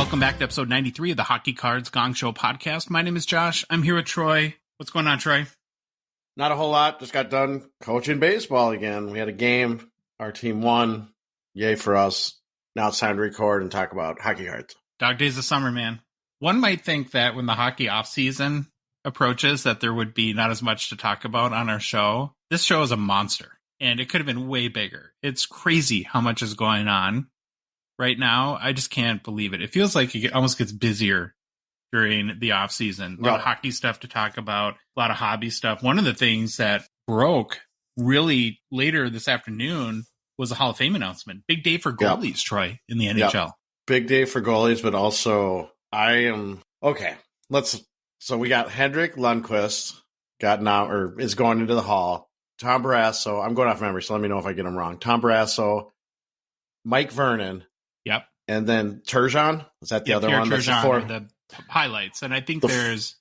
Welcome back to episode 93 of the Hockey Cards Gongshow podcast. My name is Josh. I'm here with Troy. What's going on, Troy? Not a whole lot. Just got done coaching baseball again. We had a game. Our team won. Yay for us. Now it's time to record and talk about hockey cards. Dog days of summer, man. One might think that when the hockey off-season approaches that there would be not as much to talk about on our show. This show is a monster, and it could have been way bigger. It's crazy how much is going on right now. I just can't believe it. It feels like it almost gets busier during the off season. A lot of hockey stuff to talk about, a lot of hobby stuff. One of the things that broke really later this afternoon was a Hall of Fame announcement. Big day for goalies, Troy, in the NHL. Big day for goalies, but also so we got Henrik Lundqvist is going into the Hall. Tom Barrasso, I'm going off memory, so let me know if I get them wrong. Tom Barrasso, Mike Vernon. Yep. And then Turgeon, is that the other one? Turgeon, the highlights. And I think there's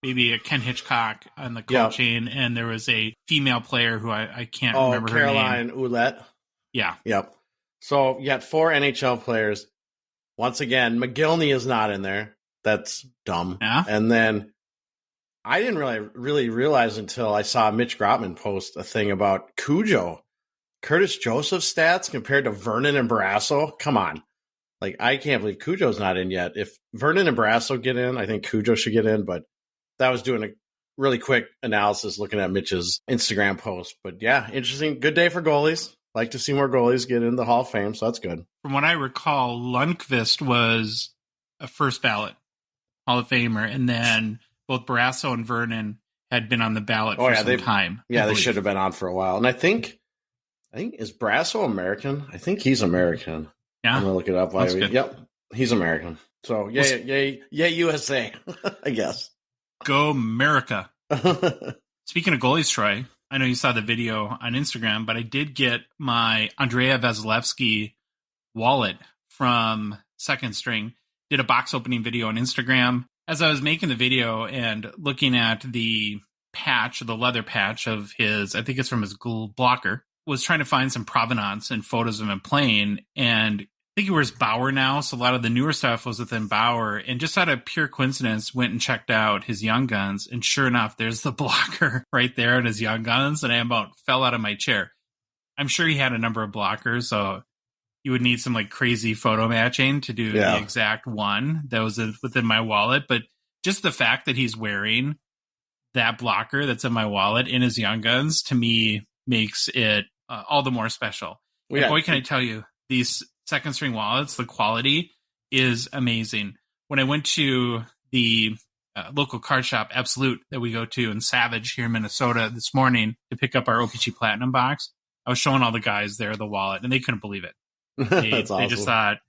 maybe a Ken Hitchcock on the coaching, and there was a female player who I can't remember her name. Caroline Ouellette. Yeah. Yep. So you got 4 NHL players. Once again, McGillney is not in there. That's dumb. Yeah. And then I didn't really realize until I saw Mitch Grotman post a thing about Cujo. Curtis Joseph's stats compared to Vernon and Barrasso. Come on. Like, I can't believe Cujo's not in yet. If Vernon and Barrasso get in, I think Cujo should get in. But that was doing a really quick analysis looking at Mitch's Instagram post. But yeah, interesting. Good day for goalies. Like to see more goalies get in the Hall of Fame, so that's good. From what I recall, Lundqvist was a first ballot Hall of Famer, and then both Barrasso and Vernon had been on the ballot for some time. Yeah, they should have been on for a while. And I think is Barrasso American? I think he's American. Yeah. I'm going to look it up. Yep, he's American. So, yay, USA, I guess. Go America. Speaking of goalies, Troy, I know you saw the video on Instagram, but I did get my Andrea Vasilevsky wallet from Second String. Did a box opening video on Instagram. As I was making the video and looking at the patch, the leather patch of his, I think it's from his blocker, was trying to find some provenance and photos of him playing. And I think he wears Bauer now, so a lot of the newer stuff was within Bauer. And just out of pure coincidence, went and checked out his Young Guns. And sure enough, there's the blocker right there in his Young Guns. And I about fell out of my chair. I'm sure he had a number of blockers, so you would need some like crazy photo matching to do the exact one that was within my wallet. But just the fact that he's wearing that blocker that's in my wallet in his Young Guns, to me, makes it all the more special. And boy, can I tell you, these Second String wallets, the quality is amazing. When I went to the local card shop, Absolute, that we go to in Savage here in Minnesota this morning to pick up our O-Pee-Chee Platinum box, I was showing all the guys there the wallet, and they couldn't believe it. That's awesome. They just thought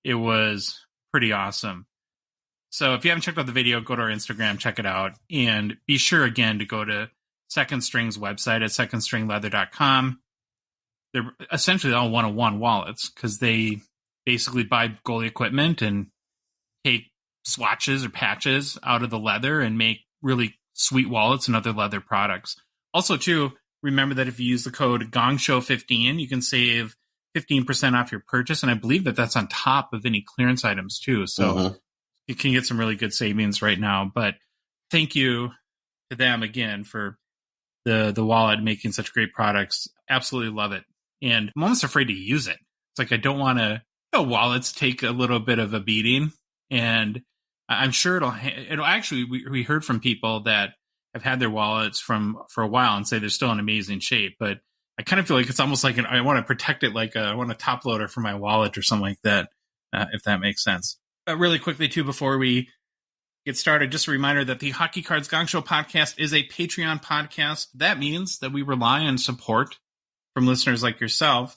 it was pretty awesome. So if you haven't checked out the video, go to our Instagram, check it out, and be sure again to go to Second String's website at secondstringleather.com. They're essentially all one-on-one wallets because they basically buy goalie equipment and take swatches or patches out of the leather and make really sweet wallets and other leather products. Also, too, remember that if you use the code GONGSHOW15, you can save 15% off your purchase. And I believe that that's on top of any clearance items, too. So you can get some really good savings right now. But thank you to them again for the wallet making such great products. Absolutely love it. And I'm almost afraid to use it. It's like I don't want to. Wallets take a little bit of a beating, and I'm sure it'll actually. We heard from people that have had their wallets for a while and say they're still in amazing shape. But I kind of feel like it's almost like I want to protect it, like I want a top loader for my wallet or something like that, if that makes sense. Really quickly too, before we get started, just a reminder that the Hockey Cards Gongshow podcast is a Patreon podcast. That means that we rely on support from listeners like yourself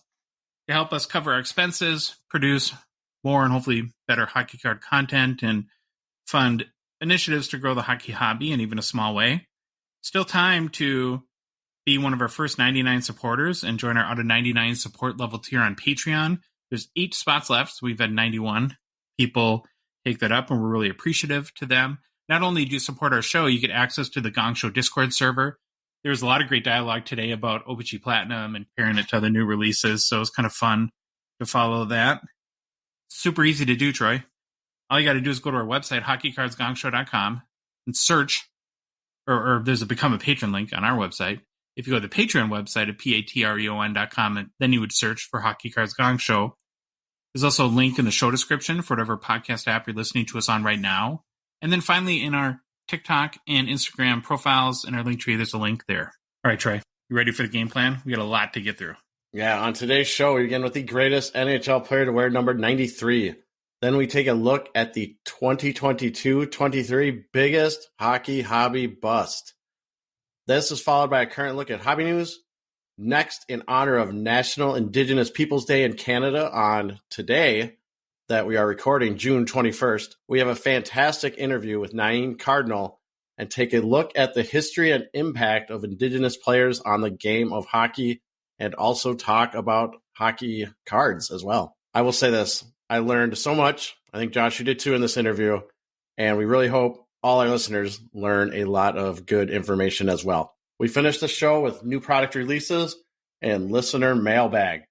to help us cover our expenses, produce more and hopefully better hockey card content, and fund initiatives to grow the hockey hobby in even a small way. Still time to be one of our first 99 supporters and join our out of 99 support level tier on Patreon. There's 8 spots left, so we've had 91 people take that up, and we're really appreciative to them. Not only do you support our show, you get access to the Gong Show Discord server. There was a lot of great dialogue today about O-Pee-Chee Platinum and comparing it to other new releases, so it's kind of fun to follow that. Super easy to do, Troy. All you got to do is go to our website, hockeycardsgongshow.com, and search, or there's a Become a Patron link on our website. If you go to the Patreon website at patreon.com, and then you would search for Hockey Cards Gong Show. There's also a link in the show description for whatever podcast app you're listening to us on right now. And then finally, in our TikTok and Instagram profiles and our link tree, there's a link there. All right, Trey, you ready for the game plan? We got a lot to get through. Yeah, on today's show, we begin with the greatest NHL player to wear number 93. Then we take a look at the 2022-23 biggest hockey hobby bust. This is followed by a current look at hobby news. Next, in honor of National Indigenous Peoples Day in Canada on today, that we are recording June 21st, we have a fantastic interview with Naim Cardinal and take a look at the history and impact of Indigenous players on the game of hockey, and also talk about hockey cards as well. I will say this, I learned so much. I think, Josh, you did too in this interview, and we really hope all our listeners learn a lot of good information as well. We finished the show with new product releases and listener mailbag.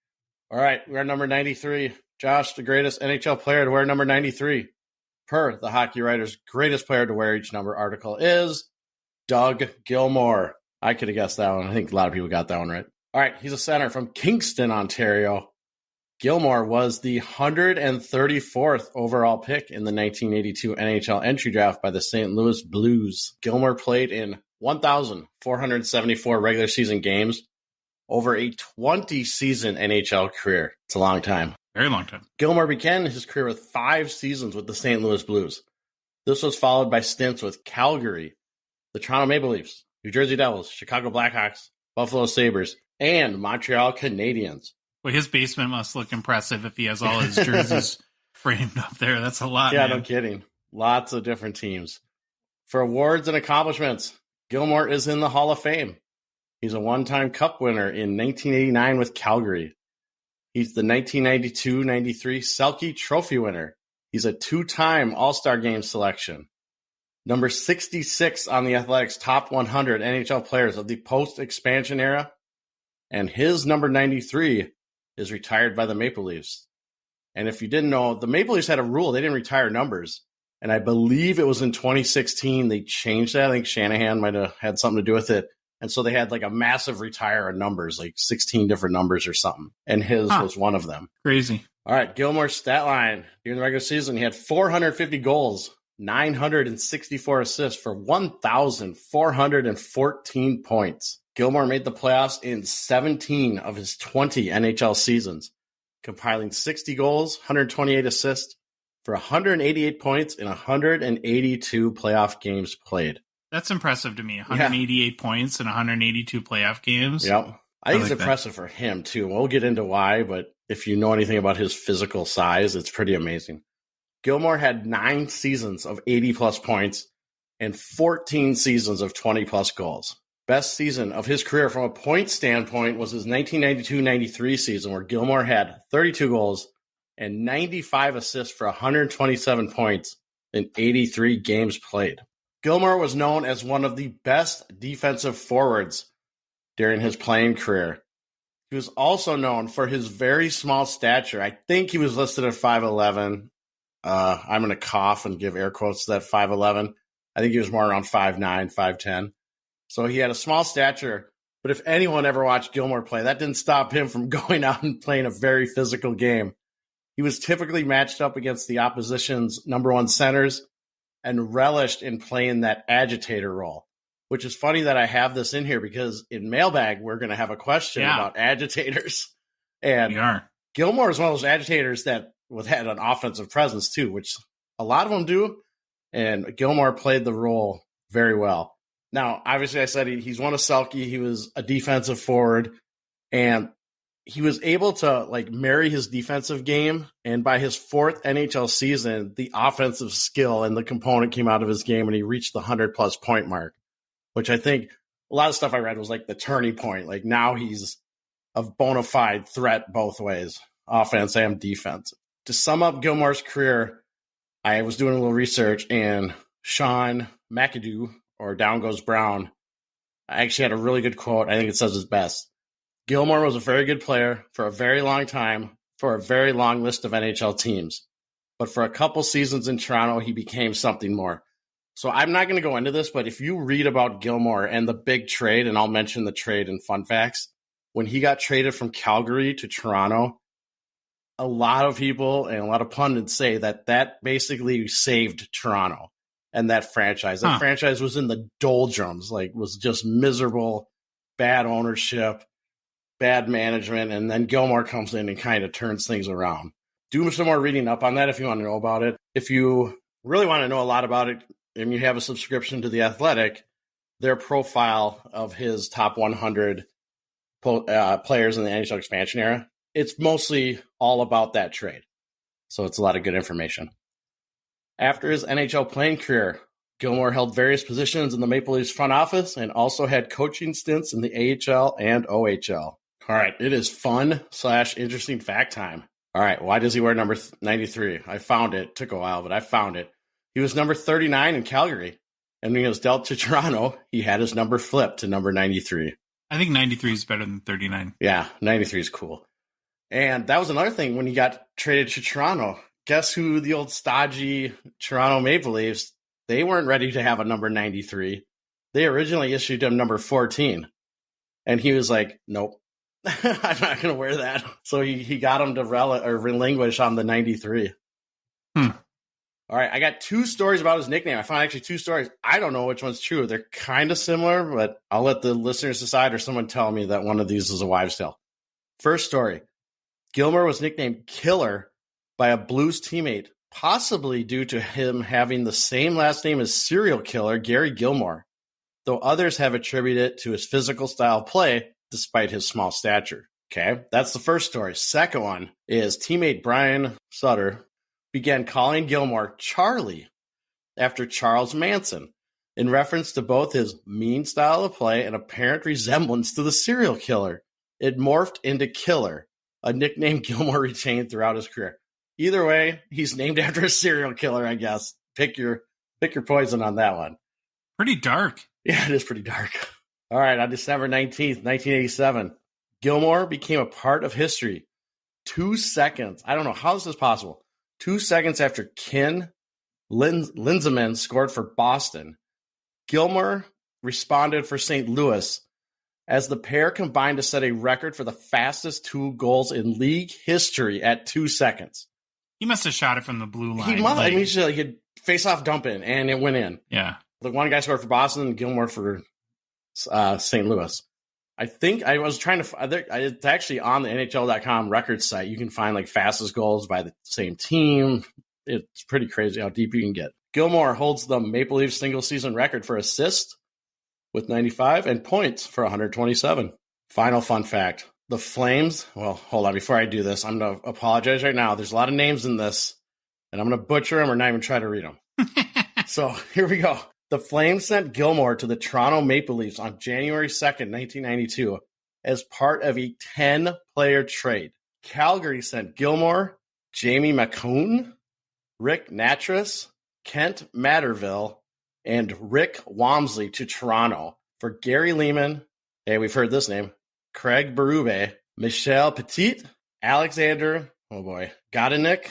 All right, we're at number 93. Josh, the greatest NHL player to wear number 93. Per the Hockey Writer's greatest player to wear each number article is Doug Gilmour. I could have guessed that one. I think a lot of people got that one right. All right, he's a center from Kingston, Ontario. Gilmour was the 134th overall pick in the 1982 NHL entry draft by the St. Louis Blues. Gilmour played in 1,474 regular season games over a 20-season NHL career. It's a long time. Very long time. Gilmour began his career with 5 seasons with the St. Louis Blues. This was followed by stints with Calgary, the Toronto Maple Leafs, New Jersey Devils, Chicago Blackhawks, Buffalo Sabres, and Montreal Canadiens. Well, his basement must look impressive if he has all his jerseys framed up there. That's a lot, Yeah, man. no kidding. Lots of different teams. For awards and accomplishments, Gilmour is in the Hall of Fame. He's a one-time Cup winner in 1989 with Calgary. He's the 1992-93 Selke Trophy winner. He's a 2-time All-Star Game selection. Number 66 on the Athletics Top 100 NHL players of the post-expansion era. And his number 93 is retired by the Maple Leafs. And if you didn't know, the Maple Leafs had a rule. They didn't retire numbers. And I believe it was in 2016 they changed that. I think Shanahan might have had something to do with it. And so they had like a massive retire of numbers, like 16 different numbers or something. And his was one of them. Crazy. All right, Gilmour's stat line. During the regular season, he had 450 goals, 964 assists for 1,414 points. Gilmour made the playoffs in 17 of his 20 NHL seasons, compiling 60 goals, 128 assists for 188 points in 182 playoff games played. That's impressive to me. 188 points in 182 playoff games. Yep. I think it's impressive for him, too. We'll get into why, but if you know anything about his physical size, it's pretty amazing. Gilmour had 9 seasons of 80-plus points and 14 seasons of 20-plus goals. Best season of his career from a point standpoint was his 1992-93 season, where Gilmour had 32 goals and 95 assists for 127 points in 83 games played. Gilmour was known as one of the best defensive forwards during his playing career. He was also known for his very small stature. I think he was listed at 5'11". I'm going to cough and give air quotes to that 5'11". I think he was more around 5'9", 5'10". So he had a small stature, but if anyone ever watched Gilmour play, that didn't stop him from going out and playing a very physical game. He was typically matched up against the opposition's number 1 centers and relished in playing that agitator role, which is funny that I have this in here because in Mailbag, we're going to have a question about agitators. And we are. Gilmour is one of those agitators that had an offensive presence too, which a lot of them do. And Gilmour played the role very well. Now, obviously, I said he's one of Selke. He was a defensive forward, and he was able to marry his defensive game. And by his 4th NHL season, the offensive skill and the component came out of his game, and he reached the 100-plus point mark, which I think a lot of stuff I read was the turning point. Now he's a bona fide threat both ways, offense and defense. To sum up Gilmour's career, I was doing a little research, and Sean McAdoo, or Down Goes Brown, I actually had a really good quote. I think it says it best. Gilmour was a very good player for a very long time for a very long list of NHL teams. but for a couple seasons in Toronto, he became something more. So I'm not going to go into this, but if you read about Gilmour and the big trade, and I'll mention the trade in fun facts, when he got traded from Calgary to Toronto, a lot of people and a lot of pundits say that basically saved Toronto and that franchise. That franchise was in the doldrums, like was just miserable, bad ownership, bad management, and then Gilmour comes in and kind of turns things around. Do some more reading up on that if you want to know about it. If you really want to know a lot about it and you have a subscription to The Athletic, their profile of his top 100 players in the NHL expansion era, it's mostly all about that trade. So it's a lot of good information. After his NHL playing career, Gilmour held various positions in the Maple Leafs front office and also had coaching stints in the AHL and OHL. All right, it is fun/interesting fact time. All right, why does he wear number 93? I found it. Took a while, but I found it. He was number 39 in Calgary, and when he was dealt to Toronto, he had his number flipped to number 93. I think 93 is better than 39. Yeah, 93 is cool. And that was another thing when he got traded to Toronto. Guess who the old stodgy Toronto Maple Leafs, they weren't ready to have a number 93. They originally issued him number 14. And he was like, nope, I'm not going to wear that. So he got him to relinquish on the 93. All right, I got two stories about his nickname. I found actually two stories. I don't know which one's true. They're kind of similar, but I'll let the listeners decide or someone tell me that one of these is a wives' tale. First story. Gilmour was nicknamed Killer by a Blues teammate, possibly due to him having the same last name as serial killer Gary Gilmour, though others have attributed it to his physical style of play despite his small stature. Okay, that's the first story. Second one is teammate Brian Sutter began calling Gilmour Charlie after Charles Manson in reference to both his mean style of play and apparent resemblance to the serial killer. It morphed into Killer, a nickname Gilmour retained throughout his career. Either way, he's named after a serial killer, I guess. Pick your poison on that one. Pretty dark. Yeah, it is pretty dark. All right, on December 19th, 1987, Gilmour became a part of history 2 seconds. I don't know how this is possible. 2 seconds after Ken Linseman scored for Boston, Gilmour responded for St. Louis as the pair combined to set a record for the fastest 2 goals in league history at 2 seconds. He must have shot it from the blue line. He must. I mean, he'd face-off dump in, and it went in. Yeah. The one guy scored for Boston and Gilmour for St. Louis. I think I was trying to. It's actually on the NHL.com record site. You can find like fastest goals by the same team. It's pretty crazy how deep you can get. Gilmour holds the Maple Leafs single season record for assists with 95 and points for 127. Final fun fact. The Flames. Well, hold on. Before I do this, I'm going to apologize right now. There's a lot of names in this, and I'm going to butcher them or not even try to read them. So here we go. The Flames sent Gilmour to the Toronto Maple Leafs on January 2nd, 1992, as part of a 10-player trade. Calgary sent Gilmour, Jamie McCoon, Rick Natras, Kent Matterville, and Rick Wamsley to Toronto for Gary Lehman, hey, we've heard this name, Craig Berube, Michel Petit, Alexander, Godinick,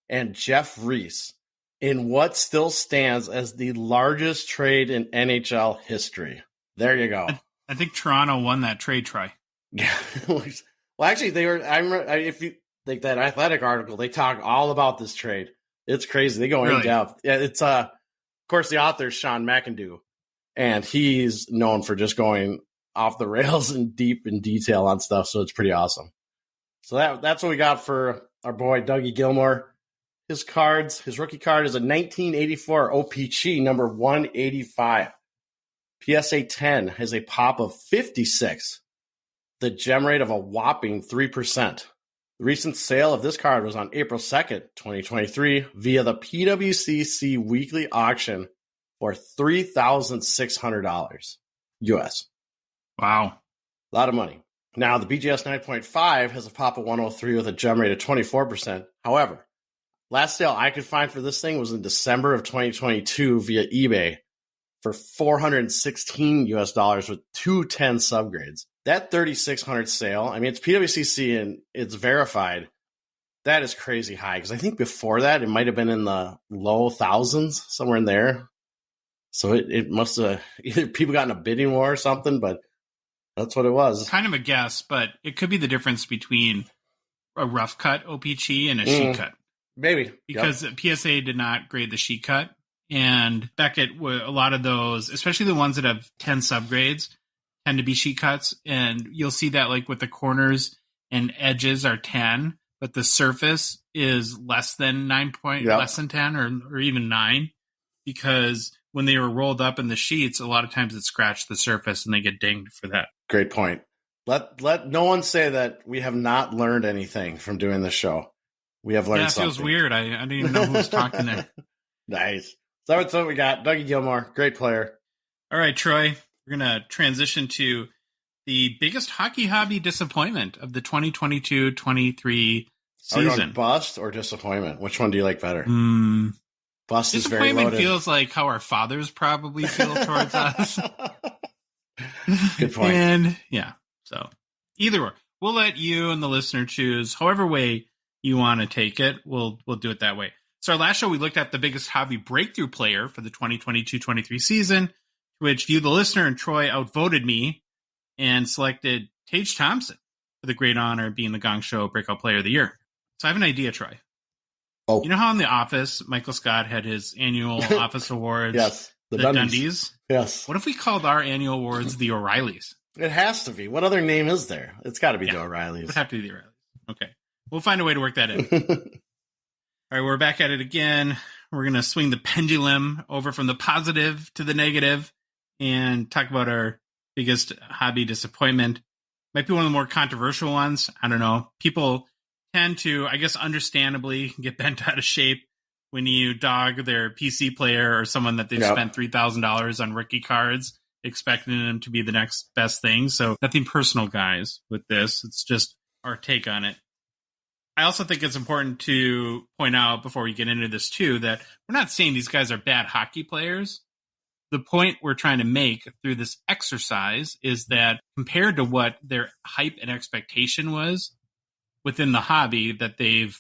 and Jeff Reese, in what still stands as the largest trade in NHL history. There you go. I think Toronto won that trade try. Yeah. Well, actually, they were. I remember if you like that Athletic article, they talk all about this trade. It's crazy. They go in depth. Yeah, it's of course the author is Sean McIndoe, and he's known for just going off the rails and deep in detail on stuff. So it's pretty awesome. So that's what we got for our boy Dougie Gilmour. His rookie card is a 1984 O-Pee-Chee number 185. PSA 10 has a pop of 56. The gem rate of a whopping 3%. The recent sale of this card was on April 2nd, 2023 via the PWCC Weekly Auction for $3,600 US. Wow. A lot of money. Now, the BGS 9.5 has a pop of 103 with a gem rate of 24%. However, last sale I could find for this thing was in December of 2022 via eBay for $416 US with 210 subgrades. That 3,600 sale, I mean, it's PWCC and it's verified. That is crazy high, because I think before that it might have been in the low thousands, somewhere in there. So it must have either people got in a bidding war or something, but that's what it was. Kind of a guess, but it could be the difference between a rough cut O-Pee-Chee and a sheet cut. Maybe. Because PSA did not grade the sheet cut. And Beckett, a lot of those, especially the ones that have 10 subgrades, tend to be sheet cuts. And you'll see that like with the corners and edges are 10, but the surface is less than 9 less than 10 or even 9, because when they were rolled up in the sheets, a lot of times it scratched the surface and they get dinged for that. Great point. Let no one say that we have not learned anything from doing this show. We have learned something. It feels weird. I didn't even know who was talking there. Nice. So that's what we got. Dougie Gilmour, great player. All right, Troy, we're going to transition to the biggest hockey hobby disappointment of the 2022-23 season. Are we going bust or disappointment? Which one do you like better? Bust is very loaded. Disappointment feels like how our fathers probably feel towards us. Good point. And yeah, so either or. We'll let you and the listener choose however way you want to take it. We'll do it that way. So our last show, we looked at the biggest hobby breakthrough player for the 2022-23 season, which you, the listener, and Troy outvoted me and selected Tage Thompson for the great honor of being the Gong Show Breakout Player of the Year. So I have an idea, Troy. Oh. You know how in The Office, Michael Scott had his annual Office Awards? Yes. The Dundies? Yes. What if we called our annual awards the O'Reillys? It has to be. What other name is there? It's got to be the O'Reillys. It would have to be the O'Reillys. Okay. We'll find a way to work that in. All right, we're back at it again. We're going to swing the pendulum over from the positive to the negative and talk about our biggest hobby disappointment. Might be one of the more controversial ones. I don't know. People tend to, I guess, understandably get bent out of shape when you dog their PC player or someone that they've spent $3,000 on rookie cards, expecting them to be the next best thing. So nothing personal, guys, with this. It's just our take on it. I also think it's important to point out before we get into this too, that we're not saying these guys are bad hockey players. The point we're trying to make through this exercise is that compared to what their hype and expectation was within the hobby, that they've,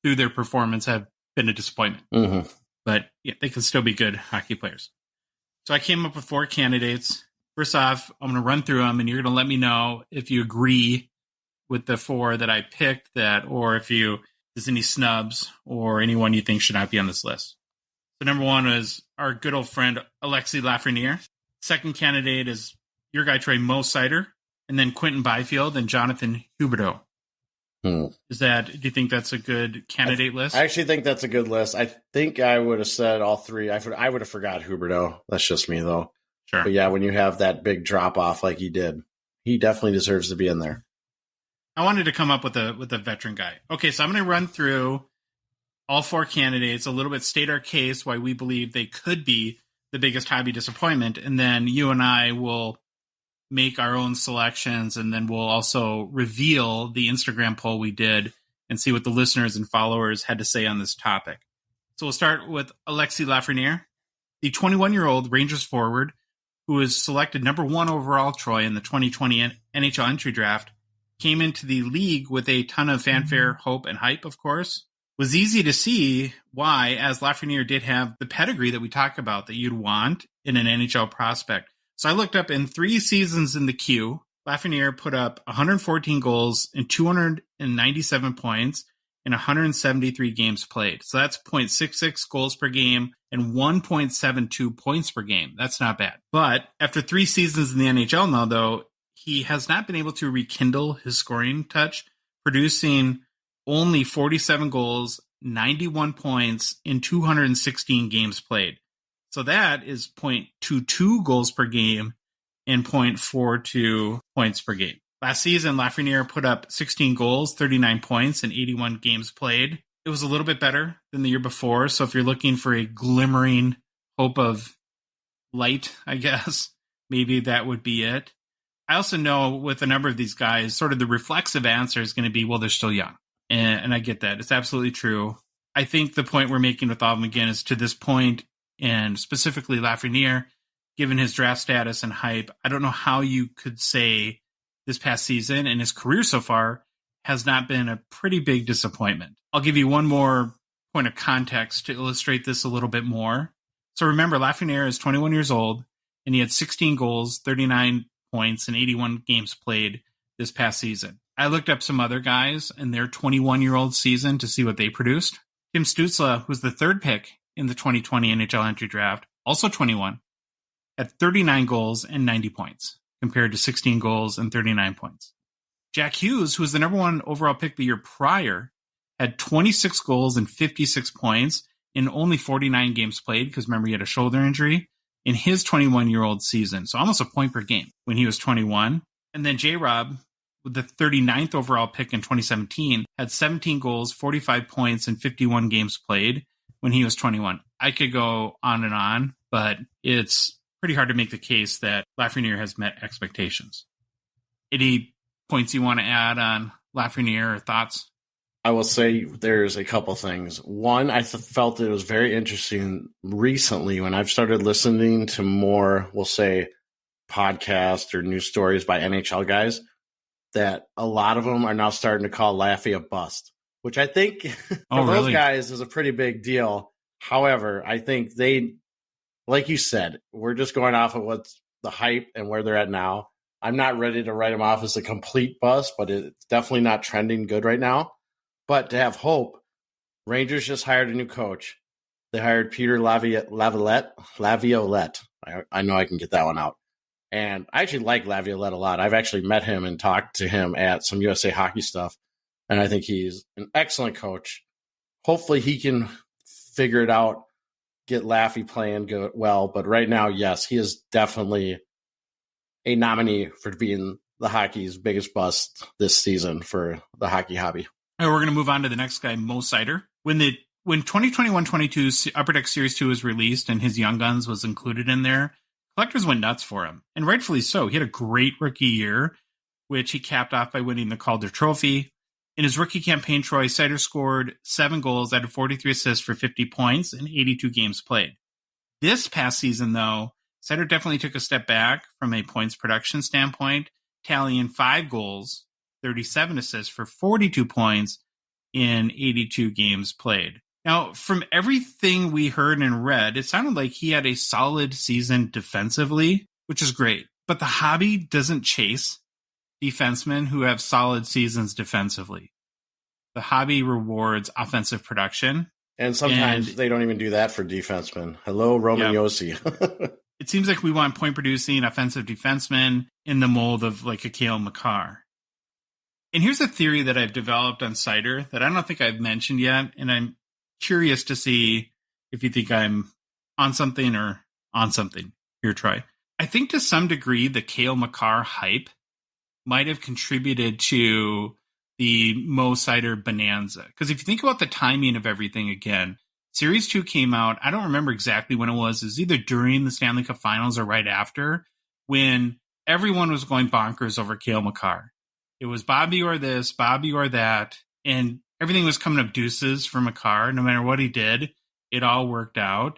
through their performance, have been a disappointment. Mm-hmm. But yeah, they can still be good hockey players. So I came up with 4 candidates. First off, I'm going to run through them and you're going to let me know if you agree with the 4 that I picked, that, or if there's any snubs or anyone you think should not be on this list. So number 1 is our good old friend, Alexis Lafreniere. Second candidate is your guy, Trey, Mo Sider, and then Quentin Byfield and Jonathan Huberdeau. Do you think that's a good candidate list? I actually think that's a good list. I think I would have said all 3. I would have forgot Huberdeau. That's just me, though. Sure. But yeah, when you have that big drop off like he did, he definitely deserves to be in there. I wanted to come up with a veteran guy. Okay, so I'm going to run through all 4 candidates, a little bit state our case, why we believe they could be the biggest hobby disappointment, and then you and I will make our own selections, and then we'll also reveal the Instagram poll we did and see what the listeners and followers had to say on this topic. So we'll start with Alexis Lafreniere, the 21-year-old Rangers forward who was selected number 1 overall, Troy, in the 2020 NHL entry draft. Came into the league with a ton of fanfare, hope, and hype, of course. Was easy to see why, as Lafreniere did have the pedigree that we talk about that you'd want in an NHL prospect. So I looked up in 3 seasons in the queue, Lafreniere put up 114 goals and 297 points in 173 games played. So that's 0.66 goals per game and 1.72 points per game. That's not bad. But after 3 seasons in the NHL now, though, he has not been able to rekindle his scoring touch, producing only 47 goals, 91 points in 216 games played. So that is 0.22 goals per game and 0.42 points per game. Last season, Lafreniere put up 16 goals, 39 points, and 81 games played. It was a little bit better than the year before. So if you're looking for a glimmering hope of light, I guess, maybe that would be it. I also know with a number of these guys, sort of the reflexive answer is going to be, well, they're still young. And I get that. It's absolutely true. I think the point we're making with all of them again is to this point, and specifically Lafreniere, given his draft status and hype, I don't know how you could say this past season and his career so far has not been a pretty big disappointment. I'll give you one more point of context to illustrate this a little bit more. So remember, Lafreniere is 21 years old, and he had 16 goals, 39 points, and 81 games played this past season. I looked up some other guys in their 21-year-old season to see what they produced. Tim Stützle, who's the third pick in the 2020 NHL entry draft, also 21, had 39 goals and 90 points, compared to 16 goals and 39 points. Jack Hughes, who was the number one overall pick the year prior, had 26 goals and 56 points in only 49 games played, because remember, he had a shoulder injury in his 21-year-old season. So almost a point per game when he was 21. And then J-Rob, with the 39th overall pick in 2017, had 17 goals, 45 points, and 51 games played when he was 21. I could go on, but it's pretty hard to make the case that Lafreniere has met expectations. Any points you want to add on Lafreniere or thoughts? I will say there's a couple things. One, I felt it was very interesting recently when I've started listening to more, we'll say, podcasts or news stories by NHL guys, that a lot of them are now starting to call Laffy a bust, which I think for those guys is a pretty big deal. However, I think they, like you said, we're just going off of what's the hype and where they're at now. I'm not ready to write him off as a complete bust, but it's definitely not trending good right now. But to have hope, Rangers just hired a new coach. They hired Peter Laviolette. I know I can get that one out. And I actually like Laviolette a lot. I've actually met him and talked to him at some USA Hockey stuff. And I think he's an excellent coach. Hopefully he can figure it out, get Laffy playing good, well. But right now, yes, he is definitely a nominee for being the hockey's biggest bust this season for the hockey hobby. All right, we're going to move on to the next guy, Mo Seider. When 2021-22 Upper Deck Series 2 was released and his Young Guns was included in there, collectors went nuts for him, and rightfully so. He had a great rookie year, which he capped off by winning the Calder Trophy. In his rookie campaign, Troy, Seider scored 7 goals, added 43 assists for 50 points in 82 games played. This past season, though, Seider definitely took a step back from a points production standpoint, tallying 5 goals, 37 assists for 42 points in 82 games played. Now, from everything we heard and read, it sounded like he had a solid season defensively, which is great. But the hobby doesn't chase defensemen who have solid seasons defensively. The hobby rewards offensive production. And sometimes they don't even do that for defensemen. Hello, Roman Josi. It seems like we want point-producing offensive defensemen in the mold of like a Cale Makar. And here's a theory that I've developed on Seider that I don't think I've mentioned yet, and I'm curious to see if you think I'm on something or on something. Here, Troy. I think to some degree the Cale Makar hype might have contributed to the Mo Seider bonanza. Because if you think about the timing of everything again, Series 2 came out, I don't remember exactly when it was. It was either during the Stanley Cup Finals or right after, when everyone was going bonkers over Cale Makar. It was Bobby or this, Bobby or that, and everything was coming up deuces for Makar. No matter what he did, it all worked out.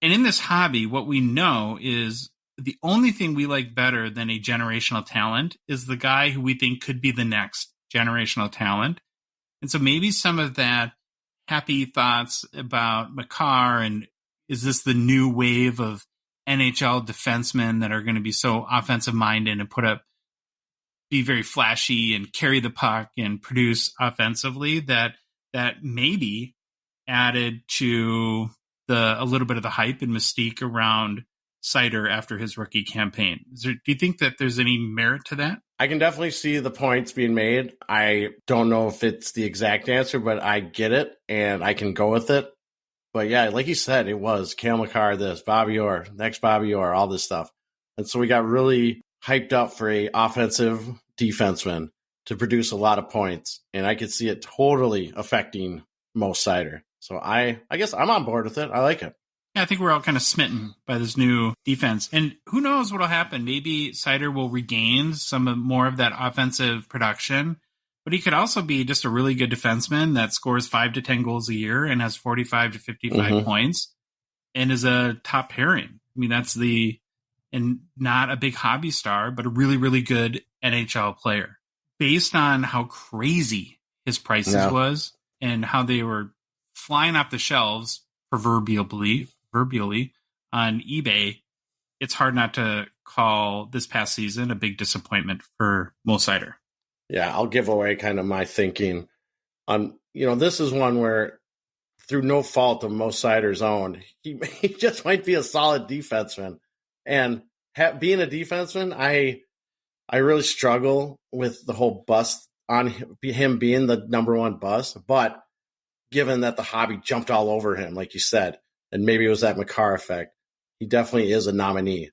And in this hobby, what we know is the only thing we like better than a generational talent is the guy who we think could be the next generational talent. And so maybe some of that happy thoughts about Makar and is this the new wave of NHL defensemen that are going to be so offensive minded and be very flashy and carry the puck and produce offensively that maybe added to a little bit of the hype and mystique around Seider after his rookie campaign. Do you think that there's any merit to that? I can definitely see the points being made. I don't know if it's the exact answer, but I get it and I can go with it. But yeah, like you said, it was Cale Makar, this, Bobby Orr, next Bobby Orr, all this stuff. And so we got really hyped up for a offensive defenseman to produce a lot of points. And I could see it totally affecting Mo Seider. So I guess I'm on board with it. I like it. Yeah, I think we're all kind of smitten by this new defense. And who knows what will happen? Maybe Seider will regain more of that offensive production. But he could also be just a really good defenseman that scores 5 to 10 goals a year and has 45 to 55 points and is a top pairing. I mean, and not a big hobby star, but a really, really good NHL player. based on how crazy his prices was and how they were flying off the shelves proverbially on eBay, it's hard not to call this past season a big disappointment for Mo Seider. Yeah, I'll give away kind of my thinking on, this is one where through no fault of Mo Seider's own, he just might be a solid defenseman. And being a defenseman, I really struggle with the whole bust on him being the number one bust. But given that the hobby jumped all over him, like you said, and maybe it was that Makar effect, he definitely is a nominee.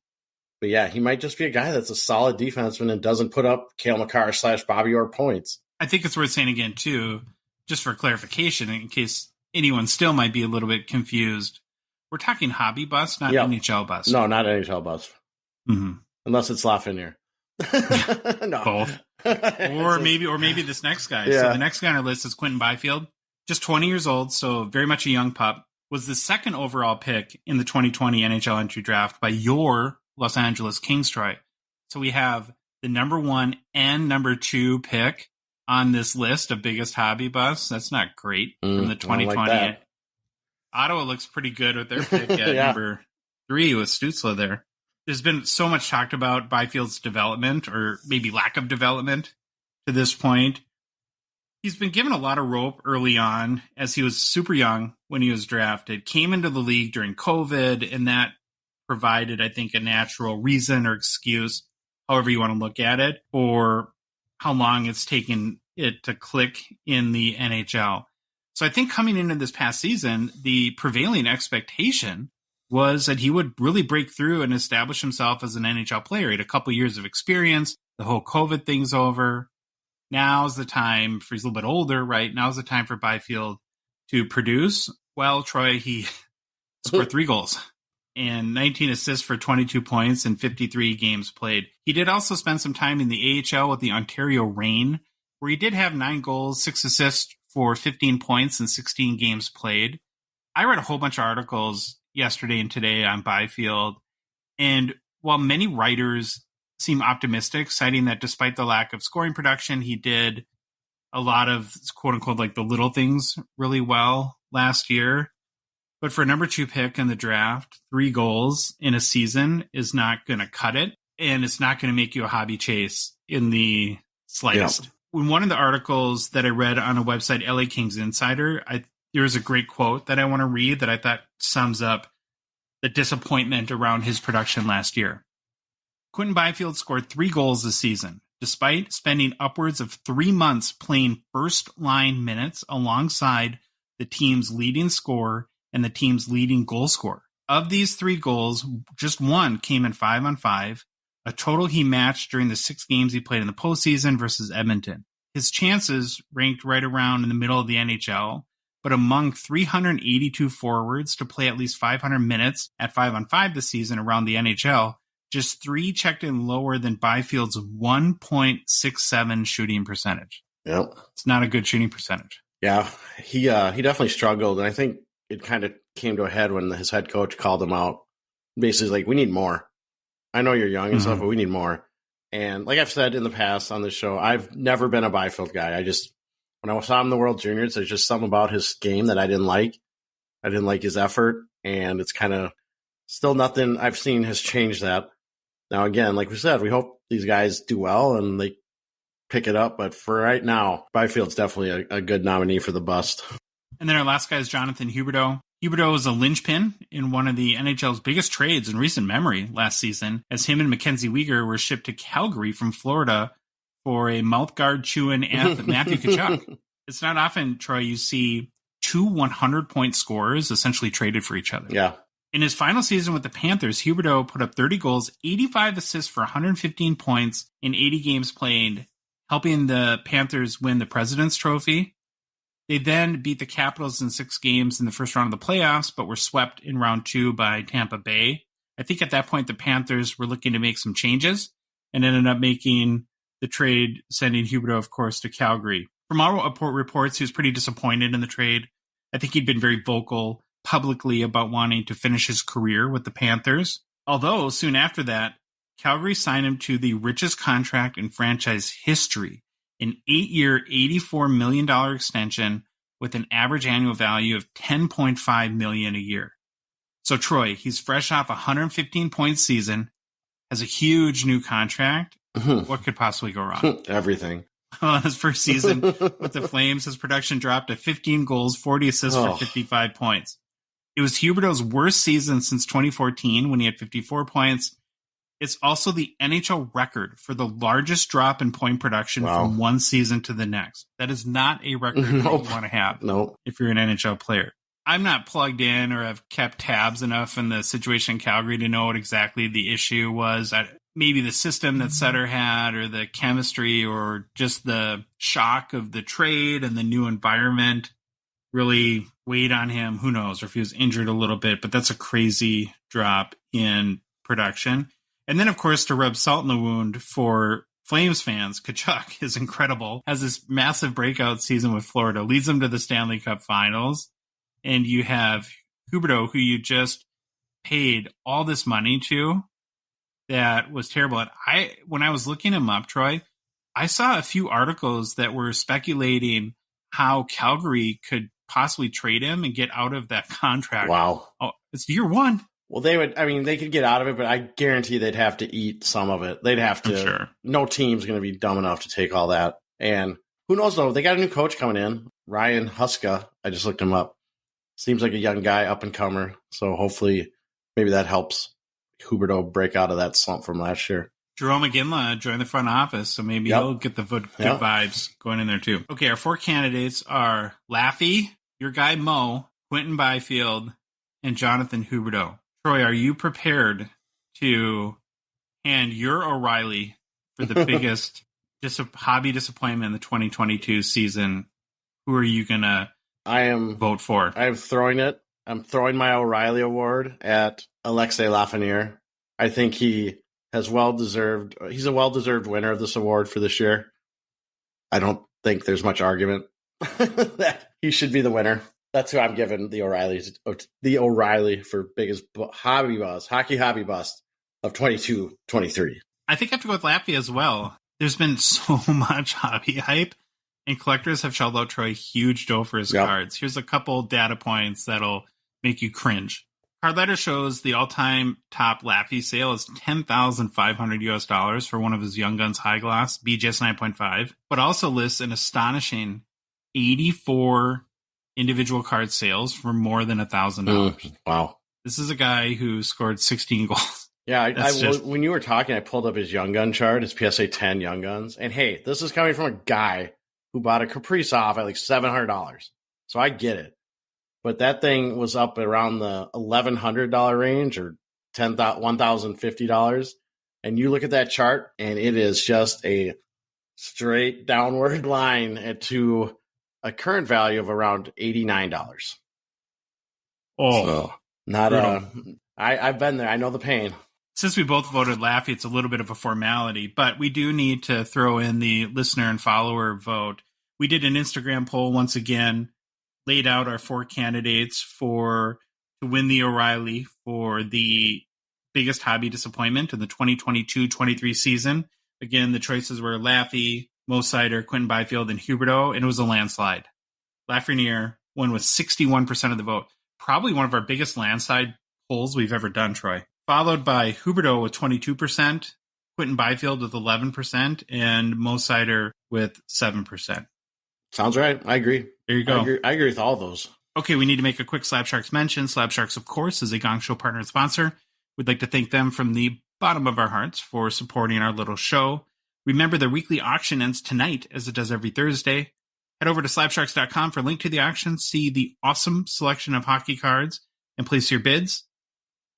But yeah, he might just be a guy that's a solid defenseman and doesn't put up Cale Makar / Bobby Orr points. I think it's worth saying again, too, just for clarification, in case anyone still might be a little bit confused. We're talking hobby bust, not NHL bust. No, not NHL bust. Mm-hmm. Unless it's Lafreniere. No. Both. or maybe this next guy. Yeah. So the next guy on our list is Quinton Byfield. Just 20 years old, so very much a young pup. Was the second overall pick in the 2020 NHL entry draft by your Los Angeles Kings, Troy. So we have the number 1 and number 2 pick on this list of biggest hobby busts. That's not great from the 2020. Like Ottawa looks pretty good with their pick at number 3 with Stützle there. There's been so much talked about Byfield's development, or maybe lack of development to this point. He's been given a lot of rope early on, as he was super young when he was drafted, came into the league during COVID, and that provided, I think, a natural reason or excuse, however you want to look at it, for how long it's taken it to click in the NHL. So I think coming into this past season, the prevailing expectation was that he would really break through and establish himself as an NHL player. He had a couple years of experience. The whole COVID thing's over. Now's the time for, he's a little bit older, right? Now's the time for Byfield to produce. Well, Troy, he scored 3 goals and 19 assists for 22 points in 53 games played. He did also spend some time in the AHL with the Ontario Reign, where he did have 9 goals, 6 assists for 15 points in 16 games played. I read a whole bunch of articles yesterday and today on Byfield, and while many writers seem optimistic, citing that despite the lack of scoring production, he did a lot of quote unquote like the little things really well last year. But for a number 2 pick in the draft, 3 goals in a season is not going to cut it. And it's not going to make you a hobby chase in the slightest. Yeah. In one of the articles that I read on a website, LA Kings Insider, there was a great quote that I want to read that I thought sums up the disappointment around his production last year. Quinton Byfield scored 3 goals this season, despite spending upwards of 3 months playing first-line minutes alongside the team's leading scorer and the team's leading goal scorer. Of these 3 goals, just 1 came in 5-on-5, a total he matched during the 6 games he played in the postseason versus Edmonton. His chances ranked right around in the middle of the NHL, but among 382 forwards to play at least 500 minutes at 5-on-5 this season around the NHL, just 3 checked in lower than Byfield's 1.67 shooting percentage. Yep. It's not a good shooting percentage. Yeah, he definitely struggled, and I think it kind of came to a head when his head coach called him out. Basically, like, we need more. I know you're young and stuff, but we need more. And like I've said in the past on this show, I've never been a Byfield guy. When I saw him in the World Juniors, there's just something about his game that I didn't like. I didn't like his effort, and it's kind of still nothing I've seen has changed that. Now, again, like we said, we hope these guys do well and they pick it up. But for right now, Byfield's definitely a good nominee for the bust. And then our last guy is Jonathan Huberdeau. Huberdeau was a linchpin in one of the NHL's biggest trades in recent memory last season, as him and Mackenzie Weegar were shipped to Calgary from Florida for a mouthguard chewing Matthew Tkachuk. It's not often, Troy, you see 2 100-point scorers essentially traded for each other. Yeah. In his final season with the Panthers, Huberdeau put up 30 goals, 85 assists for 115 points in 80 games played, helping the Panthers win the President's Trophy. They then beat the Capitals in 6 games in the first round of the playoffs, but were swept in round 2 by Tampa Bay. I think at that point, the Panthers were looking to make some changes and ended up making the trade, sending Huberdeau, of course, to Calgary. From our reports, he was pretty disappointed in the trade. I think he'd been very vocal publicly about wanting to finish his career with the Panthers. Although, soon after that, Calgary signed him to the richest contract in franchise history, an 8-year, $84 million extension with an average annual value of $10.5 million a year. So Troy, he's fresh off a 115-point season, has a huge new contract. What could possibly go wrong? Everything. On his first season with the Flames, his production dropped to 15 goals, 40 assists for 55 points. It was Huberdeau's worst season since 2014 when he had 54 points. It's also the NHL record for the largest drop in point production from one season to the next. That is not a record that you want to have if you're an NHL player. I'm not plugged in or have kept tabs enough in the situation in Calgary to know what exactly the issue was. Maybe the system that Sutter had, or the chemistry, or just the shock of the trade and the new environment really weighed on him. Who knows? Or if he was injured a little bit, but that's a crazy drop in production. And then, of course, to rub salt in the wound for Flames fans, Tkachuk is incredible. Has this massive breakout season with Florida, leads them to the Stanley Cup Finals. And you have Huberdeau, who you just paid all this money to. That was terrible. And when I was looking him up, Troy, I saw a few articles that were speculating how Calgary could possibly trade him and get out of that contract. Wow. Oh, it's year one. Well, they could get out of it, but I guarantee they'd have to eat some of it. They'd have to. Sure. No team's going to be dumb enough to take all that. And who knows, though? They got a new coach coming in, Ryan Huska. I just looked him up. Seems like a young guy, up and comer. So hopefully maybe that helps Huberdeau break out of that slump from last year. Jerome McGinley joined the front office, so maybe he'll get the good vibes going in there too. Okay, our 4 candidates are Laffy, your guy Mo, Quentin Byfield, and Jonathan Huberdeau. Troy, are you prepared to hand your O'Reilly for the biggest hobby disappointment in the 2022 season? Who are you going to vote for? I'm throwing my O'Reilly award at Alexei Lafreniere. I think he's a well-deserved winner of this award for this year. I don't think there's much argument that he should be the winner. That's who I'm giving the O'Reilly for biggest hockey hobby bust of 22-23. I think I have to go with Laffy as well. There's been so much hobby hype, and collectors have shelled out Troy huge dough for his cards. Here's a couple data points that'll make you cringe. Card Ladder shows the all-time top Laffy sale is $10,500 for one of his Young Guns high gloss, BGS 9.5, but also lists an astonishing 84 individual card sales for more than $1,000. Wow. This is a guy who scored 16 goals. Yeah, when you were talking, I pulled up his Young Gun chart, his PSA 10 Young Guns. And hey, this is coming from a guy who bought a Kaprizov at like $700. So I get it. But that thing was up around the $1,100 range or $1,050. And you look at that chart, and it is just a straight downward line to a current value of around $89. Oh, so I've been there. I know the pain. Since we both voted Laffy, it's a little bit of a formality, but we do need to throw in the listener and follower vote. We did an Instagram poll once again, laid out our 4 candidates to win the O'Reilly for the biggest hobby disappointment in the 2022-23 season. Again, the choices were Laffy, Mo Seider, Quentin Byfield, and Huberdeau, and it was a landslide. Lafreniere won with 61% of the vote. Probably one of our biggest landslide polls we've ever done, Troy. Followed by Huberdeau with 22%, Quentin Byfield with 11%, and Mo Seider with 7%. Sounds right. I agree. There you go. I agree with all those. Okay, we need to make a quick Slab Sharks mention. Slab Sharks, of course, is a Gong Show partner and sponsor. We'd like to thank them from the bottom of our hearts for supporting our little show. Remember, their weekly auction ends tonight, as it does every Thursday. Head over to slabsharks.com for a link to the auction. See the awesome selection of hockey cards and place your bids.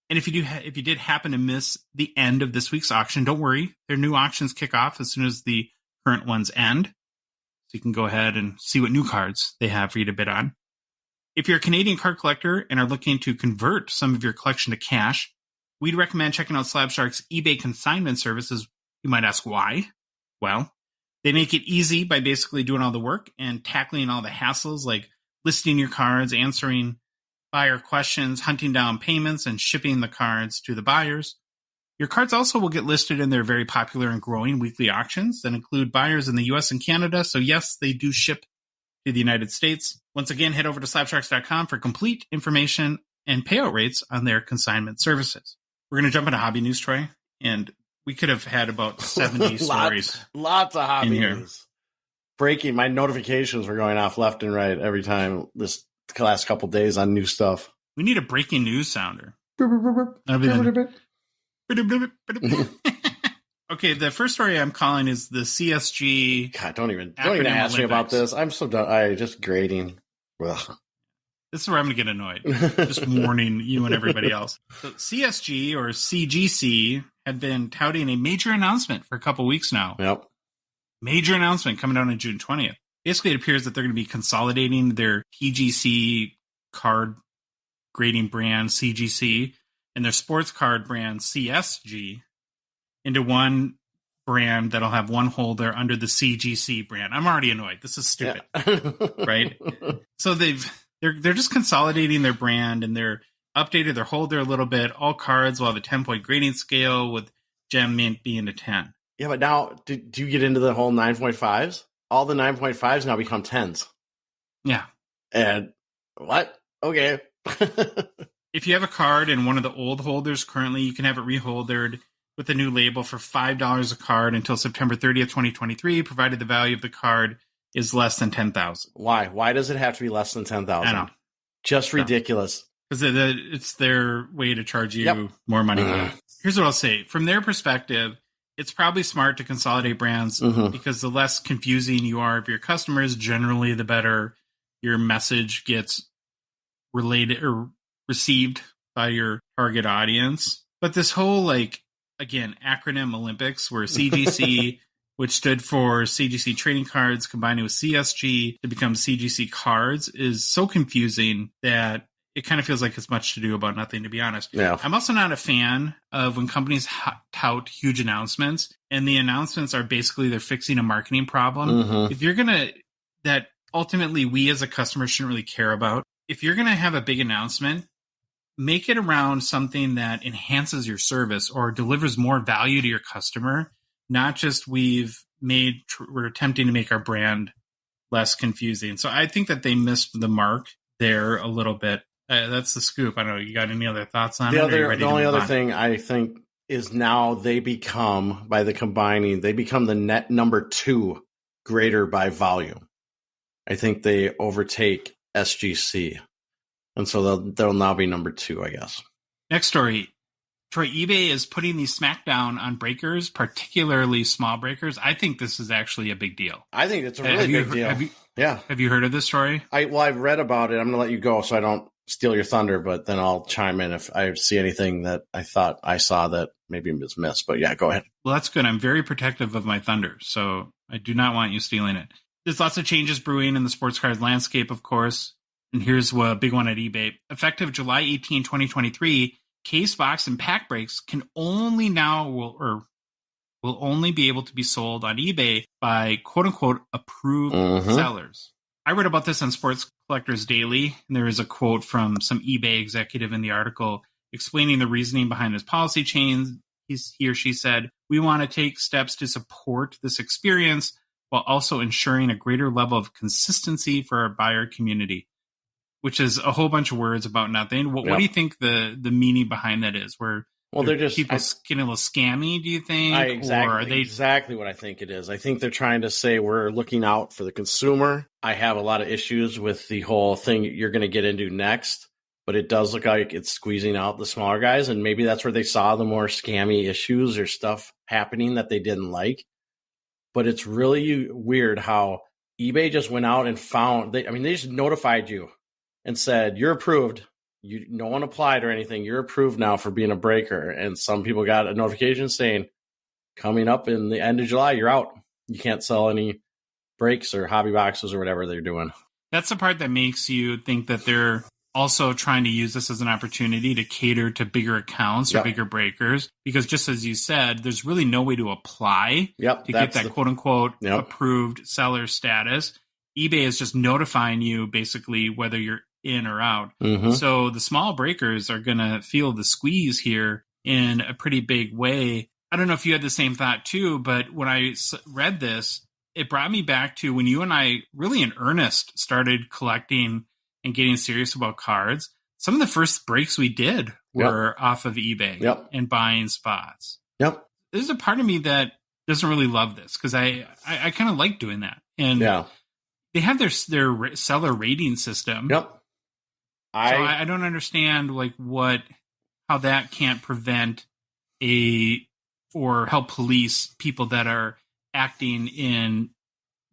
And if you did happen to miss the end of this week's auction, don't worry. Their new auctions kick off as soon as the current ones end. So you can go ahead and see what new cards they have for you to bid on. If you're a Canadian card collector and are looking to convert some of your collection to cash, we'd recommend checking out Slab Sharks' eBay consignment services. You might ask why. Well, they make it easy by basically doing all the work and tackling all the hassles like listing your cards, answering buyer questions, hunting down payments, and shipping the cards to the buyers. Your cards also will get listed in their very popular and growing weekly auctions that include buyers in the US and Canada. So yes, they do ship to the United States. Once again, head over to slabsharks.com for complete information and payout rates on their consignment services. We're going to jump into hobby news, Troy, and we could have had about 70 stories. Lots of hobby news. Breaking, my notifications were going off left and right every time this last couple days on new stuff. We need a breaking news sounder. Okay, the first story I'm calling is the CSG. God, don't even ask me about this. I'm so done. I just grading. Ugh. This is where I'm going to get annoyed. Just warning you and everybody else. So CSG or CGC had been touting a major announcement for a couple weeks now. Yep. Major announcement coming out on June 20th. Basically, it appears that they're going to be consolidating their PGC card grading brand CGC and their sports card brand CSG into one brand that'll have one holder under the CGC brand. I'm already annoyed. This is stupid, right? So they're just consolidating their brand, and they're updated their holder a little bit. All cards will have a 10-point grading scale, with gem mint being a 10. Yeah, but now, do you get into the whole 9.5s? All the 9.5s now become 10s. Yeah. And what? Okay. If you have a card in one of the old holders currently, you can have it reholdered with a new label for $5 a card until September 30th, 2023, provided the value of the card is less than $10,000. Why? Why does it have to be less than $10,000? I know. Just ridiculous. Because it's their way to charge you more money for it. Here's what I'll say. From their perspective, it's probably smart to consolidate brands because the less confusing you are of your customers, generally the better your message gets related or received by your target audience. But this whole, again, acronym Olympics, where CGC, which stood for CGC Trading Cards, combining with CSG to become CGC Cards, is so confusing that it kind of feels like it's much to do about nothing, to be honest. Yeah. I'm also not a fan of when companies tout huge announcements, and the announcements are basically they're fixing a marketing problem. If you're going to, that ultimately we as a customer shouldn't really care about. If you're going to have a big announcement, make it around something that enhances your service or delivers more value to your customer, not just we're attempting to make our brand less confusing. So I think that they missed the mark there a little bit. That's the scoop. I don't know. You got any other thoughts on it? The only other thing I think is now they become, by the combining, they become the net number 2 grader by volume. I think they overtake SGC. And so they'll now be number 2, I guess. Next story. Troy, eBay is putting the smackdown on breakers, particularly small breakers. I think this is actually a big deal. I think it's a really big deal. Have you heard of this story? I've read about it. I'm going to let you go so I don't steal your thunder, but then I'll chime in if I see anything that I thought I saw that maybe was missed. But yeah, go ahead. Well, that's good. I'm very protective of my thunder, so I do not want you stealing it. There's lots of changes brewing in the sports cards landscape, of course. And here's a big one at eBay. Effective July 18, 2023, case, box, and pack breaks can only will only be able to be sold on eBay by quote-unquote approved sellers. I read about this on Sports Collectors Daily, and there is a quote from some eBay executive in the article explaining the reasoning behind his policy change. He or she said, "We want to take steps to support this experience while also ensuring a greater level of consistency for our buyer community," which is a whole bunch of words about nothing. What do you think the meaning behind that is? They're just people getting a little scammy, do you think? Exactly what I think it is. I think they're trying to say we're looking out for the consumer. I have a lot of issues with the whole thing you're going to get into next, but it does look like it's squeezing out the smaller guys, and maybe that's where they saw the more scammy issues or stuff happening that they didn't like. But it's really weird how eBay just went out and found, they just notified you and said, you're approved. No one applied or anything. You're approved now for being a breaker. And some people got a notification saying, coming up in the end of July, you're out. You can't sell any breaks or hobby boxes or whatever they're doing. That's the part that makes you think that they're also trying to use this as an opportunity to cater to bigger accounts or bigger breakers. Because just as you said, there's really no way to apply to get that quote-unquote approved seller status. eBay is just notifying you basically whether you're in or out. So the small breakers are going to feel the squeeze here in a pretty big way. I don't know if you had the same thought too, but when I read this, it brought me back to when you and I really in earnest started collecting and getting serious about cards. Some of the first breaks we did were off of eBay and buying spots. Yep. There's a part of me that doesn't really love this because I kind of like doing that. And they have their seller rating system. Yep. So I don't understand how that can't prevent or help police people that are acting in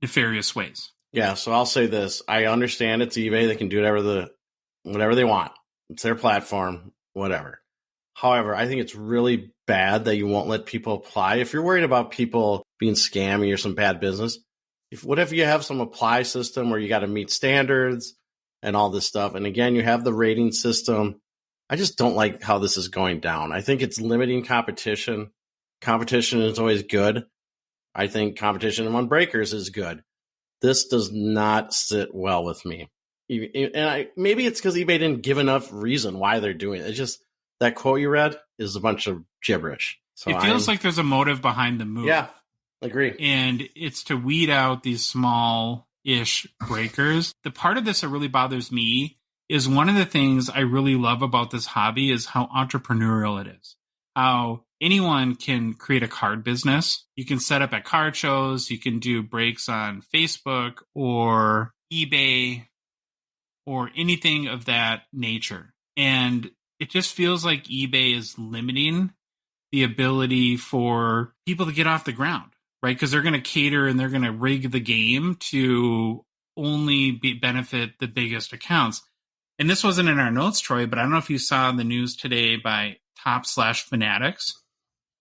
nefarious ways. Yeah, so I'll say this. I understand it's eBay. They can do whatever they want. It's their platform, whatever. However, I think it's really bad that you won't let people apply. If you're worried about people being scammy or some bad business, what if you have some apply system where you got to meet standards and all this stuff? And again, you have the rating system. I just don't like how this is going down. I think it's limiting competition. Competition is always good. I think competition among breakers is good. This does not sit well with me. And maybe it's because eBay didn't give enough reason why they're doing it. It's just that quote you read is a bunch of gibberish. So it feels like there's a motive behind the move. Yeah, agree. And it's to weed out these small-ish breakers. The part of this that really bothers me is one of the things I really love about this hobby is how entrepreneurial it is. How anyone can create a card business. You can set up at card shows. You can do breaks on Facebook or eBay or anything of that nature. And it just feels like eBay is limiting the ability for people to get off the ground, right? Because they're going to cater and they're going to rig the game to only benefit the biggest accounts. And this wasn't in our notes, Troy, but I don't know if you saw the news today by Top/Fanatics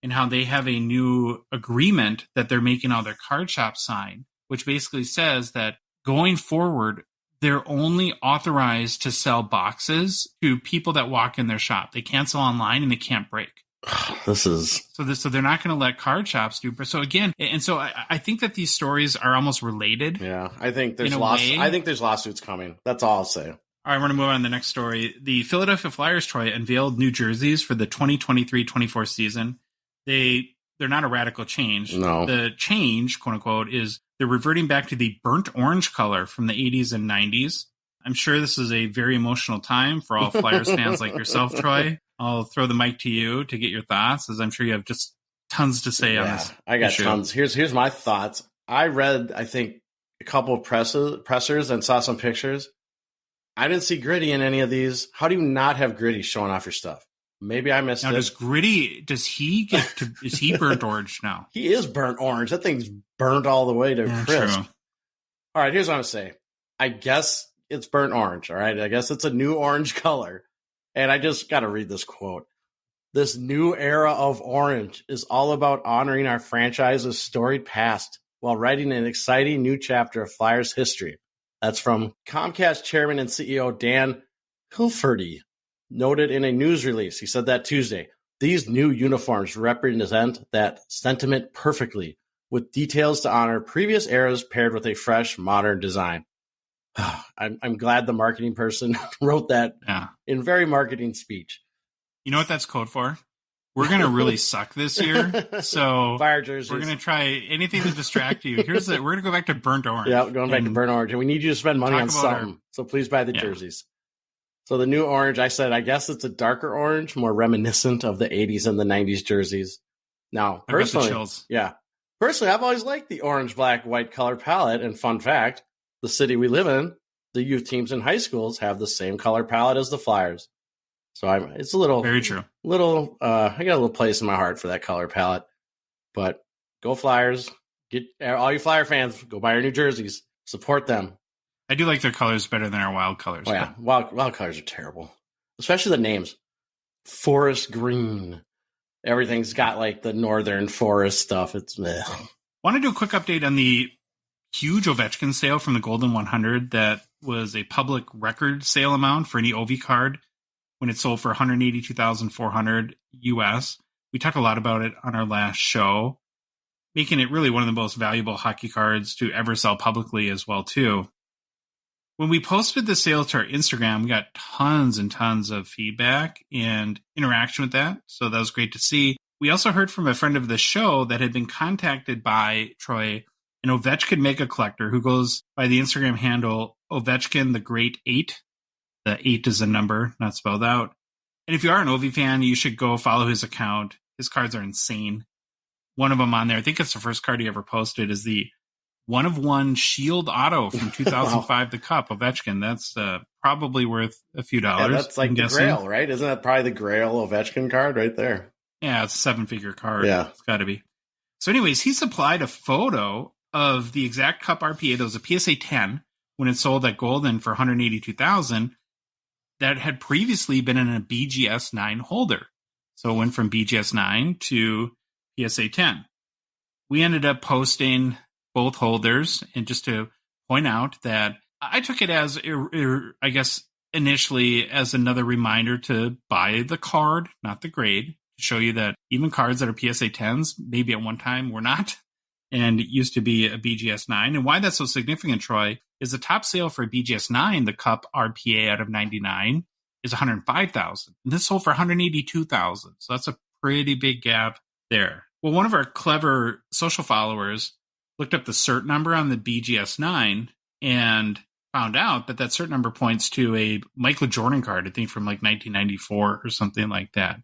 and how they have a new agreement that they're making all their card shops sign, which basically says that going forward, they're only authorized to sell boxes to people that walk in their shop. They can't sell online and they can't break. So they're not going to let card shops do. So again, and so I think that these stories are almost related. Yeah, I think there's lawsuits coming. That's all I'll say. All right, we're going to move on to the next story. The Philadelphia Flyers, Troy, unveiled new jerseys for the 2023-24 season. They're not a radical change. No. The change, quote unquote, is they're reverting back to the burnt orange color from the 80s and 90s. I'm sure this is a very emotional time for all Flyers fans like yourself, Troy. I'll throw the mic to you to get your thoughts, as I'm sure you have just tons to say on this. I got tons. Here's my thoughts. I read, I think, a couple of pressers and saw some pictures. I didn't see Gritty in any of these. How do you not have Gritty showing off your stuff? Maybe I missed it. Now, is he burnt orange now? He is burnt orange. That thing's burnt all the way to crisp. True. All right, here's what I'm going to say. I guess it's burnt orange, all right? I guess it's a new orange color. And I just got to read this quote. This new era of orange is all about honoring our franchise's storied past while writing an exciting new chapter of Flyers history. That's from Comcast Chairman and CEO Dan Hilferty, noted in a news release. He said that Tuesday. These new uniforms represent that sentiment perfectly, with details to honor previous eras paired with a fresh, modern design. I'm glad the marketing person wrote that in very marketing speech. You know what that's code for? We're going to really suck this year. So Fire jerseys. We're going to try anything to distract you. We're going to go back to burnt orange. Yeah, going back to burnt orange. And we need you to spend money on something. So please buy the jerseys. So the new orange, I said, I guess it's a darker orange, more reminiscent of the 80s and the 90s jerseys. Now, personally, I've always liked the orange, black, white color palette. And fun fact, the city we live in, the youth teams in high schools have the same color palette as the Flyers. So it's a little very true. I got a little place in my heart for that color palette. But go Flyers! Get all you Flyer fans, go buy our new jerseys. Support them. I do like their colors better than our wild colors. Oh yeah, wild colors are terrible, especially the names. Forest green. Everything's got like the northern forest stuff. It's meh. Want to do a quick update on the huge Ovechkin sale from the Goldin 100 that was a public record sale amount for any Ovi card when it sold for $182,400 US. We talked a lot about it on our last show, making it really one of the most valuable hockey cards to ever sell publicly as well, too. when we posted the sale to our Instagram, we got tons and tons of feedback and interaction with that. So that was great to see. We also heard from a friend of the show that had been contacted by Troy, an Ovechkin mega collector who goes by the Instagram handle Ovechkin the Great 8. The 8 is a number, not spelled out. And if you are an Ovi fan, you should go follow his account. His cards are insane. One of them on there, I think it's the first card he ever posted, is the 1/1 Shield Auto from 2005 wow. The Cup Ovechkin. That's probably worth a few dollars. Yeah, that's like the Grail, right? Isn't that probably the Grail Ovechkin card right there? Yeah, it's a 7-figure card. Yeah. It's got to be. So anyways, he supplied a photo of the exact Cup RPA. That was a PSA 10 when it sold at Goldin for $182,000 that had previously been in a BGS 9 holder. So it went from BGS 9 to PSA 10. We ended up posting both holders, and just to point out that I took it as, I guess, initially as another reminder to buy the card, not the grade, to show you that even cards that are PSA 10s, maybe at one time were not, and it used to be a BGS 9. And why that's so significant, Troy, is the top sale for a BGS 9, the Cup RPA out of 99, is $105,000. And this sold for $182,000. So that's a pretty big gap there. Well, one of our clever social followers looked up the cert number on the BGS 9 and found out that that cert number points to a Michael Jordan card, I think from like 1994 or something like that.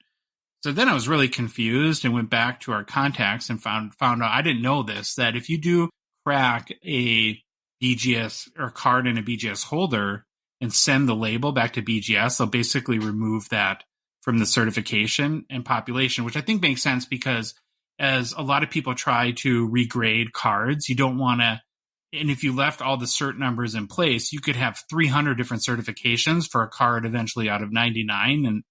So then I was really confused and went back to our contacts and found out, I didn't know this, that if you do crack a BGS or card in a BGS holder and send the label back to BGS, they'll basically remove that from the certification and population, which I think makes sense because as a lot of people try to regrade cards, you don't want to, and if you left all the cert numbers in place, you could have 300 different certifications for a card eventually out of 99, and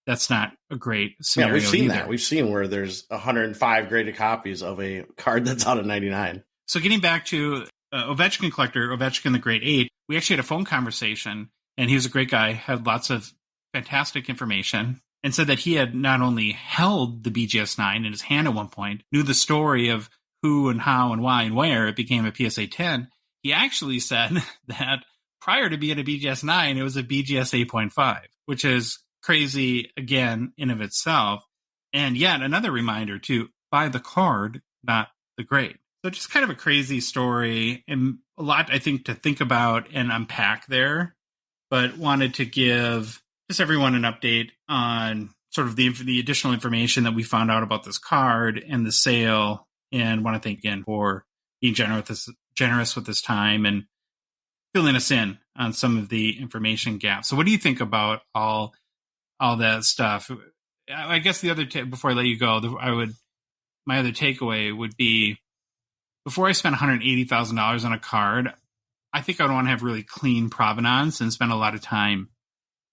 that's not a great scenario. Yeah, we've seen either. that. We've seen where there's 105 graded copies of a card that's out of 99. So getting back to Ovechkin collector, Ovechkin the Great 8, we actually had a phone conversation, and he was a great guy, had lots of fantastic information, and said that he had not only held the BGS 9 in his hand at one point, knew the story of who and how and why and where it became a PSA 10. He actually said that prior to being a BGS 9, it was a BGS 8.5, which is crazy again in of itself. And yet another reminder to buy the card, not the grade. So just kind of a crazy story and a lot, I think, to think about and unpack there, but wanted to give just everyone an update on sort of the additional information that we found out about this card and the sale, and want to thank again for being generous with this time and filling us in on some of the information gaps. So what do you think about all that stuff? I guess the other before I let you go, my other takeaway would be, before I spend $180,000 on a card, I think I would want to have really clean provenance and spend a lot of time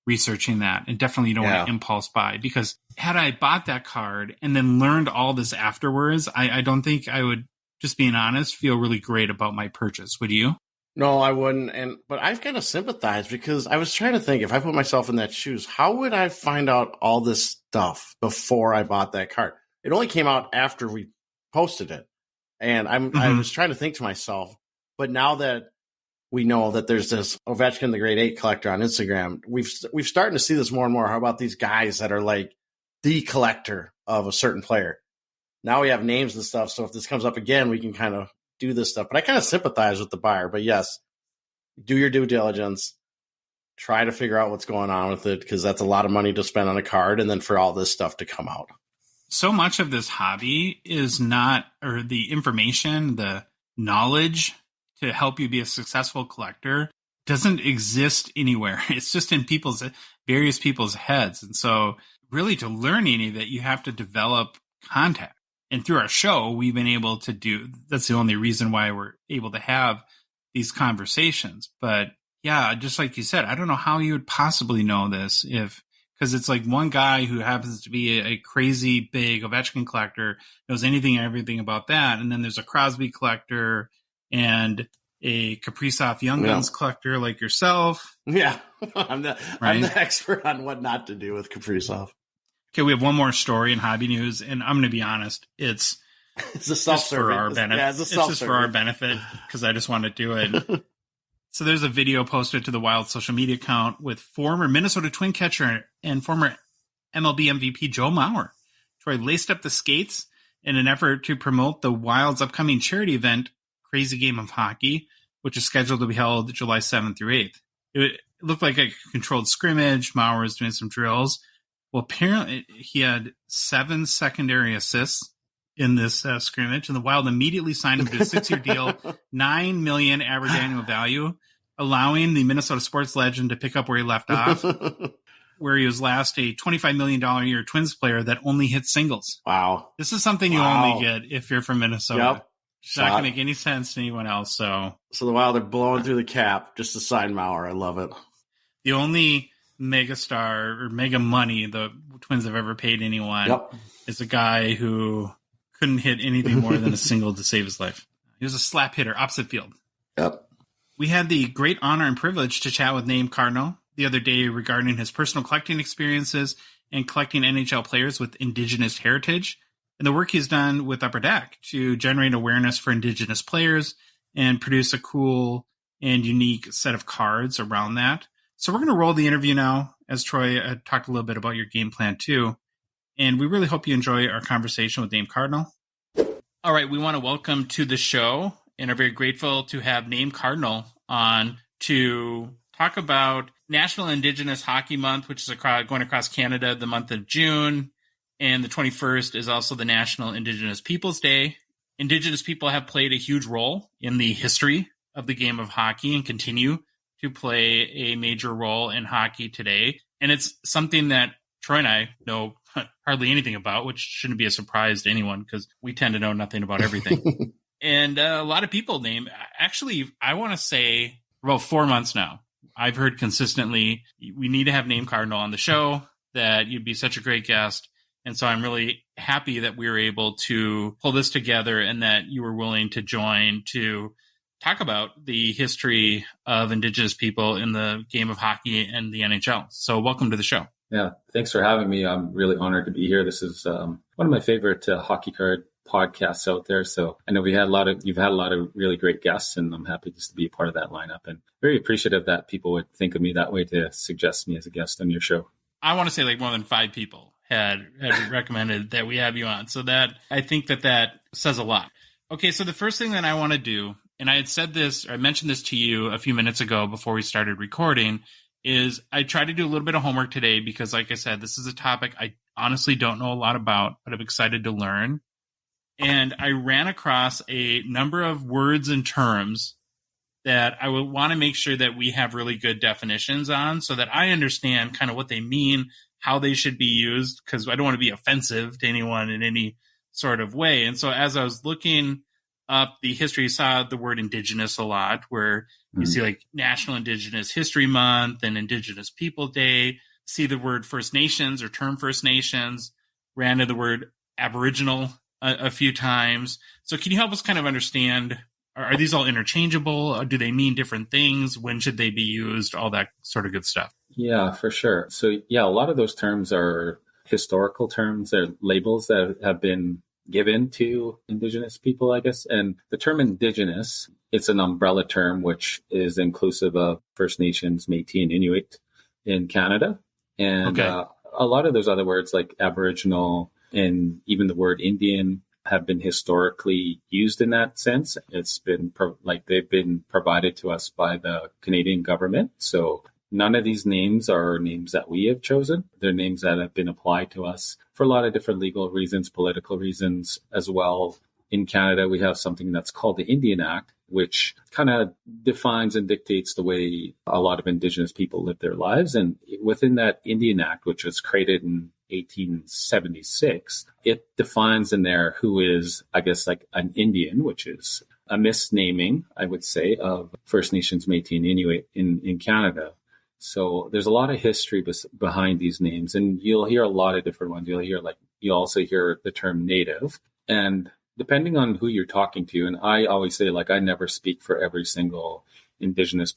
researching that, and definitely you don't want to impulse buy, because had I bought that card and then learned all this afterwards, I don't think I would, just being honest, feel really great about my purchase. Would you? No, I wouldn't. But I've kind of sympathized, because I was trying to think, if I put myself in that shoes, how would I find out all this stuff before I bought that card? It only came out after we posted it. And I was trying to think to myself, but now that we know that there's this Ovechkin the Great 8 collector on Instagram, we've starting to see this more and more. How about these guys that are like the collector of a certain player? Now we have names and stuff, so if this comes up again, we can kind of do this stuff. But I kind of sympathize with the buyer. But yes, do your due diligence. Try to figure out what's going on with it, because that's a lot of money to spend on a card, and then for all this stuff to come out. So much of this hobby is not, or the information, the knowledge to help you be a successful collector doesn't exist anywhere. It's just in various people's heads. And so really to learn any of it, you have to develop contact. And through our show, we've been able to that's the only reason why we're able to have these conversations. But yeah, just like you said, I don't know how you would possibly know this because it's like one guy who happens to be a crazy big Ovechkin collector knows anything and everything about that. And then there's a Crosby collector and a Kaprizov Young Guns collector like yourself. Yeah, I'm the expert on what not to do with Kaprizov. Okay, we have one more story in hobby news, and I'm going to be honest, it's a self-serving. For our benefit. Yeah, it's just for our benefit, because I just want to do it. So there's a video posted to the Wild social media account with former Minnesota Twin catcher and former MLB MVP Joe Mauer. Troy laced up the skates in an effort to promote the Wild's upcoming charity event, Crazy Game of Hockey, which is scheduled to be held July 7th through 8th. It looked like a controlled scrimmage. Mauer was doing some drills. Well, apparently he had 7 secondary assists in this scrimmage, and the Wild immediately signed him to a 6-year deal, $9 million average annual value, allowing the Minnesota sports legend to pick up where he left off, where he was last a $25 million a year Twins player that only hit singles. Wow. This is something you only get if you're from Minnesota. Yep. It's not going to make any sense to anyone else. So the Wild are blowing through the cap just to sign Mauer. I love it. The only megastar or mega money the Twins have ever paid anyone is a guy who couldn't hit anything more than a single to save his life. He was a slap hitter, opposite field. Yep. We had the great honor and privilege to chat with Naim Cardinal the other day regarding his personal collecting experiences and collecting NHL players with Indigenous heritage and the work he's done with Upper Deck to generate awareness for Indigenous players and produce a cool and unique set of cards around that. So we're going to roll the interview now, as Troy talked a little bit about your game plan too. And we really hope you enjoy our conversation with Naim Cardinal. All right, we want to welcome to the show and are very grateful to have Naim Cardinal on to talk about National Indigenous Hockey Month, which is going across Canada the month of June. And the 21st is also the National Indigenous Peoples Day. Indigenous people have played a huge role in the history of the game of hockey and continue to play a major role in hockey today. And it's something that Troy and I know hardly anything about, which shouldn't be a surprise to anyone because we tend to know nothing about everything. And a lot of people actually, I want to say about 4 months now, I've heard consistently, we need to have Naim Cardinal on the show, that you'd be such a great guest. And so I'm really happy that we were able to pull this together and that you were willing to join to talk about the history of Indigenous people in the game of hockey and the NHL. So welcome to the show. Yeah, thanks for having me. I'm really honored to be here. This is one of my favorite hockey card podcasts out there. So I know you've had a lot of really great guests, and I'm happy just to be a part of that lineup and very appreciative that people would think of me that way to suggest me as a guest on your show. I want to say like more than 5 people had recommended that we have you on. So that I think that says a lot. Okay, so the first thing that I want to do, and I mentioned this to you a few minutes ago before we started recording, is I tried to do a little bit of homework today because, like I said, this is a topic I honestly don't know a lot about, but I'm excited to learn. And I ran across a number of words and terms that I would want to make sure that we have really good definitions on so that I understand kind of what they mean, how they should be used, because I don't want to be offensive to anyone in any sort of way. And so as I was looking up the history, you saw the word Indigenous a lot, where you see like National Indigenous History Month and Indigenous People Day, see the word First Nations or term First Nations, ran to the word Aboriginal a few times. So can you help us kind of understand, are these all interchangeable? Do they mean different things? When should they be used? All that sort of good stuff. Yeah, for sure. So yeah, a lot of those terms are historical terms. They're labels that have been given to Indigenous people, I guess. And the term Indigenous, it's an umbrella term, which is inclusive of First Nations, Métis, and Inuit in Canada. And a lot of those other words like Aboriginal and even the word Indian have been historically used in that sense. It's been they've been provided to us by the Canadian government. So none of these names are names that we have chosen. They're names that have been applied to us for a lot of different legal reasons, political reasons as well. In Canada, we have something that's called the Indian Act, which kind of defines and dictates the way a lot of Indigenous people live their lives. And within that Indian Act, which was created in 1876, it defines in there who is, I guess, like an Indian, which is a misnaming, I would say, of First Nations, Métis, and Inuit in Canada. So there's a lot of history behind these names, and you'll hear a lot of different ones. You also hear the term Native, and depending on who you're talking to, and I always say, like, I never speak for every single Indigenous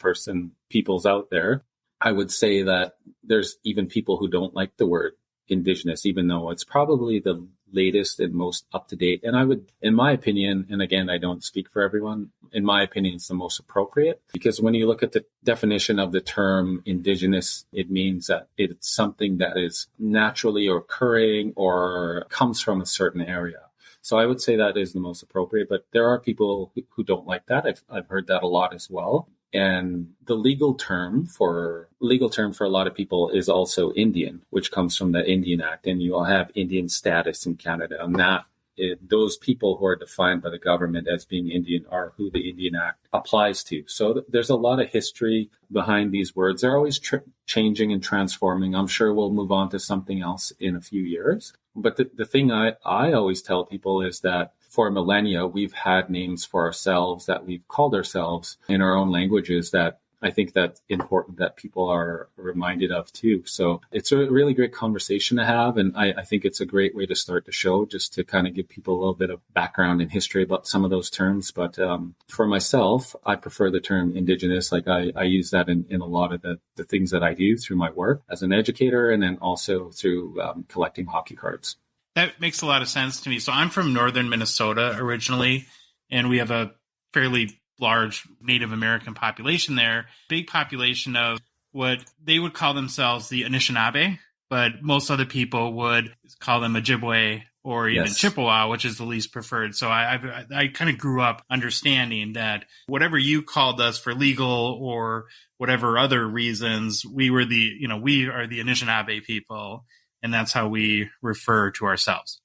peoples out there. I would say that there's even people who don't like the word Indigenous, even though it's probably the latest and most up to date. And I would, in my opinion, and again, I don't speak for everyone, in my opinion, it's the most appropriate, because when you look at the definition of the term Indigenous, it means that it's something that is naturally occurring or comes from a certain area. So I would say that is the most appropriate, but there are people who don't like that. I've heard that a lot as well. And the legal term for a lot of people is also Indian, which comes from the Indian Act, and you all have Indian status in Canada. And those people who are defined by the government as being Indian are who the Indian Act applies to. So there's a lot of history behind these words. They're always changing and transforming. I'm sure we'll move on to something else in a few years. But the thing I always tell people is that for millennia, we've had names for ourselves that we've called ourselves in our own languages that I think that's important that people are reminded of too. So it's a really great conversation to have. And I think it's a great way to start the show, just to kind of give people a little bit of background and history about some of those terms. But for myself, I prefer the term Indigenous. Like I use that in a lot of the things that I do through my work as an educator, and then also through collecting hockey cards. That makes a lot of sense to me. So I'm from northern Minnesota originally, and we have a fairly large Native American population there, big population of what they would call themselves the Anishinaabe, but most other people would call them Ojibwe or even Chippewa, which is the least preferred. So I kind of grew up understanding that whatever you called us for legal or whatever other reasons, we are the Anishinaabe people, and that's how we refer to ourselves.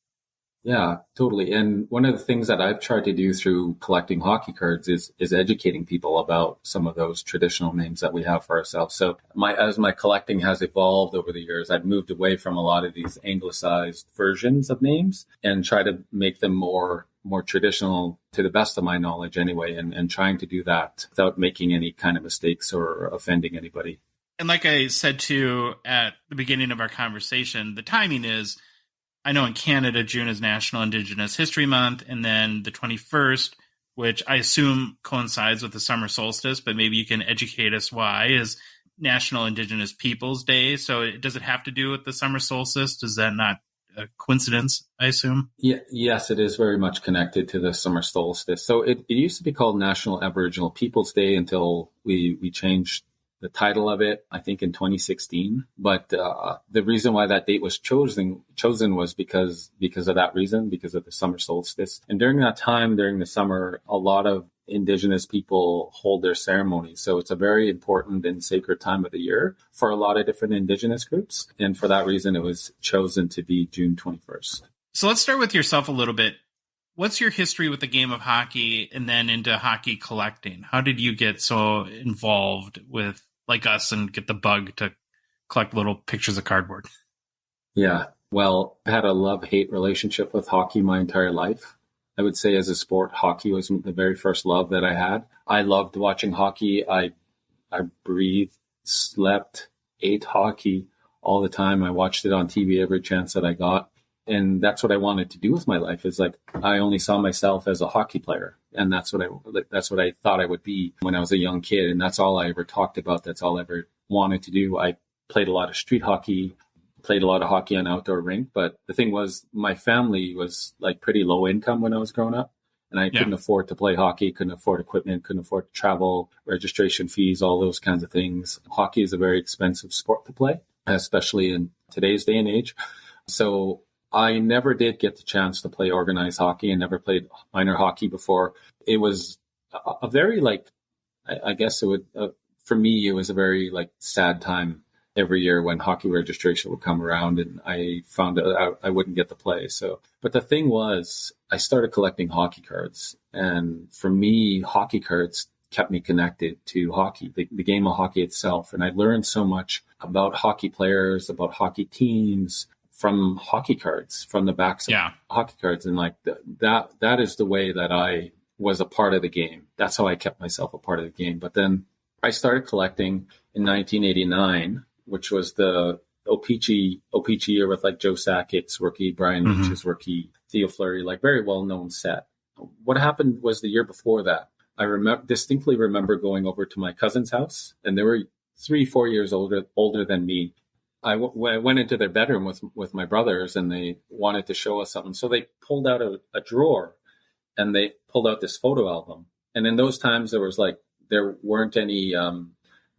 Yeah, totally. And one of the things that I've tried to do through collecting hockey cards is educating people about some of those traditional names that we have for ourselves. So as my collecting has evolved over the years, I've moved away from a lot of these anglicized versions of names and try to make them more traditional to the best of my knowledge anyway, and trying to do that without making any kind of mistakes or offending anybody. And like I said too at the beginning of our conversation, the timing is, I know in Canada, June is National Indigenous History Month, and then the 21st, which I assume coincides with the summer solstice, but maybe you can educate us why, is National Indigenous Peoples Day. So does it have to do with the summer solstice? Is that not a coincidence, I assume? Yeah, yes, it is very much connected to the summer solstice. So it used to be called National Aboriginal Peoples Day until we changed the title of it, I think, in 2016. But the reason why that date was chosen was because of that reason, because of the summer solstice. And during that time, during the summer, a lot of Indigenous people hold their ceremonies. So it's a very important and sacred time of the year for a lot of different Indigenous groups. And for that reason, it was chosen to be June 21st. So let's start with yourself a little bit. What's your history with the game of hockey and then into hockey collecting? How did you get so involved with, like us, and get the bug to collect little pictures of cardboard? Yeah, well, I had a love-hate relationship with hockey my entire life. I would say as a sport, hockey was the very first love that I had. I loved watching hockey. I breathed, slept, ate hockey all the time. I watched it on TV every chance that I got. And that's what I wanted to do with my life, is like, I only saw myself as a hockey player. And that's what I thought I would be when I was a young kid. And that's all I ever talked about. That's all I ever wanted to do. I played a lot of street hockey, played a lot of hockey on outdoor rink. But the thing was, my family was like pretty low income when I was growing up. And I couldn't afford to play hockey, couldn't afford equipment, couldn't afford to travel, registration fees, all those kinds of things. Hockey is a very expensive sport to play, especially in today's day and age. So I never did get the chance to play organized hockey, and never played minor hockey before. It was a very, like, I guess it would, for me, it was a very like sad time every year when hockey registration would come around, and I found out I wouldn't get to play. So, but the thing was, I started collecting hockey cards, and for me, hockey cards kept me connected to hockey, the game of hockey itself. And I learned so much about hockey players, about hockey teams, from hockey cards, from the backs of hockey cards. And like that is the way that I was a part of the game. That's how I kept myself a part of the game. But then I started collecting in 1989, which was the O-Pee-Chee year with like Joe Sakic's rookie, Brian Leach's rookie, Theo Fleury, like very well-known set. What happened was the year before that, I distinctly remember going over to my cousin's house, and they were 3-4 years older than me. I went into their bedroom with my brothers, and they wanted to show us something. So they pulled out a drawer, and they pulled out this photo album. And in those times, there weren't any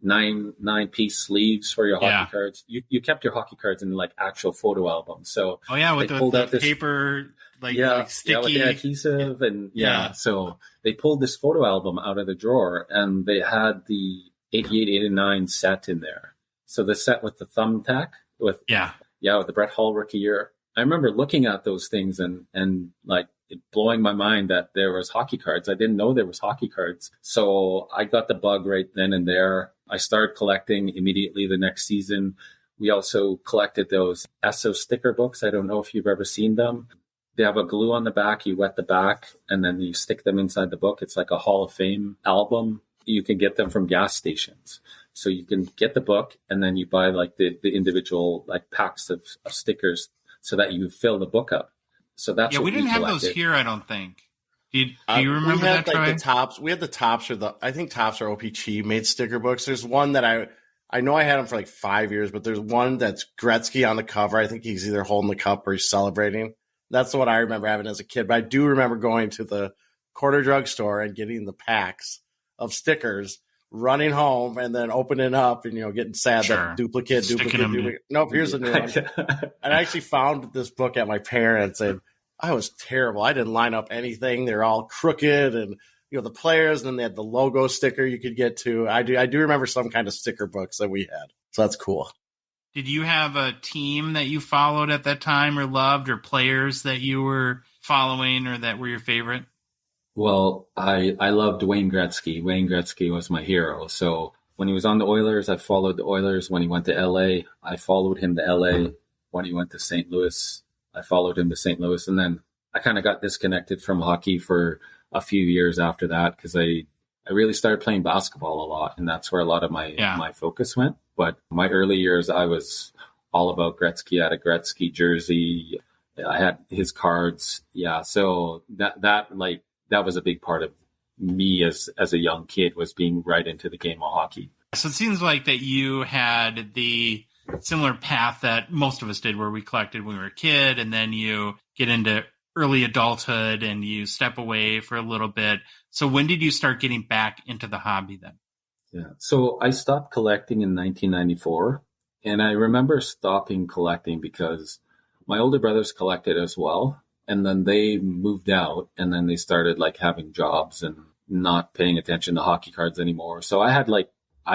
nine-piece sleeves for your hockey cards. You kept your hockey cards in like actual photo albums. So with the paper, like sticky, with the adhesive, and so they pulled this photo album out of the drawer, and they had the 88, 89 set in there. So the set with the thumbtack with the Brett Hull rookie year. I remember looking at those things and like it blowing my mind that there was hockey cards. I didn't know there was hockey cards. So I got the bug right then and there. I started collecting immediately the next season. We also collected those Esso sticker books. I don't know if you've ever seen them. They have a glue on the back. You wet the back and then you stick them inside the book. It's like a Hall of Fame album. You can get them from gas stations. So you can get the book and then you buy like the individual like packs of stickers so that you fill the book up. So that's we didn't have those here, I don't think. Do you remember that? We had the Tops. We had the Tops, I think Tops or O-Pee-Chee made sticker books. There's one that I know I had them for like 5 years, but there's one that's Gretzky on the cover. I think he's either holding the cup or he's celebrating. That's the one I remember having as a kid. But I do remember going to the quarter drugstore and getting the packs of stickers, running home, and then opening up and getting sad that duplicate. Nope, here's a new one. And I actually found this book at my parents', and I was terrible. I didn't line up anything. They're all crooked, and the players, and then they had the logo sticker you could get to. I do remember some kind of sticker books that we had. So that's cool. Did you have a team that you followed at that time or loved, or players that you were following or that were your favorite? Well, I loved Wayne Gretzky. Wayne Gretzky was my hero. So when he was on the Oilers, I followed the Oilers. When he went to LA, I followed him to LA. When he went to St. Louis, I followed him to St. Louis. And then I kind of got disconnected from hockey for a few years after that because I really started playing basketball a lot. And that's where a lot of my focus went. But my early years, I was all about Gretzky. I had a Gretzky jersey. I had his cards. Yeah. So that was a big part of me as a young kid, was being right into the game of hockey. So it seems like that you had the similar path that most of us did, where we collected when we were a kid, and then you get into early adulthood and you step away for a little bit. So when did you start getting back into the hobby then? Yeah. So I stopped collecting in 1994, and I remember stopping collecting because my older brothers collected as well. And then they moved out, and then they started like having jobs and not paying attention to hockey cards anymore. So I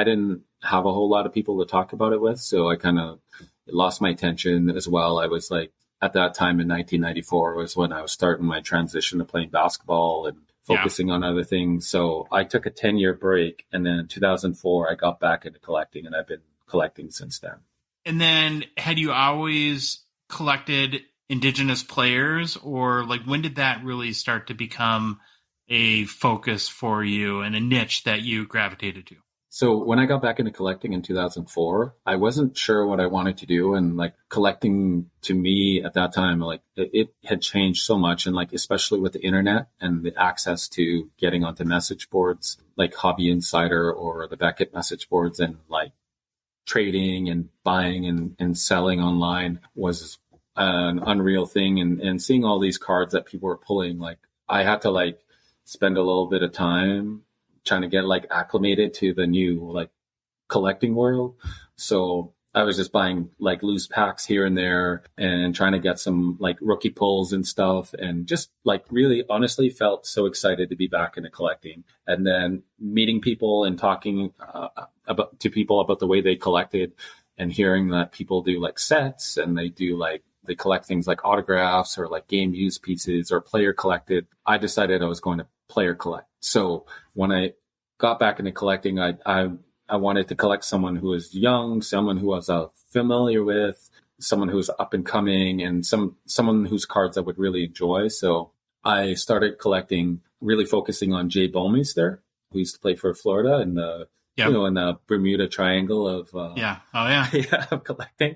didn't have a whole lot of people to talk about it with. So I kind of lost my attention as well. I was like, at that time in 1994 was when I was starting my transition to playing basketball and focusing on other things. So I took a 10-year break, and then in 2004, I got back into collecting, and I've been collecting since then. And then had you always collected Indigenous players, or like when did that really start to become a focus for you and a niche that you gravitated to? So when I got back into collecting in 2004, I wasn't sure what I wanted to do. And like collecting to me at that time, like it had changed so much. And like, especially with the internet and the access to getting onto message boards, like Hobby Insider or the Beckett message boards, and like trading and buying and selling online was an unreal thing. And seeing all these cards that people were pulling, like I had to like spend a little bit of time trying to get like acclimated to the new like collecting world. So I was just buying like loose packs here and there and trying to get some like rookie pulls and stuff, and just like really honestly felt so excited to be back into collecting. And then meeting people and talking to people about the way they collected, and hearing that people do like sets, and they collect things like autographs or like game used pieces or player collected. I decided I was going to player collect. So when I got back into collecting, I wanted to collect someone who was young, someone who I was familiar with, someone who was up and coming, and someone whose cards I would really enjoy. So I started collecting, really focusing on Jay Bowmeister, who used to play for Florida in the in the Bermuda Triangle of of collecting.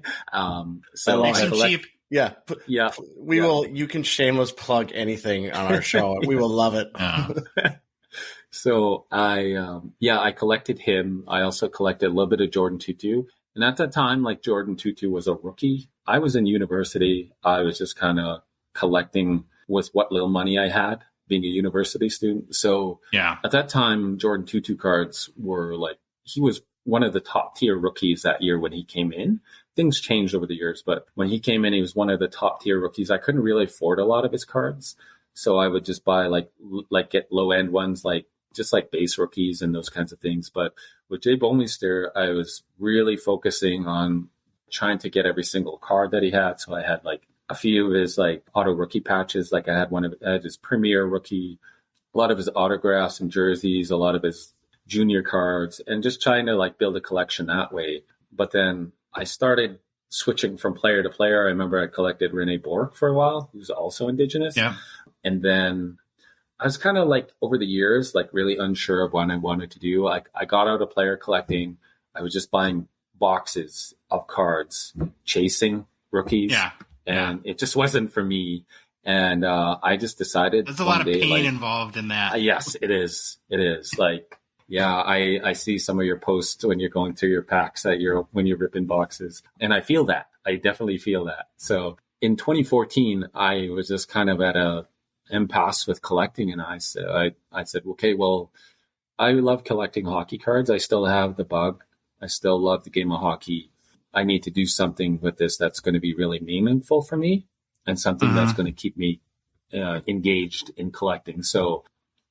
So makes them cheap. Yeah. You can shameless plug anything on our show. We will love it. So I collected him. I also collected a little bit of Jordan Tutu. And at that time, like Jordan Tutu was a rookie. I was in university. I was just kind of collecting with what little money I had, being a university student. So at that time, Jordan Tutu cards were like, he was one of the top tier rookies that year when he came in. Things changed over the years, but when he came in, he was one of the top tier rookies. I couldn't really afford a lot of his cards. So I would just buy like get low end ones, like just like base rookies and those kinds of things. But with Jay Bouwmeester, I was really focusing on trying to get every single card that he had. So I had like a few of his like auto rookie patches. Like I had his premier rookie, a lot of his autographs and jerseys, a lot of his junior cards, and just trying to like build a collection that way. But then I started switching from player to player. I remember I collected Rene Bourque for a while, who's also Indigenous. Yeah. And then I was kind of like over the years, like really unsure of what I wanted to do. Like I got out of player collecting. I was just buying boxes of cards, chasing rookies. Yeah. And it just wasn't for me. And I just decided there's a lot of pain involved in that. Yes, it is. It is. Like, yeah, I see some of your posts when you're going through your packs when you're ripping boxes. And I feel that. I definitely feel that. So in 2014, I was just kind of at a impasse with collecting. And I said, okay, well, I love collecting hockey cards. I still have the bug. I still love the game of hockey. I need to do something with this that's going to be really meaningful for me and something that's going to keep me engaged in collecting. So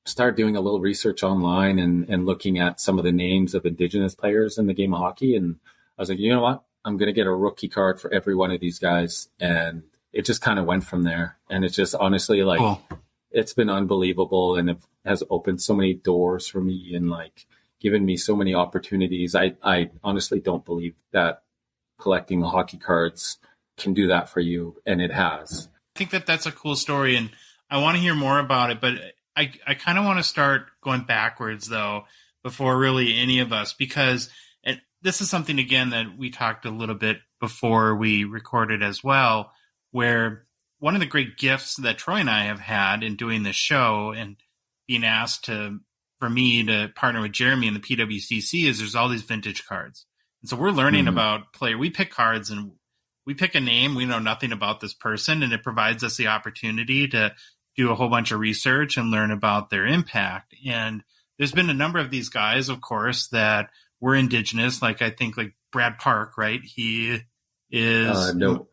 started doing a little research online and looking at some of the names of Indigenous players in the game of hockey. And I was like, you know what? I'm going to get a rookie card for every one of these guys. And it just kind of went from there. And it's just honestly like, cool. It's been unbelievable. And it has opened so many doors for me and like given me so many opportunities. I honestly don't believe that collecting hockey cards can do that for you. And it has. I think that's a cool story. And I want to hear more about it, but I kind of want to start going backwards, though, before really any of us, because this is something, again, that we talked a little bit before we recorded as well, where one of the great gifts that Troy and I have had in doing this show and being asked for me to partner with Jeremy in the PWCC is there's all these vintage cards. And so we're learning about player. We pick cards and we pick a name. We know nothing about this person, and it provides us the opportunity to do a whole bunch of research and learn about their impact. And there's been a number of these guys, of course, that were Indigenous. Like I think like Brad Park, right? He is no.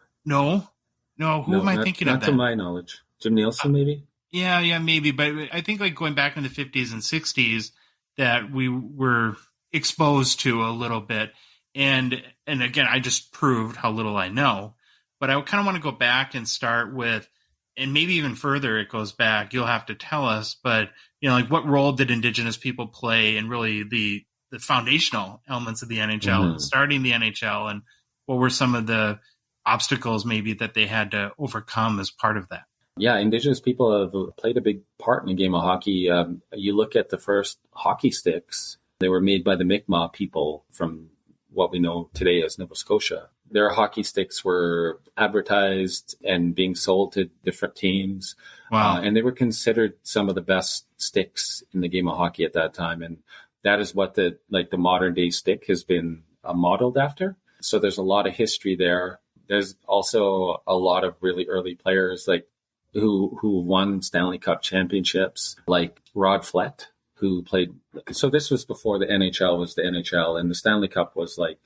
Who am I thinking of? Not to my knowledge. Jim Nielsen, maybe. Yeah, maybe. But I think like going back in the 50s and 60s that we were exposed to a little bit. And again, I just proved how little I know. But I kind of want to go back and start with, and maybe even further it goes back, you'll have to tell us, but like what role did Indigenous people play in really the foundational elements of the NHL, starting the NHL, and what were some of the obstacles maybe that they had to overcome as part of that? Yeah, Indigenous people have played a big part in the game of hockey. You look at the first hockey sticks, they were made by the Mi'kmaq people from what we know today as Nova Scotia. Their hockey sticks were advertised and being sold to different teams. Wow. And they were considered some of the best sticks in the game of hockey at that time. And that is what the modern day stick has been modeled after. So there's a lot of history there. There's also a lot of really early players like who won Stanley Cup championships, like Rod Flett, who played. So this was before the NHL was the NHL, and the Stanley Cup was like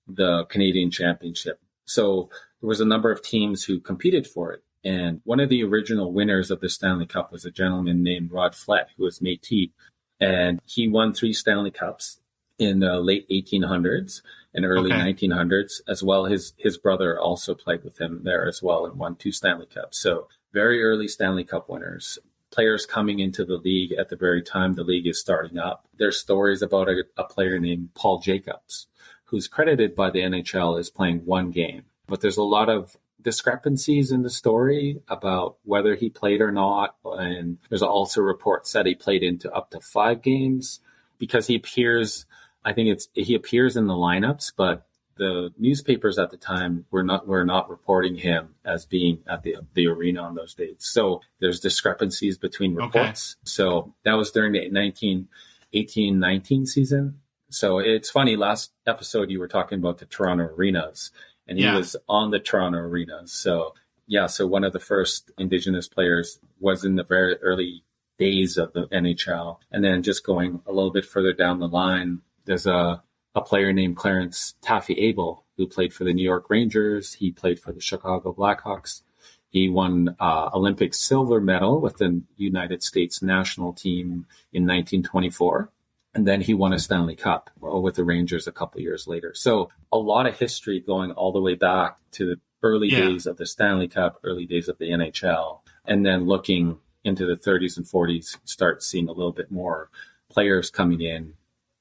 the Canadian Championship. So there was a number of teams who competed for it. And one of the original winners of the Stanley Cup was a gentleman named Rod Flett, who was Métis. And he won 3 Stanley Cups in the late 1800s and early 1900s, as well. His brother also played with him there as well and won 2 Stanley Cups. So very early Stanley Cup winners. Players coming into the league at the very time the league is starting up. There's stories about a player named Paul Jacobs, who's credited by the NHL as playing 1 game. But there's a lot of discrepancies in the story about whether he played or not. And there's also reports that he played into up to 5 games because he appears in the lineups, but the newspapers at the time were not reporting him as being at the arena on those dates. So there's discrepancies between reports. So that was during the 18-19 season. So it's funny, last episode you were talking about the Toronto arenas, and he was on the Toronto arenas. So yeah, so one of the first Indigenous players was in the very early days of the NHL. And then just going a little bit further down the line, there's a player named Clarence Taffy Abel who played for the New York Rangers. He played for the Chicago Blackhawks. He won Olympic silver medal with the United States national team in 1924. And then he won a Stanley Cup with the Rangers a couple of years later. So a lot of history going all the way back to the early days of the Stanley Cup, early days of the NHL. And then looking into the 30s and 40s, start seeing a little bit more players coming in.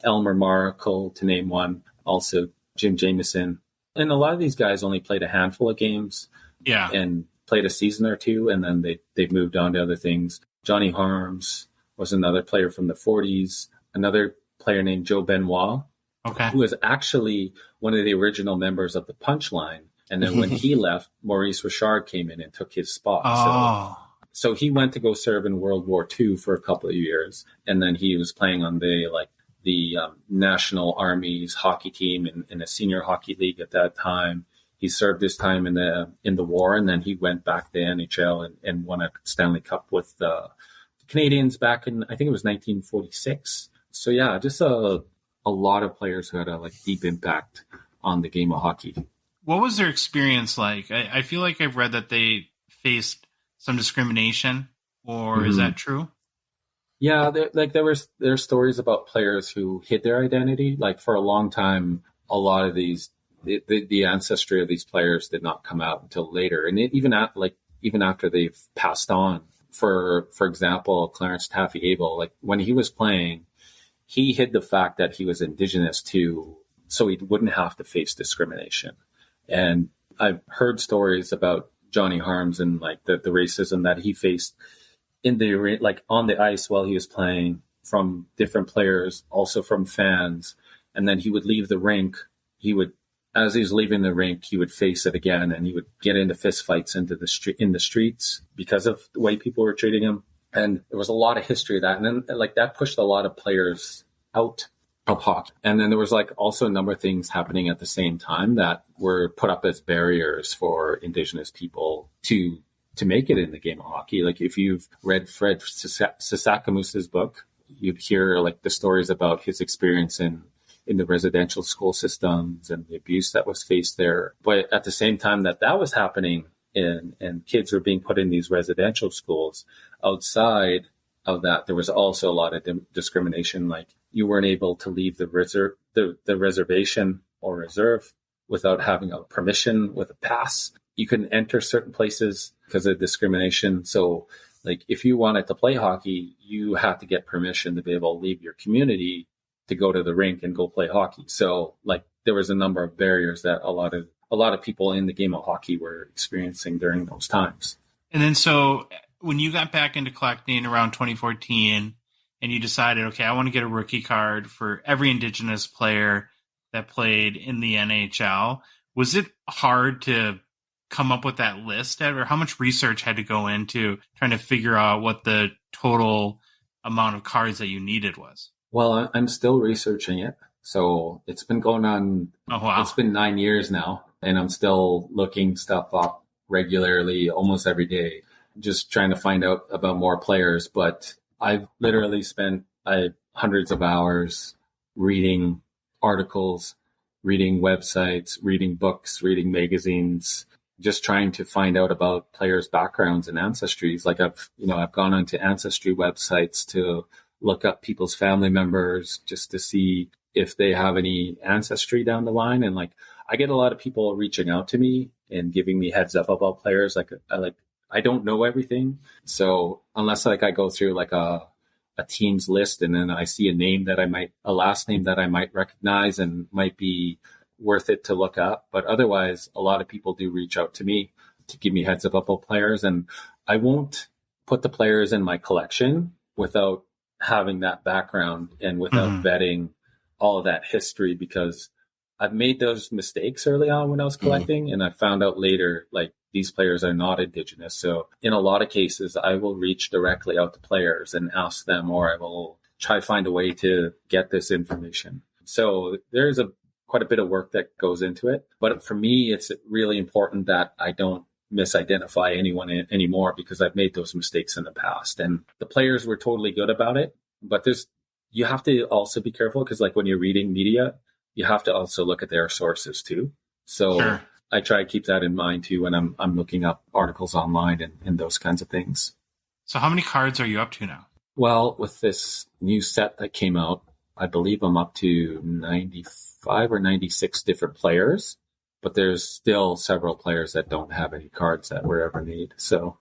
Elmer Markle, to name one, also Jim Jameson. And a lot of these guys only played a handful of games and played a season or two, and then they've moved on to other things. Johnny Harms was another player from the 40s. Another player named Joe Benoit, who was actually one of the original members of the Punchline. And then when he left, Maurice Richard came in and took his spot. So he went to go serve in World War II for a couple of years. And then he was playing on the National Army's hockey team in a senior hockey league at that time. He served his time in the war, and then he went back to the NHL and won a Stanley Cup with the Canadians back in, I think it was 1946. So yeah, just a lot of players who had a deep impact on the game of hockey. What was their experience like? I feel like I've read that they faced some discrimination, or is that true? Yeah, there are stories about players who hid their identity. Like for a long time, a lot of these the ancestry of these players did not come out until later, and even after they've passed on. For example, Clarence Taffy Abel, when he was playing, he hid the fact that he was Indigenous too, so he wouldn't have to face discrimination. And I've heard stories about Johnny Harms and the racism that he faced in the on the ice while he was playing, from different players, also from fans. And then he would leave the rink. As he was leaving the rink, he would face it again, and he would get into fistfights in the streets because of the way people were treating him. And there was a lot of history of that. And then that pushed a lot of players out of hockey. And then there was also a number of things happening at the same time that were put up as barriers for Indigenous people to make it in the game of hockey. If you've read Fred Sisakamusa's book, you'd hear the stories about his experience in the residential school systems and the abuse that was faced there. But at the same time that was happening, and kids were being put in these residential schools, outside of that, there was also a lot of discrimination. You weren't able to leave the reservation or reserve without having a permission with a pass. You couldn't enter certain places because of discrimination. So if you wanted to play hockey, you had to get permission to be able to leave your community to go to the rink and go play hockey. So there was a number of barriers that a lot of people in the game of hockey were experiencing during those times. And then so when you got back into collecting around 2014 and you decided, okay, I want to get a rookie card for every Indigenous player that played in the NHL, was it hard to come up with that list, or how much research had to go into trying to figure out what the total amount of cards that you needed was? Well, I'm still researching it. So it's been going on. Oh, wow. It's been 9 years now, and I'm still looking stuff up regularly, almost every day, just trying to find out about more players. But I've literally spent hundreds of hours reading articles, reading websites, reading books, reading magazines, just trying to find out about players' backgrounds and ancestries. I've gone onto ancestry websites to look up people's family members just to see if they have any ancestry down the line. And I get a lot of people reaching out to me and giving me heads up about players. I don't know everything. So unless I go through a team's list and then I see a last name that I might recognize and might be worth it to look up. But otherwise, a lot of people do reach out to me to give me heads up about players. And I won't put the players in my collection without having that background and without vetting all of that history, because I've made those mistakes early on when I was collecting, and I found out later, these players are not Indigenous. So in a lot of cases, I will reach directly out to players and ask them, or I will try to find a way to get this information. So there's quite a bit of work that goes into it. But for me, it's really important that I don't misidentify anyone anymore, because I've made those mistakes in the past. And the players were totally good about it. But you have to also be careful, because like when you're reading media, you have to also look at their sources too. So sure. I try to keep that in mind too when I'm looking up articles online and those kinds of things. So how many cards are you up to now? Well, with this new set that came out, I believe I'm up to 95 or 96 different players, but there's still several players that don't have any cards that we ever need. So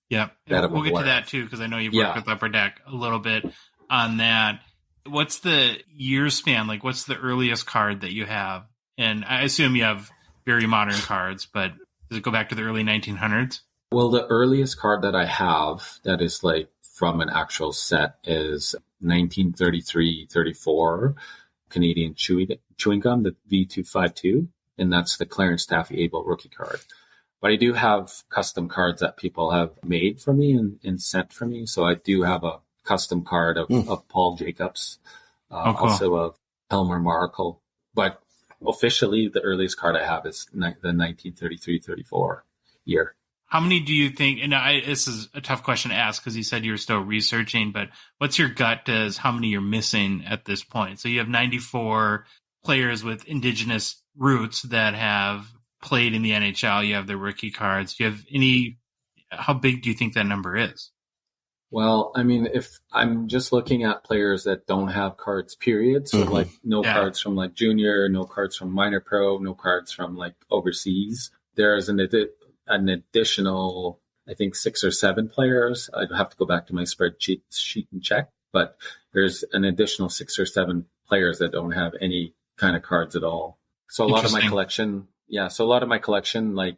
yeah, we'll get to that too, because I know you've worked with Upper Deck a little bit on that. What's the year span? Like, what's the earliest card that you have? And I assume you have very modern cards, but does it go back to the early 1900s? Well, the earliest card that I have that is like from an actual set is 1933-34 Canadian chewing gum, the V252, and that's the Clarence Taffy Abel rookie card. But I do have custom cards that people have made for me and sent for me. So I do have a custom card of Paul Jacobs, cool. Also of Elmer Markle. But officially, the earliest card I have is the 1933-34 year. How many do you think, and this is a tough question to ask because you said you were still researching, but what's your gut as how many you're missing at this point? So you have 94 players with Indigenous roots that have played in the NHL. You have the rookie cards. Do you have how big do you think that number is? Well, I mean, if I'm just looking at players that don't have cards, period. So like cards from like junior, no cards from minor pro, no cards from like overseas. There's an additional, I think 6 or 7 players. I'd have to go back to my spreadsheet sheet and check, but there's an additional 6 or 7 players that don't have any kind of cards at all. So a lot of my collection, like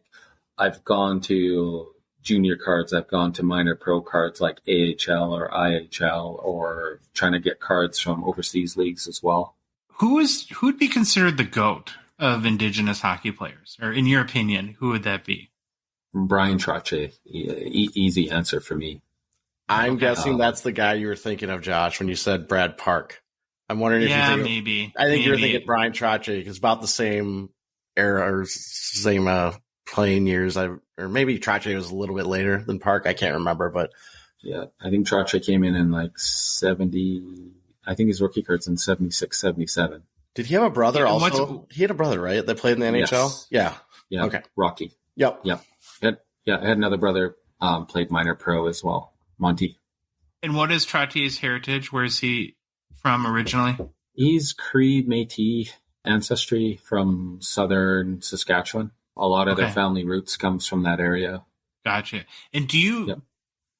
I've gone to junior cards, I've gone to minor pro cards like AHL or IHL, or trying to get cards from overseas leagues as well. Who'd be considered the GOAT of Indigenous hockey players? Or in your opinion, who would that be? Brian Trottier. Easy answer for me. I'm guessing that's the guy you were thinking of, Josh, when you said Brad Park. I'm wondering if you think maybe. I think you're thinking Brian Trottier, because about the same era or same playing years. Or maybe Trottier was a little bit later than Park. I can't remember, but yeah, I think Trottier came in like 70. I think his rookie card's in 76, 77. Did he have a brother also? He had a brother, right? That played in the NHL? Yes. Yeah. Okay. Rocky. Yep. I had another brother played minor pro as well, Monty. And what is Trottier's heritage? Where is he from originally? He's Cree Métis ancestry from southern Saskatchewan. A lot of their family roots comes from that area. Gotcha. And do you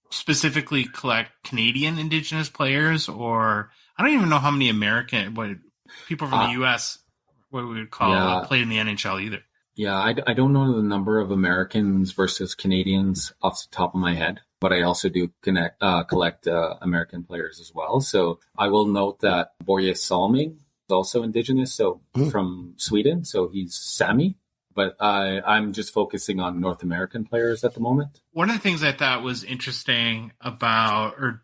specifically collect Canadian Indigenous players, or I don't even know how many people from the U.S. what we would call played in the NHL either. Yeah, I don't know the number of Americans versus Canadians off the top of my head, but I also do collect American players as well. So I will note that Börje Salming is also Indigenous, so from Sweden, so he's Sami. But I'm just focusing on North American players at the moment. One of the things I thought was interesting about, or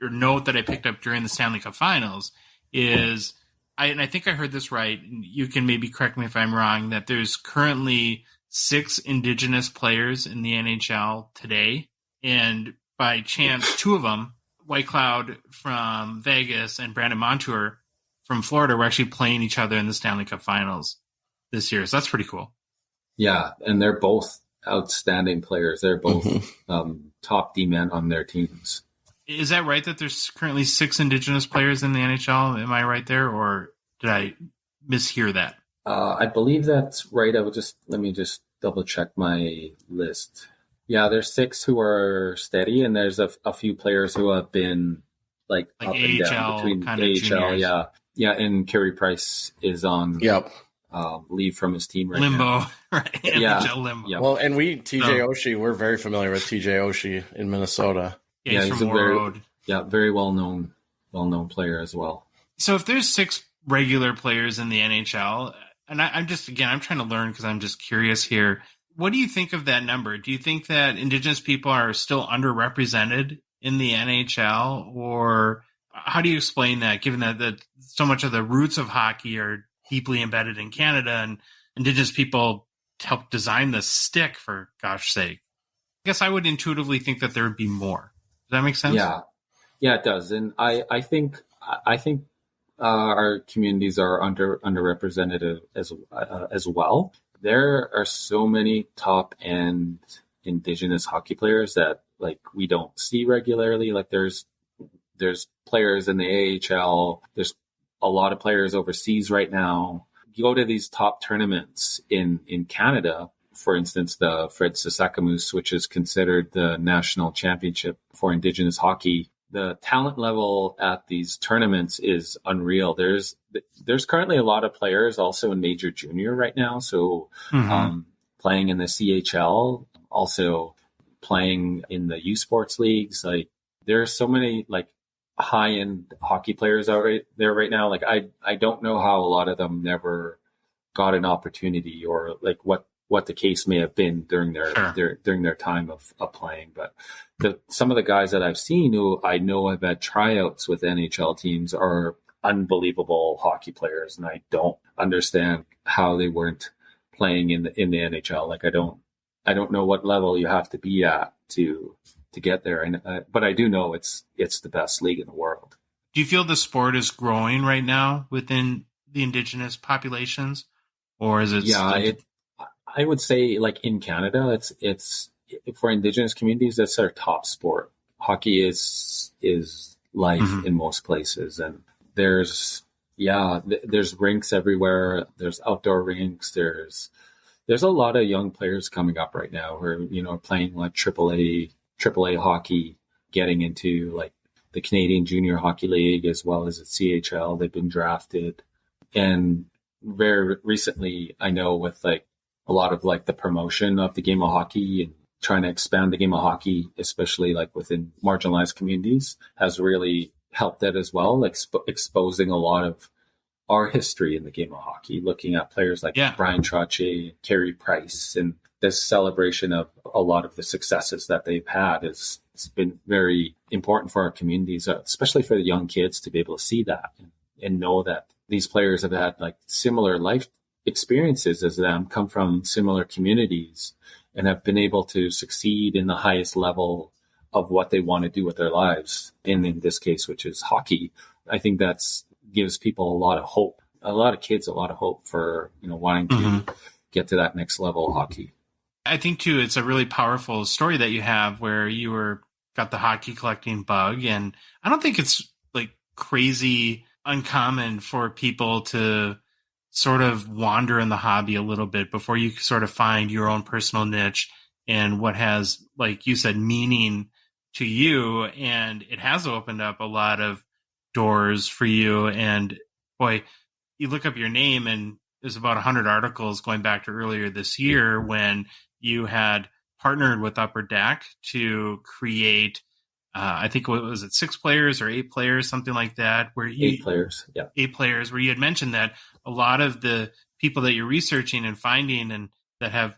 note that I picked up during the Stanley Cup Finals is, and I think I heard this right, and you can maybe correct me if I'm wrong, that there's currently 6 Indigenous players in the NHL today. And by chance, 2 of them, White Cloud from Vegas and Brandon Montour from Florida, were actually playing each other in the Stanley Cup Finals this year. So that's pretty cool. Yeah, and they're both outstanding players. They're both top D-men on their teams. Is that right that there's currently 6 Indigenous players in the NHL? Am I right there, or did I mishear that? I believe that's right. Let me just double check my list. Yeah, there's 6 who are steady, and there's a few players who have been like up and down between kind of juniors. Yeah, and Carey Price is on. Yep. Leave from his team right limbo, now. right? Yeah. Limbo. Yeah. Well, and TJ Oshie, we're very familiar with TJ Oshie in Minnesota. Yeah, he's from Warroad. Very well-known player as well. So if there's 6 regular players in the NHL, and I'm trying to learn because I'm just curious here. What do you think of that number? Do you think that Indigenous people are still underrepresented in the NHL, or how do you explain that, given that so much of the roots of hockey are deeply embedded in Canada, and Indigenous people helped design the stick, for gosh sake? I guess I would intuitively think that there would be more. Does that make sense? Yeah, it does. And I think our communities are underrepresented as well. There are so many top end Indigenous hockey players that like we don't see regularly. Like there's players in the AHL. There's a lot of players overseas right now. You go to these top tournaments in Canada, for instance, the Fred Sasakamoose, which is considered the national championship for Indigenous hockey. The talent level at these tournaments is unreal. There's currently a lot of players also in Major Junior right now. So playing in the CHL, also playing in the U Sports leagues. Like there are so many like high end hockey players out there right now. Like I don't know how a lot of them never got an opportunity, or like what the case may have been during their time of playing. But some of the guys that I've seen who I know have had tryouts with NHL teams are unbelievable hockey players, and I don't understand how they weren't playing in the NHL. Like I don't know what level you have to be at to get there. And but I do know it's the best league in the world. Do you feel the sport is growing right now within the Indigenous populations, or is it? Yeah, I would say like in Canada, it's for Indigenous communities, that's our top sport. Hockey is life in most places, and there's rinks everywhere. There's outdoor rinks. There's a lot of young players coming up right now who are playing like AAA hockey, getting into like the Canadian Junior Hockey League as well as the CHL. They've been drafted, and very recently, I know with like a lot of like the promotion of the game of hockey and trying to expand the game of hockey, especially like within marginalized communities, has really helped that as well. Like exposing a lot of our history in the game of hockey, looking at players like Brian Trottier, Carey Price, and this celebration of a lot of the successes that they've had it's been very important for our communities, especially for the young kids, to be able to see that and know that these players have had like similar life experiences as them, come from similar communities, and have been able to succeed in the highest level of what they want to do with their lives. And in this case, which is hockey, I think that's gives people a lot of hope, a lot of kids, a lot of hope for, wanting to get to that next level of hockey. I think too, it's a really powerful story that you have where you got the hockey collecting bug. And I don't think it's like crazy uncommon for people to sort of wander in the hobby a little bit before you sort of find your own personal niche and what has, like you said, meaning to you. And it has opened up a lot of doors for you. And boy, you look up your name and there's about 100 articles going back to earlier this year when you had partnered with Upper Deck to create, I think, what was it, 6 players or 8 players, something like that? 8 players, yeah. 8 players, where you had mentioned that a lot of the people that you're researching and finding and that have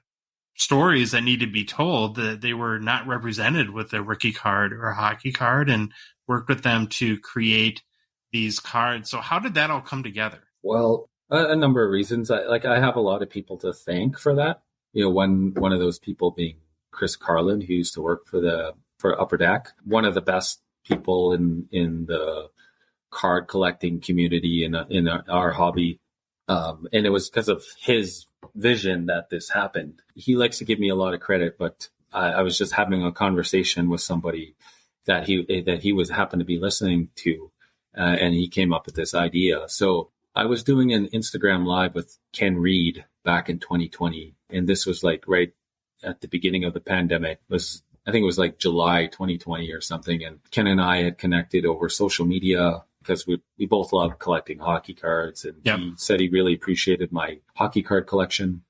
stories that need to be told, that they were not represented with a rookie card or a hockey card, and worked with them to create these cards. So how did that all come together? Well, a number of reasons. I have a lot of people to thank for that. One of those people being Chris Carlin, who used to work for Upper Deck, one of the best people in the card collecting community in our hobby. And it was because of his vision that this happened. He likes to give me a lot of credit, but I was just having a conversation with somebody that he was happened to be listening to, and he came up with this idea. So I was doing an Instagram live with Ken Reed back in 2020, and this was like right at the beginning of the pandemic. I think it was like July 2020 or something, and Ken and I had connected over social media because we both love collecting hockey cards, and he said he really appreciated my hockey card collection,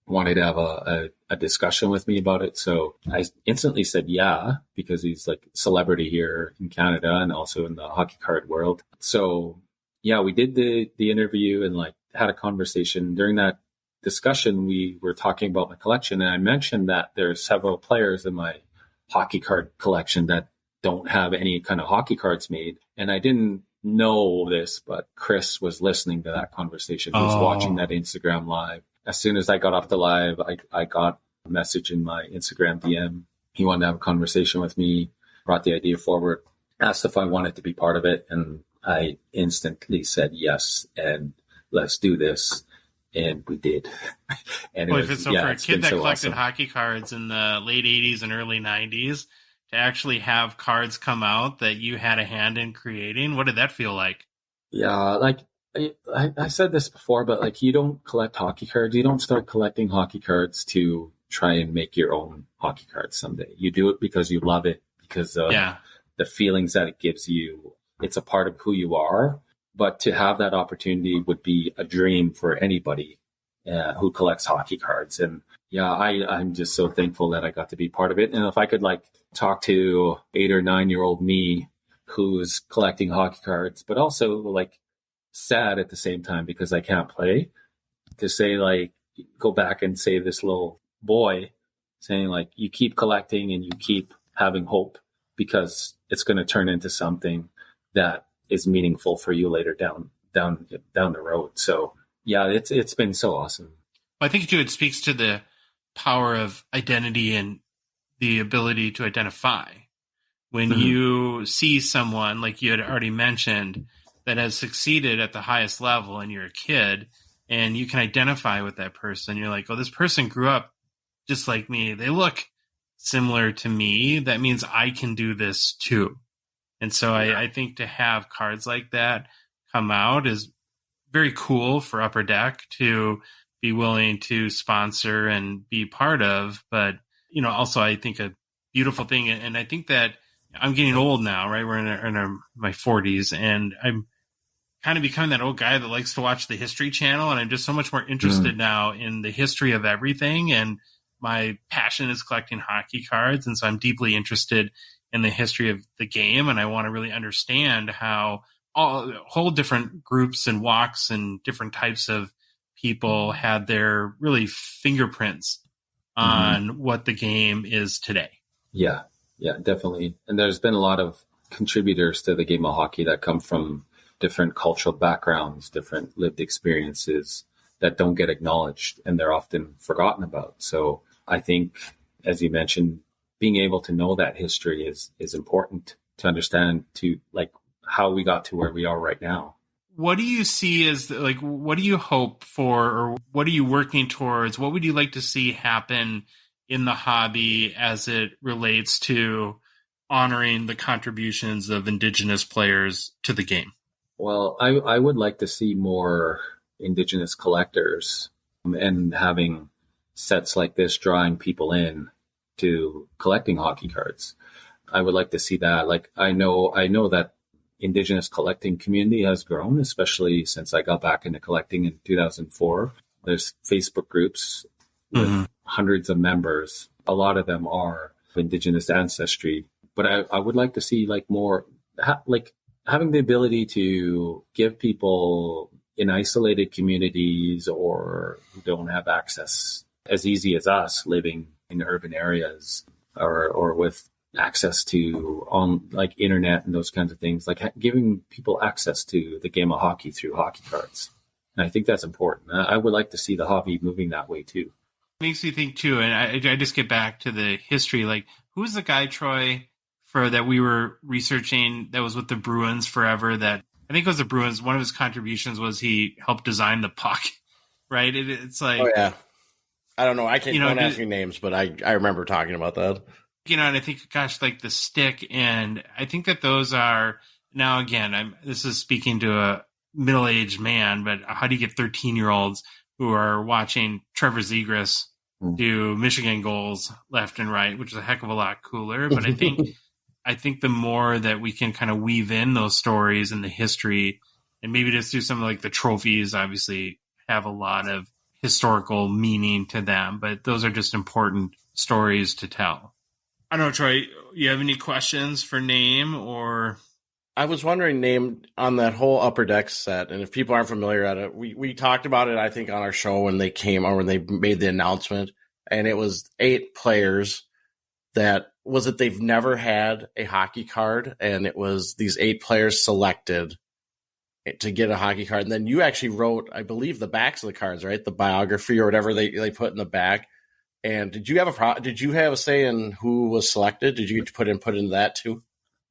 wanted to have a discussion with me about it. So I instantly said yeah, because he's like a celebrity here in Canada and also in the hockey card world. So yeah, we did the interview and like had a conversation. During that discussion, we were talking about my collection, and I mentioned that there are several players in my hockey card collection that don't have any kind of hockey cards made. And I didn't know this, but Chris was listening to that conversation. He was watching that Instagram live. As soon as I got off the live, I got a message in my Instagram DM. He wanted to have a conversation with me, brought the idea forward, asked if I wanted to be part of it. And I instantly said yes, and let's do this. And we did. And for a kid that collected awesome. Hockey cards in the late 80s and early 90s, to actually have cards come out that you had a hand in creating, what did that feel like? Yeah, like I said this before, but like, you don't collect hockey cards. You don't start collecting hockey cards to try and make your own hockey cards someday. You do it because you love it, because of the feelings that it gives you. It's a part of who you are. But to have that opportunity would be a dream for anybody who collects hockey cards. And yeah, I'm just so thankful that I got to be part of it. And if I could like talk to 8 or 9-year-old me who's collecting hockey cards, but also like sad at the same time because I can't play, to say like, go back and say this little boy saying like, you keep collecting and you keep having hope, because it's going to turn into something that is meaningful for you later down the road. So yeah, it's been so awesome. I think too, it speaks to the power of identity and the ability to identify. When you see someone, like you had already mentioned, that has succeeded at the highest level, and you're a kid and you can identify with that person, you're like, oh, this person grew up just like me. They look similar to me. That means I can do this too. And so I think to have cards like that come out is very cool for Upper Deck to be willing to sponsor and be part of. But, also I think a beautiful thing. And I think that I'm getting old now, right? We're in my 40s, and I'm kind of becoming that old guy that likes to watch the History Channel. And I'm just so much more interested now in the history of everything. And my passion is collecting hockey cards. And so I'm deeply interested in the history of the game, and I want to really understand how all whole different groups and walks and different types of people had their really fingerprints on what the game is today. Yeah, definitely. And there's been a lot of contributors to the game of hockey that come from different cultural backgrounds, different lived experiences that don't get acknowledged, and they're often forgotten about. So I think, as you mentioned, being able to know that history is important to understand, to like how we got to where we are right now. What do you see as like, what do you hope for, or what are you working towards? What would you like to see happen in the hobby as it relates to honoring the contributions of Indigenous players to the game? Well, I would like to see more Indigenous collectors, and having sets like this drawing people in to collecting hockey cards. I would like to see that. Like, I know that Indigenous collecting community has grown, especially since I got back into collecting in 2004. There's Facebook groups with hundreds of members. A lot of them are Indigenous ancestry, but I would like to see like more, like having the ability to give people in isolated communities or who don't have access as easy as us living in urban areas or with access to on like internet and those kinds of things, like giving people access to the game of hockey through hockey cards. And I think that's important. I would like to see the hobby moving that way too. Makes me think too, and I just get back to the history. Like, who's the guy, Troy, that we were researching that was with the Bruins forever? That I think it was the Bruins. One of his contributions was he helped design the puck. Right? It's like, oh yeah, I don't know. I can't. Don't ask me names, but I remember talking about that. And I think, gosh, like the stick, and I think that those are now again. This is speaking to a middle-aged man, but how do you get 13-year-olds who are watching Trevor Zegras do Michigan goals left and right, which is a heck of a lot cooler. But I think the more that we can kind of weave in those stories and the history, and maybe just do something like the trophies, obviously have a lot of historical meaning to them, but those are just important stories to tell. I don't know, Troy, you have any questions for Naim? Or I was wondering, Naim, on that whole Upper Deck set, and if people aren't familiar at it, we talked about it, I think, on our show when they came or when they made the announcement, and it was 8 players that was it they've never had a hockey card, and it was these 8 players selected to get a hockey card. And then you actually wrote, I believe, the backs of the cards, right? The biography or whatever they put in the back. And did you have a say in who was selected? Did you put into that too?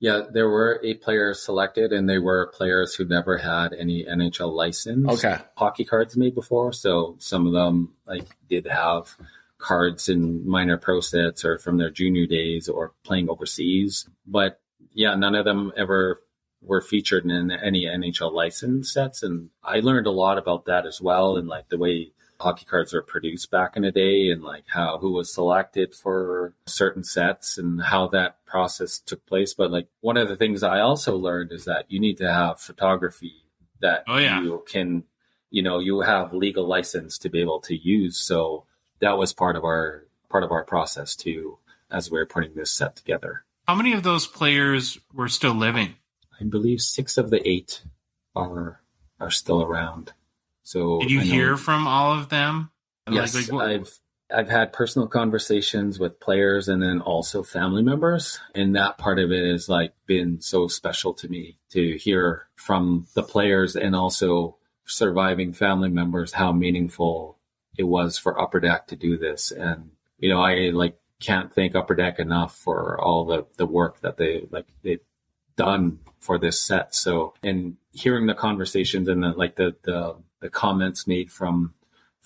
Yeah, there were 8 players selected, and they were players who never had any NHL license hockey cards made before. So some of them did have cards in minor pro sets or from their junior days or playing overseas. But yeah, none of them ever were featured in any NHL license sets. And I learned a lot about that as well, and the way hockey cards were produced back in the day, and who was selected for certain sets and how that process took place. But one of the things I also learned is that you need to have photography that you can, you have legal license to be able to use. So that was part of our process too, as we were putting this set together. How many of those players were still living? I believe 6 of the 8 are still around. So did you hear from all of them? Yes, I've had personal conversations with players and then also family members, and that part of it has been so special to me to hear from the players and also surviving family members how meaningful it was for Upper Deck to do this. And I can't thank Upper Deck enough for all the work that they've done for this set. So, and hearing the conversations and the comments made from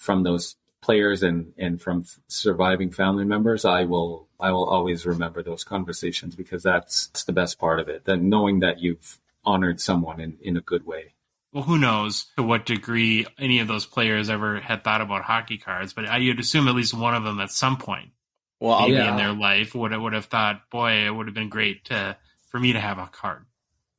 those players and from surviving family members, I will always remember those conversations, because that's the best part of it. That knowing that you've honored someone in a good way. Well, who knows to what degree any of those players ever had thought about hockey cards, but you'd assume at least one of them at some point, in their life, would have thought, boy, it would have been great for me to have a card.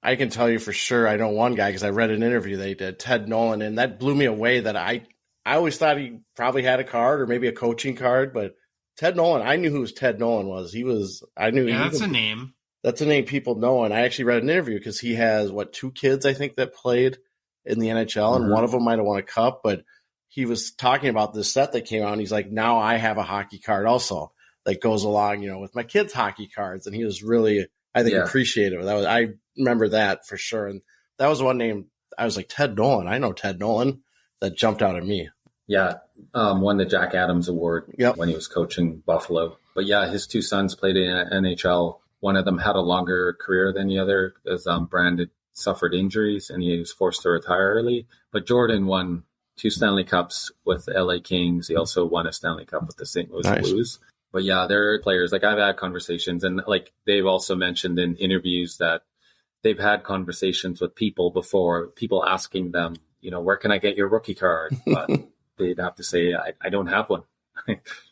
I can tell you for sure, I know one guy because I read an interview they did, Ted Nolan, and that blew me away. That I always thought he probably had a card or maybe a coaching card, but Ted Nolan, I knew who Ted Nolan was. That's a name. That's a name people know, and I actually read an interview because he has 2 kids, I think, that played in the NHL, and one of them might have won a cup, but he was talking about this set that came out, and he's like, now I have a hockey card also that goes along, with my kids' hockey cards, and he was really, I think, appreciative. I remember that for sure, and that was one name I was like, Ted Nolan. I know Ted Nolan. That jumped out at me. Yeah, won the Jack Adams Award when he was coaching Buffalo. But yeah, his 2 sons played in NHL. One of them had a longer career than the other, as Brandon suffered injuries and he was forced to retire early. But Jordan won 2 Stanley Cups with the LA Kings. He also won a Stanley Cup with the St. Louis Blues. But yeah, there are players, I've had conversations, and they've also mentioned in interviews that they've had conversations with people before, people asking them, where can I get your rookie card? But they'd have to say, I don't have one.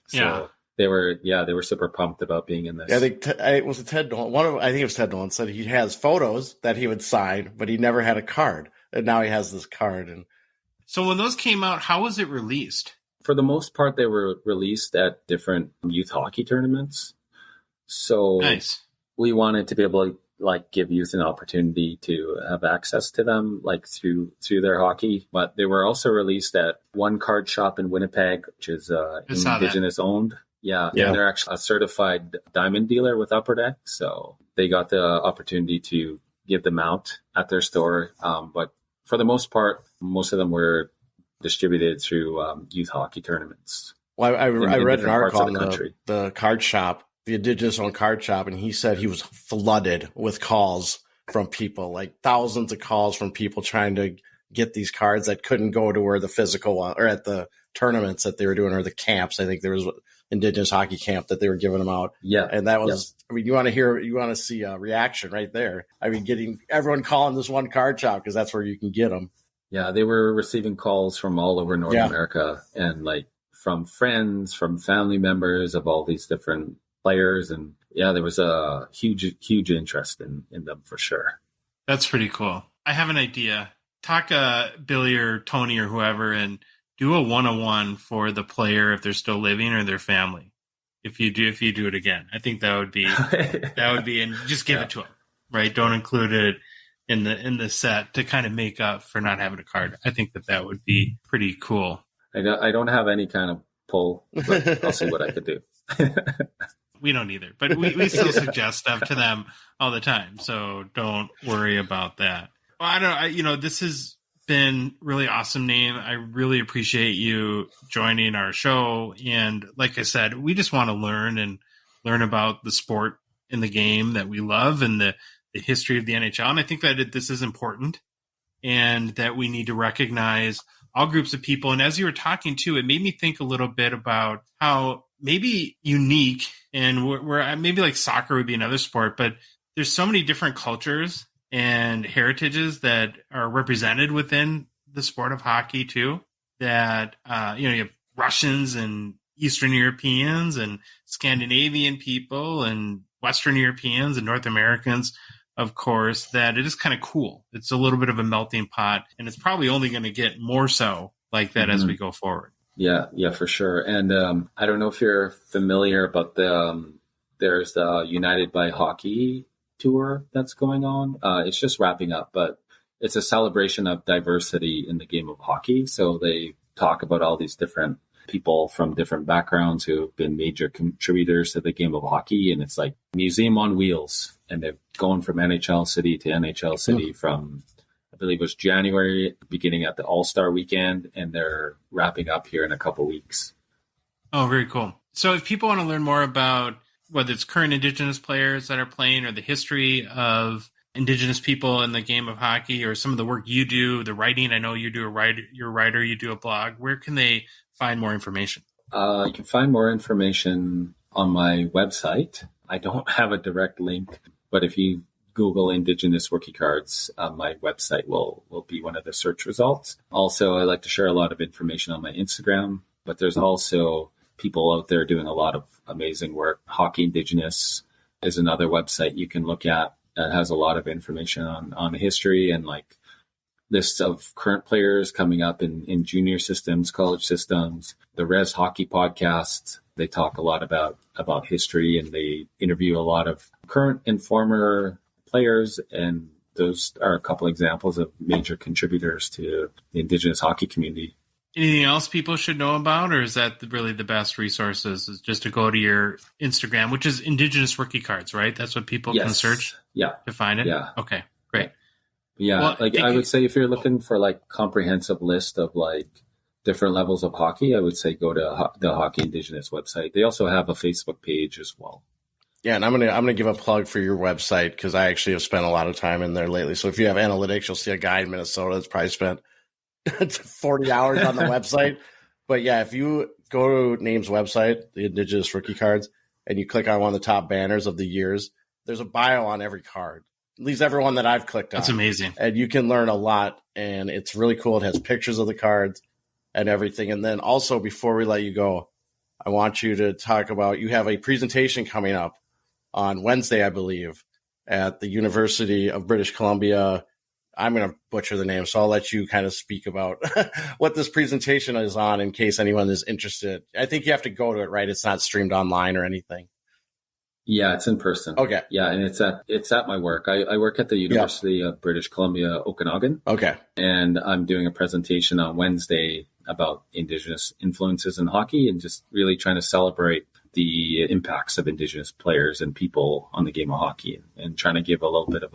So they were super pumped about being in this. Yeah, I think it was Ted Nolan. I think it was Ted Nolan said he has photos that he would sign, but he never had a card, and now he has this card. And so when those came out, how was it released? For the most part, they were released at different youth hockey tournaments. So we wanted to be able to give youth an opportunity to have access to them, through their hockey. But they were also released at one card shop in Winnipeg, which is Indigenous owned. Yeah. And they're actually a certified diamond dealer with Upper Deck. So they got the opportunity to give them out at their store. But for the most part, most of them were distributed through youth hockey tournaments. Well, I read an article on the card shop, the Indigenous owned card shop, and he said he was flooded with calls from people, thousands of calls from people trying to get these cards that couldn't go to where the physical or at the tournaments that they were doing or the camps. I think there was Indigenous hockey camp that they were giving them out. Yeah. And that was, you want to see a reaction right there. Getting everyone calling this one card shop because that's where you can get them. Yeah. They were receiving calls from all over North America and from friends, from family members of all these different players. And there was a huge interest in them for sure. That's pretty cool. I have an idea. Talk to Billy or Tony or whoever and do a 101 for the player if they're still living or their family. If you do it again, I think that would be and just give it to them, right? Don't include it in the set to kind of make up for not having a card. I think that would be pretty cool. I don't have any kind of pull, but I'll see what I could do. We don't either, but we still suggest stuff to them all the time. So don't worry about that. Well, I don't, this has been really awesome, Naim. I really appreciate you joining our show. And like I said, we just want to learn about the sport in the game that we love and the history of the NHL. And I think that this is important and that we need to recognize all groups of people. And as you were talking too, it made me think a little bit about how maybe unique and where maybe like soccer would be another sport, but there's so many different cultures and heritages that are represented within the sport of hockey too, that, you have Russians and Eastern Europeans and Scandinavian people and Western Europeans and North Americans, of course, that it is kind of cool. It's a little bit of a melting pot, and it's probably only going to get more so like that as we go forward. Yeah, for sure. And I don't know if you're familiar, but there's the United by Hockey tour that's going on. It's just wrapping up, but it's a celebration of diversity in the game of hockey. So they talk about all these different people from different backgrounds who have been major contributors to the game of hockey. And it's like museum on wheels. And they're going from NHL city to NHL city from, I believe it was January, beginning at the All-Star weekend. And they're wrapping up here in a couple weeks. Oh, very cool. So if people want to learn more about whether it's current Indigenous players that are playing or the history of Indigenous people in the game of hockey or some of the work you do, the writing, I know you do you're a writer, you do a blog, where can they find more information? You can find more information on my website. I don't have a direct link, but if you Google Indigenous Rookie Cards, my website will be one of the search results. Also, I like to share a lot of information on my Instagram, but there's also people out there doing a lot of amazing work. Hockey Indigenous is another website you can look at that has a lot of information on history and like lists of current players coming up in junior systems, college systems. The Res Hockey podcast, they talk a lot about history and they interview a lot of current and former players. And those are a couple examples of major contributors to the Indigenous hockey community. Anything else people should know about, or is that really the best resources is just to go to your Instagram, which is Indigenous Rookie Cards, right? That's what people can search to find it? Yeah. Okay, great. Yeah, well, like I would say if you're looking for like comprehensive list of like different levels of hockey, I would say go to the Hockey Indigenous website. They also have a Facebook page as well. Yeah, and I'm gonna give a plug for your website because I actually have spent a lot of time in there lately. So if you have analytics, you'll see a guy in Minnesota that's probably spent 40 hours on the website. But yeah, if you go to Naim's website, the Indigenous Rookie Cards, and you click on one of the top banners of the years, there's a bio on every card. At least everyone that I've clicked on. That's amazing. And you can learn a lot, and it's really cool. It has pictures of the cards and everything. And then also, before we let you go, I want you to talk about, you have a presentation coming up on Wednesday, I believe, at the University of British Columbia. I'm going to butcher the name, so I'll let you kind of speak about what this presentation is on in case anyone is interested. I think you have to go to it, right? It's not streamed online or anything. Yeah, it's in person. Okay. Yeah, and it's at my work. I work at the University of British Columbia, Okanagan. Okay. And I'm doing a presentation on Wednesday about Indigenous influences in hockey and just really trying to celebrate the impacts of Indigenous players and people on the game of hockey and trying to give a little bit of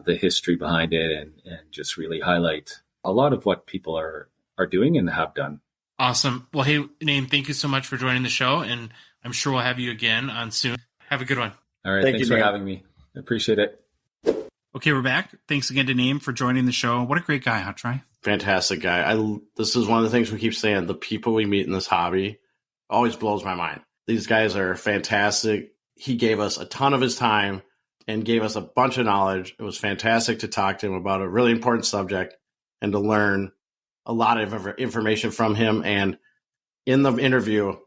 the history behind it and just really highlight a lot of what people are doing and have done. Awesome. Well, hey, Naim, thank you so much for joining the show, and I'm sure we'll have you again on soon. Have a good one. All right. Thanks for having me. I appreciate it. Okay, we're back. Thanks again to Naim for joining the show. What a great guy, huh, Troy? Fantastic guy. This is one of the things we keep saying. The people we meet in this hobby always blows my mind. These guys are fantastic. He gave us a ton of his time and gave us a bunch of knowledge. It was fantastic to talk to him about a really important subject and to learn a lot of information from him. And in the interview,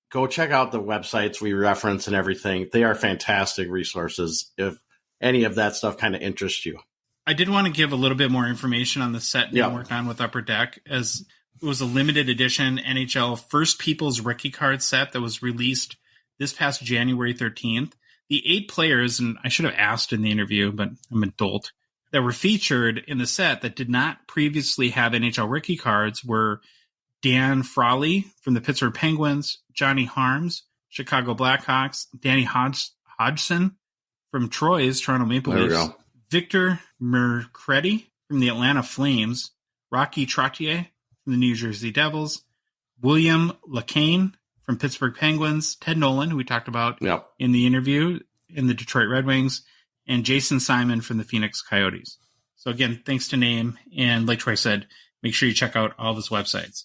go check out the websites we reference and everything. They are fantastic resources if any of that stuff kind of interests you. I did want to give a little bit more information on the set we worked on with Upper Deck, as it was a limited edition NHL First People's Rookie Card set that was released this past January 13th. The 8 players, and I should have asked in the interview, but I'm an adult, that were featured in the set that did not previously have NHL rookie cards were Dan Frawley from the Pittsburgh Penguins, Johnny Harms, Chicago Blackhawks, Danny Hodgson from Troy's Toronto Maple There we Leafs, go. Victor Mercredi from the Atlanta Flames, Rocky Trottier from the New Jersey Devils, William Lacane from Pittsburgh Penguins, Ted Nolan, who we talked about Yep. in the interview, in the Detroit Red Wings, and Jason Simon from the Phoenix Coyotes. So again, thanks to Naim, and like Troy said, make sure you check out all of his websites.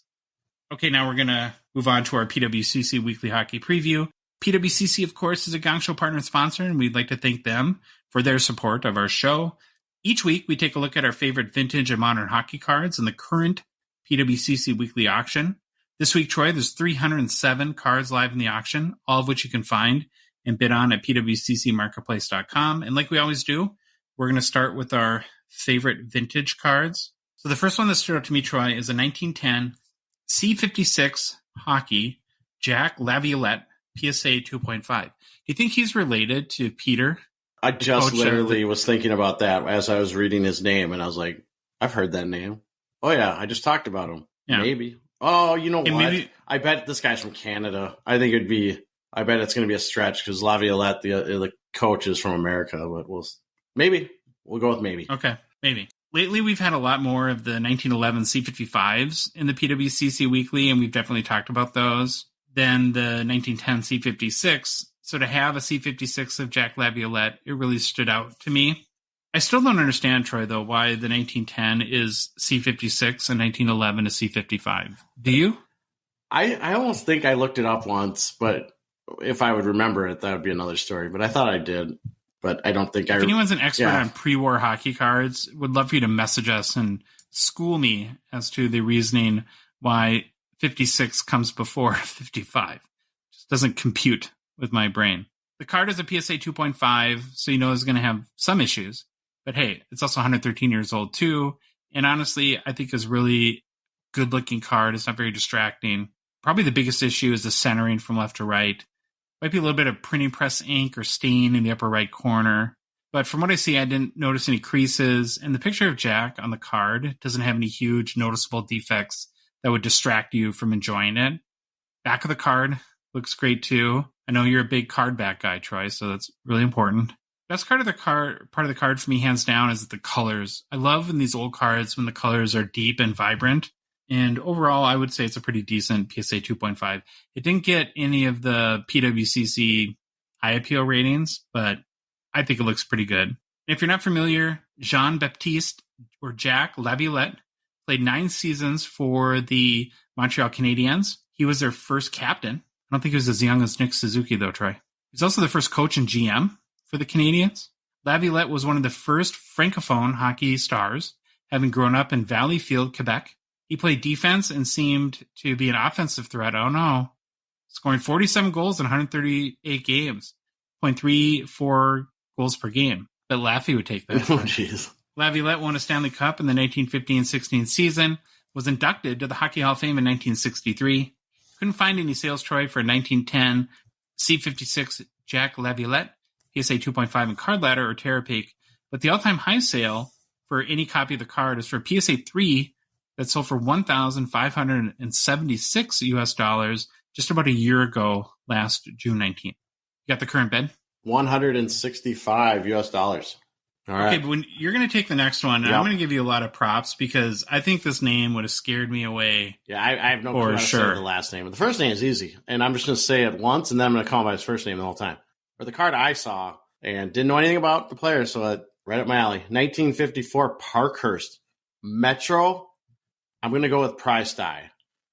Okay, now we're going to move on to our PWCC Weekly Hockey Preview. PWCC, of course, is a Gongshow partner and sponsor, and we'd like to thank them for their support of our show. Each week, we take a look at our favorite vintage and modern hockey cards in the current PWCC Weekly Auction. This week, Troy, there's 307 cards live in the auction, all of which you can find and bid on at pwccmarketplace.com. And like we always do, we're going to start with our favorite vintage cards. So the first one that stood out to me, Troy, is a 1910 C56 Hockey Jack Laviolette PSA 2.5. Do you think he's related to Peter? I just literally was thinking about that as I was reading his name, and I was like, I've heard that name. Oh, yeah, I just talked about him. Yeah. Maybe. Oh, you know what? Maybe. I bet this guy's from Canada. I bet it's going to be a stretch because Laviolette, the coach, is from America. But we'll go with maybe. Okay, maybe. Lately, we've had a lot more of the 1911 C55s in the PWCC Weekly, and we've definitely talked about those, than the 1910 C56. So to have a C56 of Jack Laviolette, it really stood out to me. I still don't understand, Troy, though, why the 1910 is C56 and 1911 is C55. Do you? I almost think I looked it up once, but if I would remember it, that would be another story. But I thought I did. But I don't think If anyone's an expert on pre-war hockey cards, would love for you to message us and school me as to the reasoning why 56 comes before 55. Just doesn't compute with my brain. The card is a PSA 2.5, so you know it's going to have some issues. But hey, it's also 113 years old too. And honestly, I think it's a really good-looking card. It's not very distracting. Probably the biggest issue is the centering from left to right. Might be a little bit of printing press ink or stain in the upper right corner. But from what I see, I didn't notice any creases. And the picture of Jack on the card doesn't have any huge noticeable defects that would distract you from enjoying it. Back of the card looks great too. I know you're a big card back guy, Troy, so that's really important. Best part of the card for me, hands down, is the colors. I love in these old cards when the colors are deep and vibrant. And overall, I would say it's a pretty decent PSA 2.5. It didn't get any of the PWCC high appeal ratings, but I think it looks pretty good. And if you're not familiar, Jean-Baptiste, or Jack Laviolette, played 9 seasons for the Montreal Canadiens. He was their first captain. I don't think he was as young as Nick Suzuki, though, Troy. He's also the first coach and GM for the Canadiens. Laviolette was one of the first Francophone hockey stars, having grown up in Valleyfield, Quebec. He played defense and seemed to be an offensive threat. Oh, no. Scoring 47 goals in 138 games, 0.34 goals per game. But Laffy would take that. Oh, jeez. Laviolette won a Stanley Cup in the 1915-16 season, was inducted to the Hockey Hall of Fame in 1963. Couldn't find any sales, Troy, for a 1910 C56 Jack Laviolette, PSA 2.5 in Card Ladder or Terapeak. But the all-time high sale for any copy of the card is for a PSA 3 that sold for $1,576 US just about a year ago, last June 19th. You got the current bid? $165 US. All right. Okay, but when you're going to take the next one, Yep. I'm going to give you a lot of props because I think this name would have scared me away. Yeah, I have no clue how to say the last name. The first name is easy, and I'm just going to say it once, and then I'm going to call him by his first name the whole time. For the card I saw and didn't know anything about the player, so right up my alley. 1954 Parkhurst Metro. I'm going to go with Price Die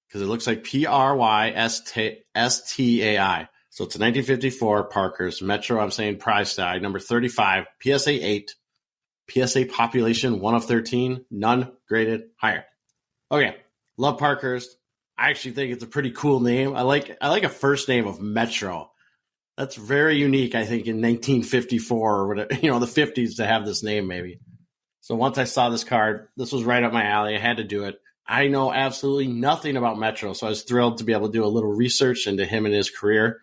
because it looks like Prystai. So it's a 1954 Parkhurst Metro. I'm saying Price Die. Number 35, PSA 8. PSA population 1 of 13. None graded higher. Okay. Love Parkhurst. I actually think it's a pretty cool name. I like a first name of Metro. That's very unique, I think, in 1954 or whatever, the 50s to have this name maybe. So once I saw this card, this was right up my alley. I had to do it. I know absolutely nothing about Metro, so I was thrilled to be able to do a little research into him and his career.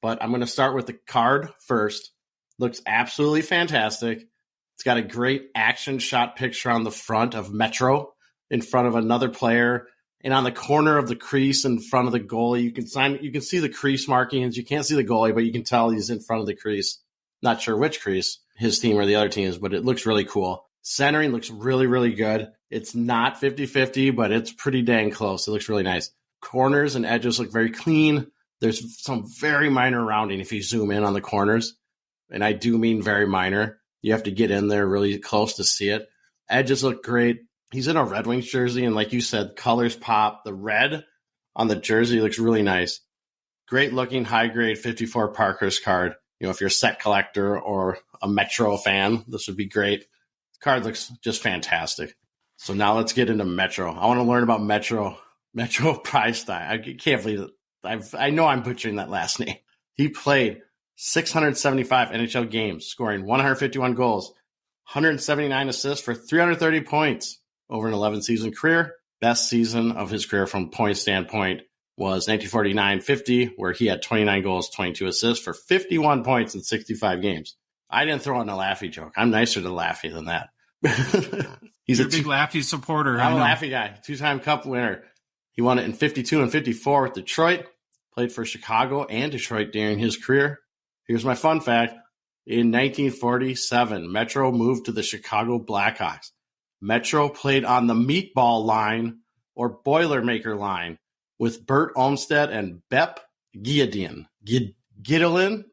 But I'm going to start with the card first. Looks absolutely fantastic. It's got a great action shot picture on the front of Metro in front of another player And on the corner of the crease in front of the goalie, you can see the crease markings. You can't see the goalie, but you can tell he's in front of the crease. Not sure which crease, his team or the other team's, but it looks really cool. Centering looks really, really good. It's not 50-50, but it's pretty dang close. It looks really nice. Corners and edges look very clean. There's some very minor rounding if you zoom in on the corners. And I do mean very minor. You have to get in there really close to see it. Edges look great. He's in a Red Wings jersey, and like you said, colors pop. The red on the jersey looks really nice. Great looking, high grade 54 Parkhurst card. You know, if you're a set collector or a Metro fan, this would be great. The card looks just fantastic. So now let's get into Metro. I want to learn about Metro Price Tag. I can't believe it. I know I'm butchering that last name. He played 675 NHL games, scoring 151 goals, 179 assists for 330 points over an 11-season career. Best season of his career from point standpoint was 1949-50, where he had 29 goals, 22 assists for 51 points in 65 games. I didn't throw in a Laffy joke. I'm nicer to Laffy than that. He's a big Laffy supporter. I'm a Laffy guy, two-time Cup winner. He won it in 52 and 54 with Detroit, played for Chicago and Detroit during his career. Here's my fun fact. In 1947, Metro moved to the Chicago Blackhawks. Metro played on the meatball line or Boilermaker line with Bert Olmsted and Bep Guidolin. Guidolin?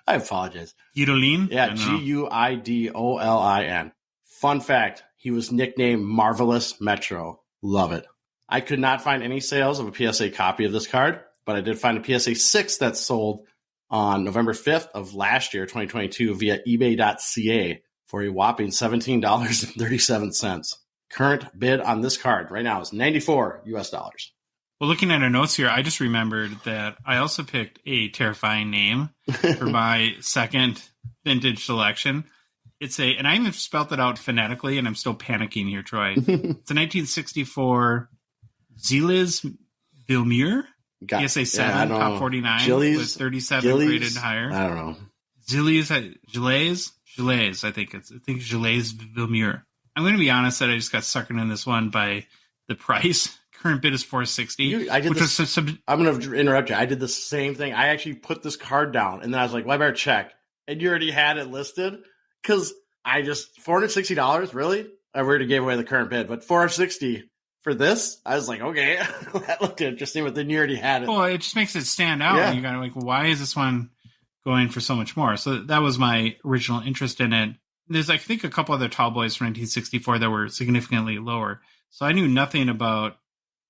I apologize. Guidolin? Yeah, Guidolin. Fun fact, he was nicknamed Marvelous Metro. Love it. I could not find any sales of a PSA copy of this card, but I did find a PSA 6 that sold on November 5th of last year, 2022, via eBay.ca for a whopping $17.37. Current bid on this card right now is $94 US. Well, looking at our notes here, I just remembered that I also picked a terrifying name for my second vintage selection. And I even spelled it out phonetically, and I'm still panicking here, Troy. It's a 1964 Gilles Villemure. PSA 7, top 49, with 37 graded higher. I don't know. Gilles, I think Gilles Villemure. I'm going to be honest that I just got suckered in this one by the price. Current bid is $460. I'm going to interrupt you. I did the same thing. I actually put this card down, and then I was like, well, I better check. And you already had it listed? Because $460, really? I already gave away the current bid, but $460 for this, I was like, okay, that looked interesting, but then you already had it. Well, it just makes it stand out. Yeah. And you got to like, why is this one going for so much more? So that was my original interest in it. There's, I think, a couple other tall boys from 1964 that were significantly lower. So I knew nothing about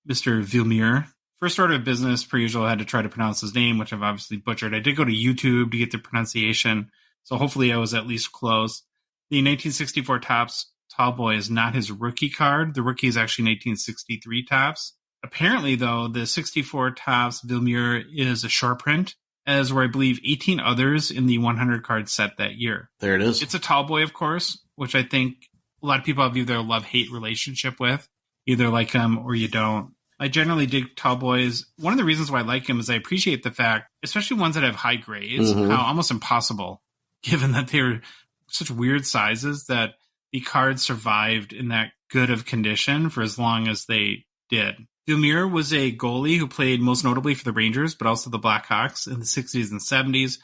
Mr. Villemure. First order of business, per usual, I had to try to pronounce his name, which I've obviously butchered. I did go to YouTube to get the pronunciation, so hopefully I was at least close. The 1964 Topps Tall Boy is not his rookie card. The rookie is actually 1963 Topps. Apparently, though, the 64 Topps Villemure is a short print, as were, I believe, 18 others in the 100 card set that year. There it is. It's a tall boy, of course, which I think a lot of people have either a love-hate relationship with. Either like him or you don't. I generally dig tall boys. One of the reasons why I like him is I appreciate the fact, especially ones that have high grades, how almost impossible, given that they're such weird sizes, that the cards survived in that good of condition for as long as they did. Villemure was a goalie who played most notably for the Rangers, but also the Blackhawks in the 60s and 70s.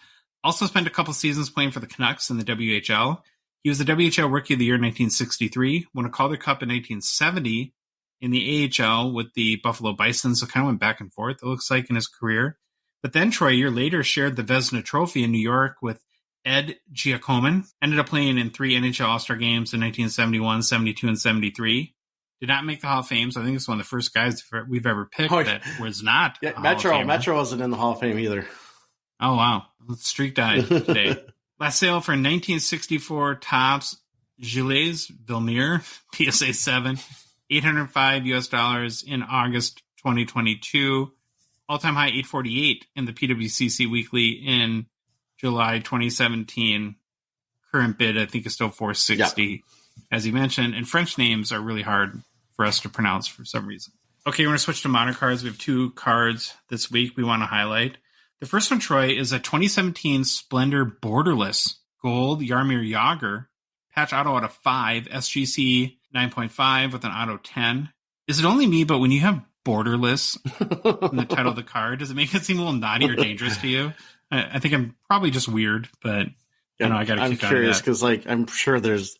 Also spent a couple seasons playing for the Canucks in the WHL. He was the WHL Rookie of the Year in 1963, won a Calder Cup in 1970 in the AHL with the Buffalo Bison, so kind of went back and forth, it looks like, in his career. But then, Troy, a year later, shared the Vezina Trophy in New York with Ed Giacomin. Ended up playing in 3 NHL All-Star games in 1971, 72, and 73. Did not make the Hall of Fame, so I think it's one of the first guys we've ever picked that was not Metro wasn't in the Hall of Fame either. Oh, wow. Streak died today. Last sale for 1964 Topps Gilles Villemure, PSA 7, $805 US in August 2022. All-time high 848 in the PWCC Weekly in July 2017. Current bid, I think, is still $460, as you mentioned. And French names are really hard for us to pronounce for some reason. Okay, we're going to switch to modern cards. We have 2 cards this week we want to highlight. The first one, Troy, is a 2017 Splendor Borderless Gold Jaromir Jagr. Patch auto out of 5, SGC 9.5 with an auto 10. Is it only me, but when you have borderless in the title of the card, does it make it seem a little naughty or dangerous to you? I think I'm probably just weird, but I got to I'm curious because, like, I'm sure there's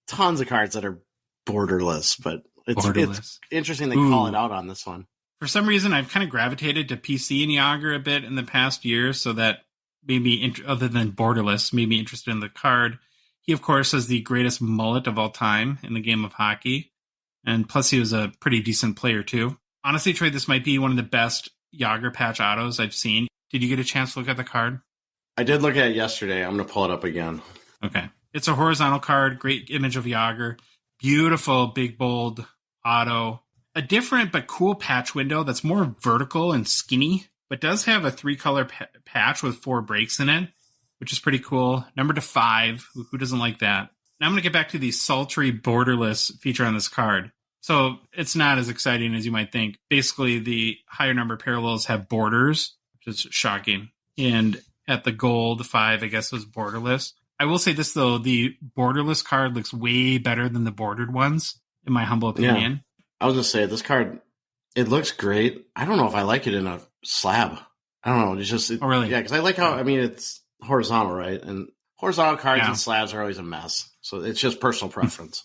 tons of cards that are borderless, but it's interesting they call it out on this one. For some reason, I've kind of gravitated to PC and Yager a bit in the past year, so that made me, other than borderless, made me interested in the card. He, of course, has the greatest mullet of all time in the game of hockey, and plus he was a pretty decent player, too. Honestly, Troy, this might be one of the best Yager patch autos I've seen. Did you get a chance to look at the card? I did look at it yesterday. I'm going to pull it up again. Okay. It's a horizontal card, great image of Yager, beautiful, big, bold auto. A different but cool patch window that's more vertical and skinny, but does have a 3-color patch with 4 breaks in it, which is pretty cool. Number to 5. Who doesn't like that? Now I'm going to get back to the sultry borderless feature on this card. So it's not as exciting as you might think. Basically, the higher number parallels have borders, which is shocking. And at the gold 5, I guess, was borderless. I will say this, though. The borderless card looks way better than the bordered ones, in my humble opinion. Yeah. I was going to say, this card, it looks great. I don't know if I like it in a slab. I don't know. It's just... Oh, really? Yeah, because I like how, it's horizontal, right? And horizontal cards and slabs are always a mess. So it's just personal preference.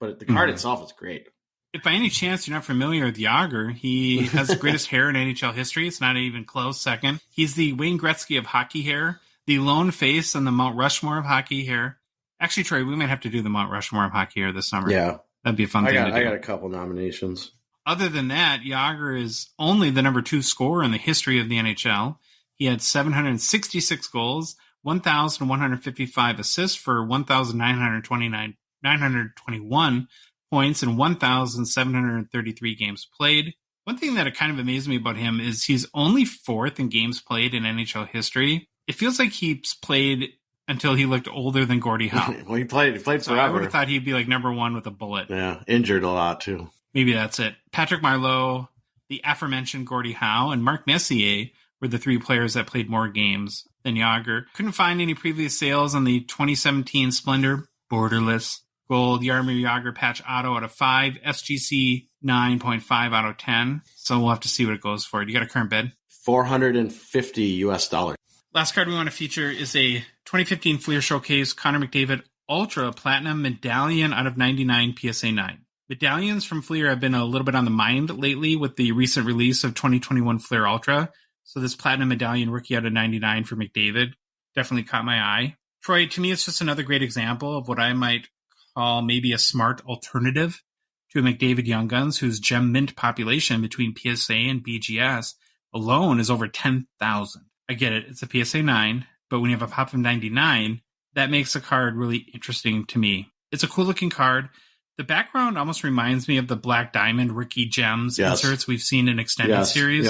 But the card itself is great. If by any chance you're not familiar with Yager, he has the greatest hair in NHL history. It's not even close second. He's the Wayne Gretzky of hockey hair, the lone face on the Mount Rushmore of hockey hair. Actually, Troy, we might have to do the Mount Rushmore of hockey hair this summer. Yeah. That'd be a fun thing to do. I got a couple nominations. Other than that, Yager is only the number 2 scorer in the history of the NHL. He had 766 goals, 1,155 assists for 1,921 points and 1,733 games played. One thing that kind of amazed me about him is he's only 4th in games played in NHL history. It feels like he's played until he looked older than Gordie Howe. Well, he played forever. So I would have thought he'd be like number 1 with a bullet. Yeah, injured a lot too. Maybe that's it. Patrick Marleau, the aforementioned Gordie Howe, and Mark Messier were the 3 players that played more games than Yager. Couldn't find any previous sales on the 2017 Splendor borderless gold Jaromir Yager patch auto out of 5, SGC 9.5 out of 10. So we'll have to see what it goes for. You got a current bid? $450. Last card we want to feature is a 2015 Fleer Showcase Connor McDavid Ultra Platinum Medallion out of 99 PSA 9. Medallions from Fleer have been a little bit on the mind lately with the recent release of 2021 Fleer Ultra. So this Platinum Medallion rookie out of 99 for McDavid definitely caught my eye. Troy, to me, it's just another great example of what I might call maybe a smart alternative to a McDavid Young Guns, whose gem mint population between PSA and BGS alone is over 10,000. I get it, it's a PSA 9, but when you have a pop of 99, that makes the card really interesting to me. It's a cool looking card. The background almost reminds me of the Black Diamond Rookie Gems inserts we've seen in extended series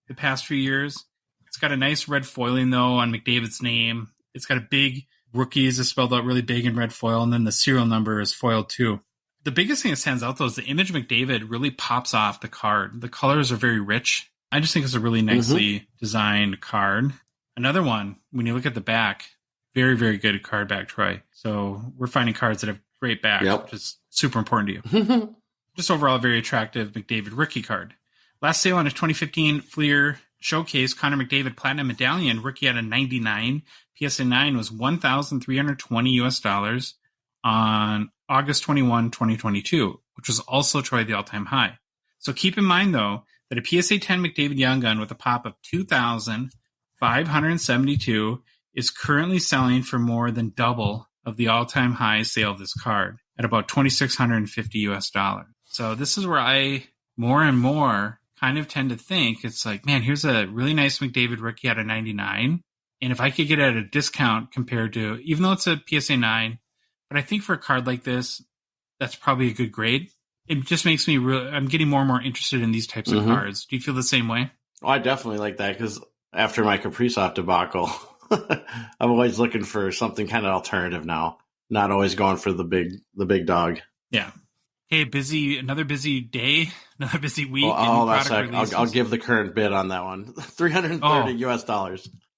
the past few years. It's got a nice red foiling, though, on McDavid's name. It's got a big rookies is spelled out really big in red foil, and then the serial number is foiled, too. The biggest thing that stands out, though, is the image McDavid really pops off the card. The colors are very rich. I just think it's a really nicely designed card. Another one, when you look at the back, very, very good card back, Troy. So we're finding cards that have great backs, which is super important to you. Just overall, a very attractive McDavid rookie card. Last sale on a 2015 Fleer Showcase Connor McDavid Platinum Medallion rookie out of 99 PSA 9 was $1,320 on August 21, 2022, which was also, Troy, the all-time high. So keep in mind, though, that a PSA 10 McDavid Young Gun with a pop of 2,572 is currently selling for more than double of the all-time high sale of this card at about $2,650. So this is where I more and more kind of tend to think it's like, man, here's a really nice McDavid rookie out of 99. And if I could get it at a discount compared to, even though it's a PSA 9, but I think for a card like this, that's probably a good grade. It just makes me I'm getting more and more interested in these types of cards. Do you feel the same way? Oh, I definitely like that because after my Kaprizov debacle, I'm always looking for something kind of alternative now. Not always going for the big dog. Yeah. Hey, another busy day, another busy week. I'll give the current bid on that one. $330 US.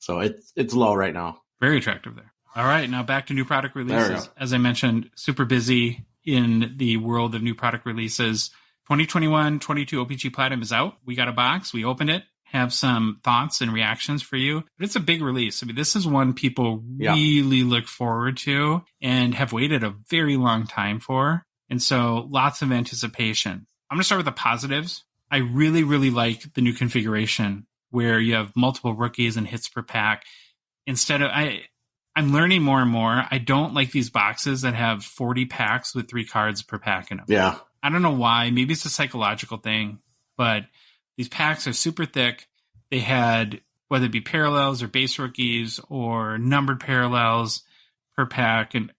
So it's low right now. Very attractive there. All right, now back to new product releases. As I mentioned, super busy in the world of new product releases. 2021-22 O-Pee-Chee Platinum is out. We got a box. We opened it. Have some thoughts and reactions for you. But it's a big release. I mean, this is one people really look forward to and have waited a very long time for. And so lots of anticipation. I'm going to start with the positives. I really, really like the new configuration where you have multiple rookies and hits per pack. Instead of, I'm learning more and more. I don't like these boxes that have 40 packs with 3 cards per pack in them. Yeah. I don't know why. Maybe it's a psychological thing, but these packs are super thick. They had, whether it be parallels or base rookies or numbered parallels per pack. And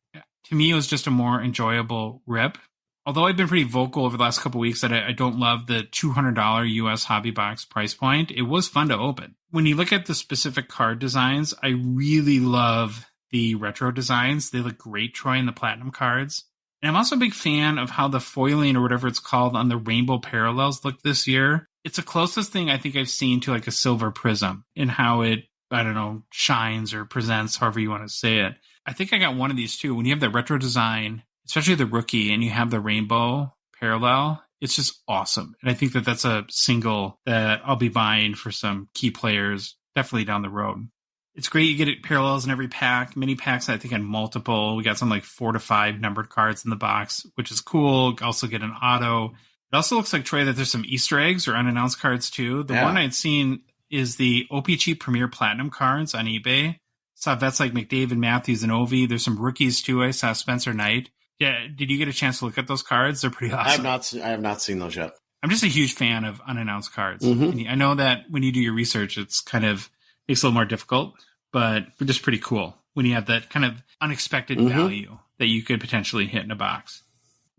to me, it was just a more enjoyable rip. Although I've been pretty vocal over the last couple of weeks that I don't love the $200 US hobby box price point, it was fun to open. When you look at the specific card designs, I really love the retro designs. They look great, Troy, in the platinum cards. And I'm also a big fan of how the foiling or whatever it's called on the rainbow parallels look this year. It's the closest thing I think I've seen to like a silver prism in how it, I don't know, shines or presents, however you want to say it. I think I got one of these too. When you have the retro design, especially the rookie, and you have the rainbow parallel, it's just awesome. And I think that that's a single that I'll be buying for some key players definitely down the road. It's great. You get it parallels in every pack. Mini packs, I think, had multiple. We got some like 4 to 5 numbered cards in the box, which is cool. Also get an auto. It also looks like, Troy, that there's some Easter eggs or unannounced cards too. The one I'd seen is the O-Pee-Chee Premier Platinum cards on eBay. Saw that's like McDavid, Matthews, and Ovi. There's some rookies too. I saw Spencer Knight. Yeah, did you get a chance to look at those cards? They're pretty awesome. I have not seen those yet. I'm just a huge fan of unannounced cards. Mm-hmm. And I know that when you do your research, it's kind of makes it a little more difficult, but they're just pretty cool when you have that kind of unexpected value that you could potentially hit in a box.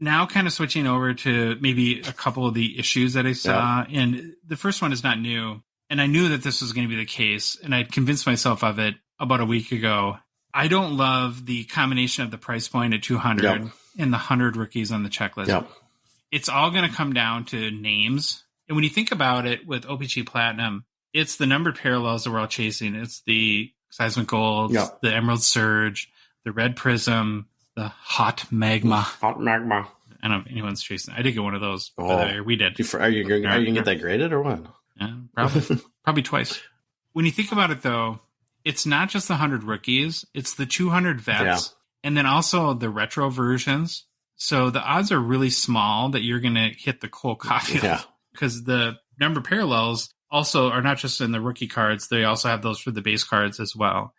Now kind of switching over to maybe a couple of the issues that I saw. Yeah. And the first one is not new. And I knew that this was going to be the case. And I'd convinced myself of it about a week ago. I don't love the combination of the price point at 200 and the 100 rookies on the checklist. Yep. It's all going to come down to names. And when you think about it with O-Pee-Chee Platinum, it's the numbered parallels that we're all chasing. It's the Seismic Golds, the Emerald Surge, the Red Prism, the Hot Magma. Hot Magma. I don't know if anyone's chasing. I did get one of those. We did. Are you going to get that graded or what? Yeah, probably twice. When you think about it, though, it's not just the 100 rookies. It's the 200 vets, and then also the retro versions. So the odds are really small that you're going to hit the Cole Caulfield because the number parallels also are not just in the rookie cards. They also have those for the base cards as well.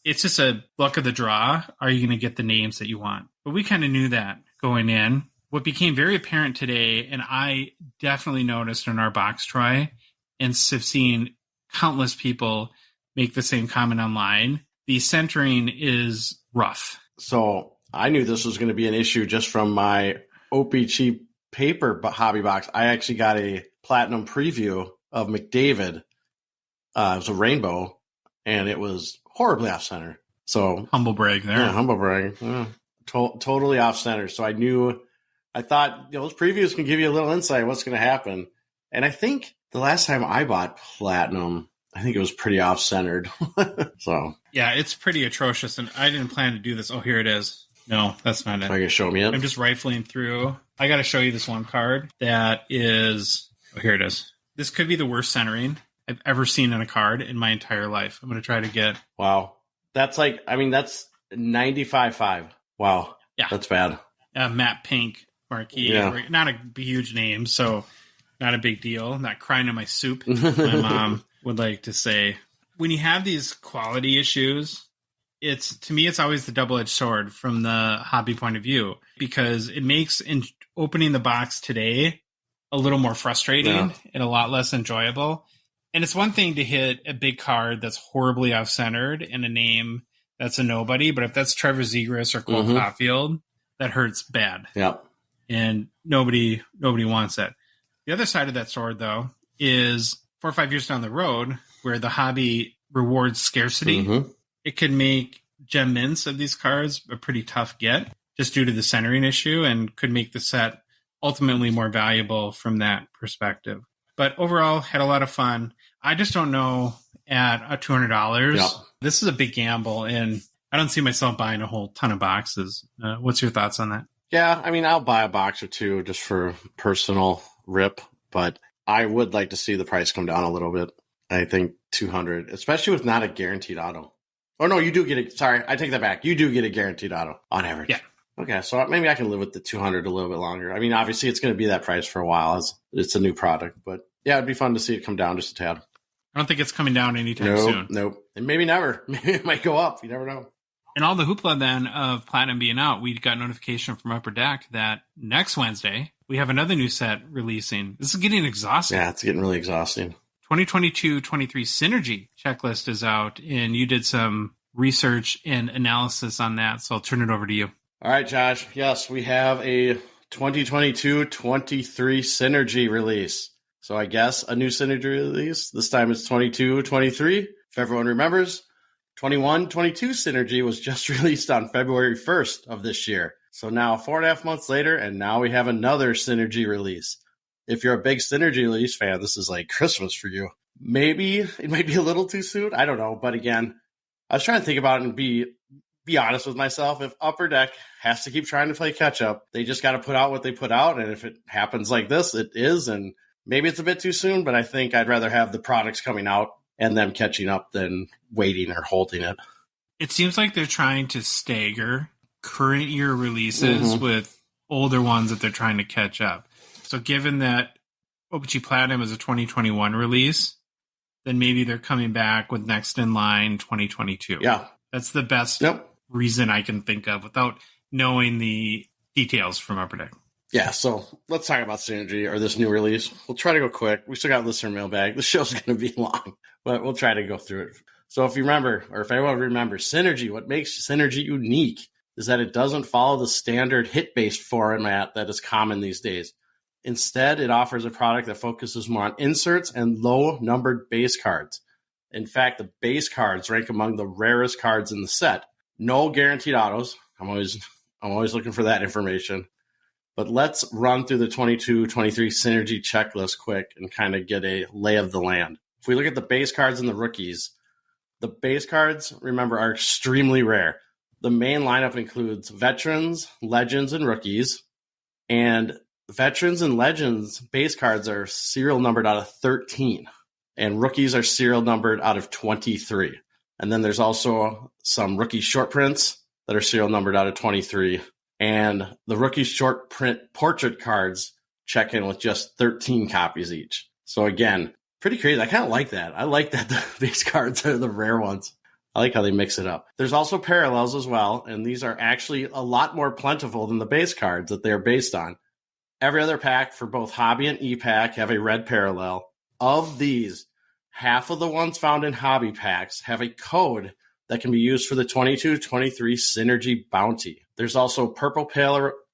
It's just a luck of the draw. Are you going to get the names that you want? But we kind of knew that going in. What became very apparent today, and I definitely noticed in our box try, and have seen countless people make the same comment online, the centering is rough. So I knew this was going to be an issue just from my O-Pee-Chee paper hobby box. I actually got a platinum preview of McDavid. It was a rainbow, and it was horribly off-center. So humble brag there. Yeah, humble brag. Yeah. Totally off-center. So I thought those previews can give you a little insight of what's going to happen. And I think the last time I bought platinum, I think it was pretty off-centered. So yeah, it's pretty atrocious. And I didn't plan to do this. Oh, here it is. No, that's not it. Are you going to show me it? I'm just rifling through. I got to show you this one card that is, oh, here it is. This could be the worst centering I've ever seen in a card in my entire life. I'm going to try to get. Wow. That's like, I mean, that's 95.5. Wow. Yeah. That's bad. Matte Pink marquee. Yeah. Not a huge name, so not a big deal. Not crying in my soup, my mom would like to say. When you have these quality issues, to me, it's always the double-edged sword from the hobby point of view, because it makes opening the box today a little more frustrating and a lot less enjoyable. And it's one thing to hit a big card that's horribly off-centered and a name that's a nobody, but if that's Trevor Zegras or Cole Caulfield, that hurts bad. Yep. And nobody wants it. The other side of that sword, though, is 4 or 5 years down the road where the hobby rewards scarcity. It could make gem mints of these cards a pretty tough get just due to the centering issue, and could make the set ultimately more valuable from that perspective. But overall, had a lot of fun. I just don't know at $200. Yep. This is a big gamble, and I don't see myself buying a whole ton of boxes. What's your thoughts on that? Yeah, I mean, I'll buy a box or two just for personal rip, but I would like to see the price come down a little bit. I think 200, especially with not a guaranteed auto. Oh, no, you do get it. Sorry, I take that back. You do get a guaranteed auto on average. Yeah. Okay, so maybe I can live with the 200 a little bit longer. I mean, obviously, it's going to be that price for a while as it's a new product, but yeah, it'd be fun to see it come down just a tad. I don't think it's coming down anytime soon. Nope. And maybe never. Maybe it might go up. You never know. And all the hoopla then of Platinum being out, we got notification from Upper Deck that next Wednesday, we have another new set releasing. This is getting exhausting. Yeah, it's getting really exhausting. 2022-23 Synergy checklist is out, and you did some research and analysis on that, so I'll turn it over to you. All right, Josh. Yes, we have a 2022-23 Synergy release. So I guess a new Synergy release. This time it's 22-23. If everyone remembers, 21-22 Synergy was just released on February 1st of this year. So now 4.5 months later, and now we have another Synergy release. If you're a big Synergy release fan, this is like Christmas for you. Maybe it might be a little too soon. I don't know. But again, I was trying to think about it and be honest with myself. If Upper Deck has to keep trying to play catch up, they just got to put out what they put out. And if it happens like this, it is. And maybe it's a bit too soon, but I think I'd rather have the products coming out and them catching up than waiting or holding it. It seems like they're trying to stagger current year releases with older ones that they're trying to catch up. So given that O-Pee-Chee Platinum is a 2021 release, then maybe they're coming back with next in line 2022. Yeah. That's the best reason I can think of without knowing the details from Upper Deck. Yeah, so let's talk about Synergy or this new release. We'll try to go quick. We still got Listener Mailbag. The show's going to be long, but we'll try to go through it. So if you remember, or if anyone remembers, Synergy, what makes Synergy unique is that it doesn't follow the standard hit-based format that is common these days. Instead, it offers a product that focuses more on inserts and low-numbered base cards. In fact, the base cards rank among the rarest cards in the set. No guaranteed autos. I'm always looking for that information. But let's run through the 22-23 Synergy checklist quick and kind of get a lay of the land. If we look at the base cards and the rookies, the base cards, remember, are extremely rare. The main lineup includes veterans, legends, and rookies. And veterans and legends base cards are serial numbered out of 13. And rookies are serial numbered out of 23. And then there's also some rookie short prints that are serial numbered out of 23. And the rookie short print portrait cards check in with just 13 copies each. So again, pretty crazy. I kind of like that. I like that the base cards are the rare ones. I like how they mix it up. There's also parallels as well, and these are actually a lot more plentiful than the base cards that they're based on. Every other pack for both Hobby and E-Pack have a red parallel. Of these, half of the ones found in Hobby packs have a code that can be used for the 22-23 Synergy Bounty. There's also purple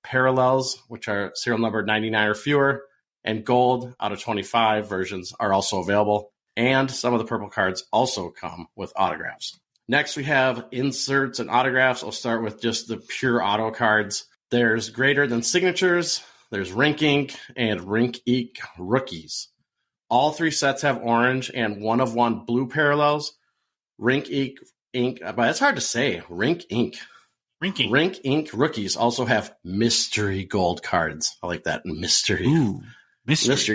parallels, which are serial number 99 or fewer, and gold out of 25 versions are also available. And some of the purple cards also come with autographs. Next, we have inserts and autographs. I'll start with just the pure auto cards. There's greater than signatures, there's Rink Ink, and Rink Ink rookies. All three sets have orange and one-of-one blue parallels. Rink Ink, but that's hard to say. Rink Ink rookies also have mystery gold cards. I like that. Mystery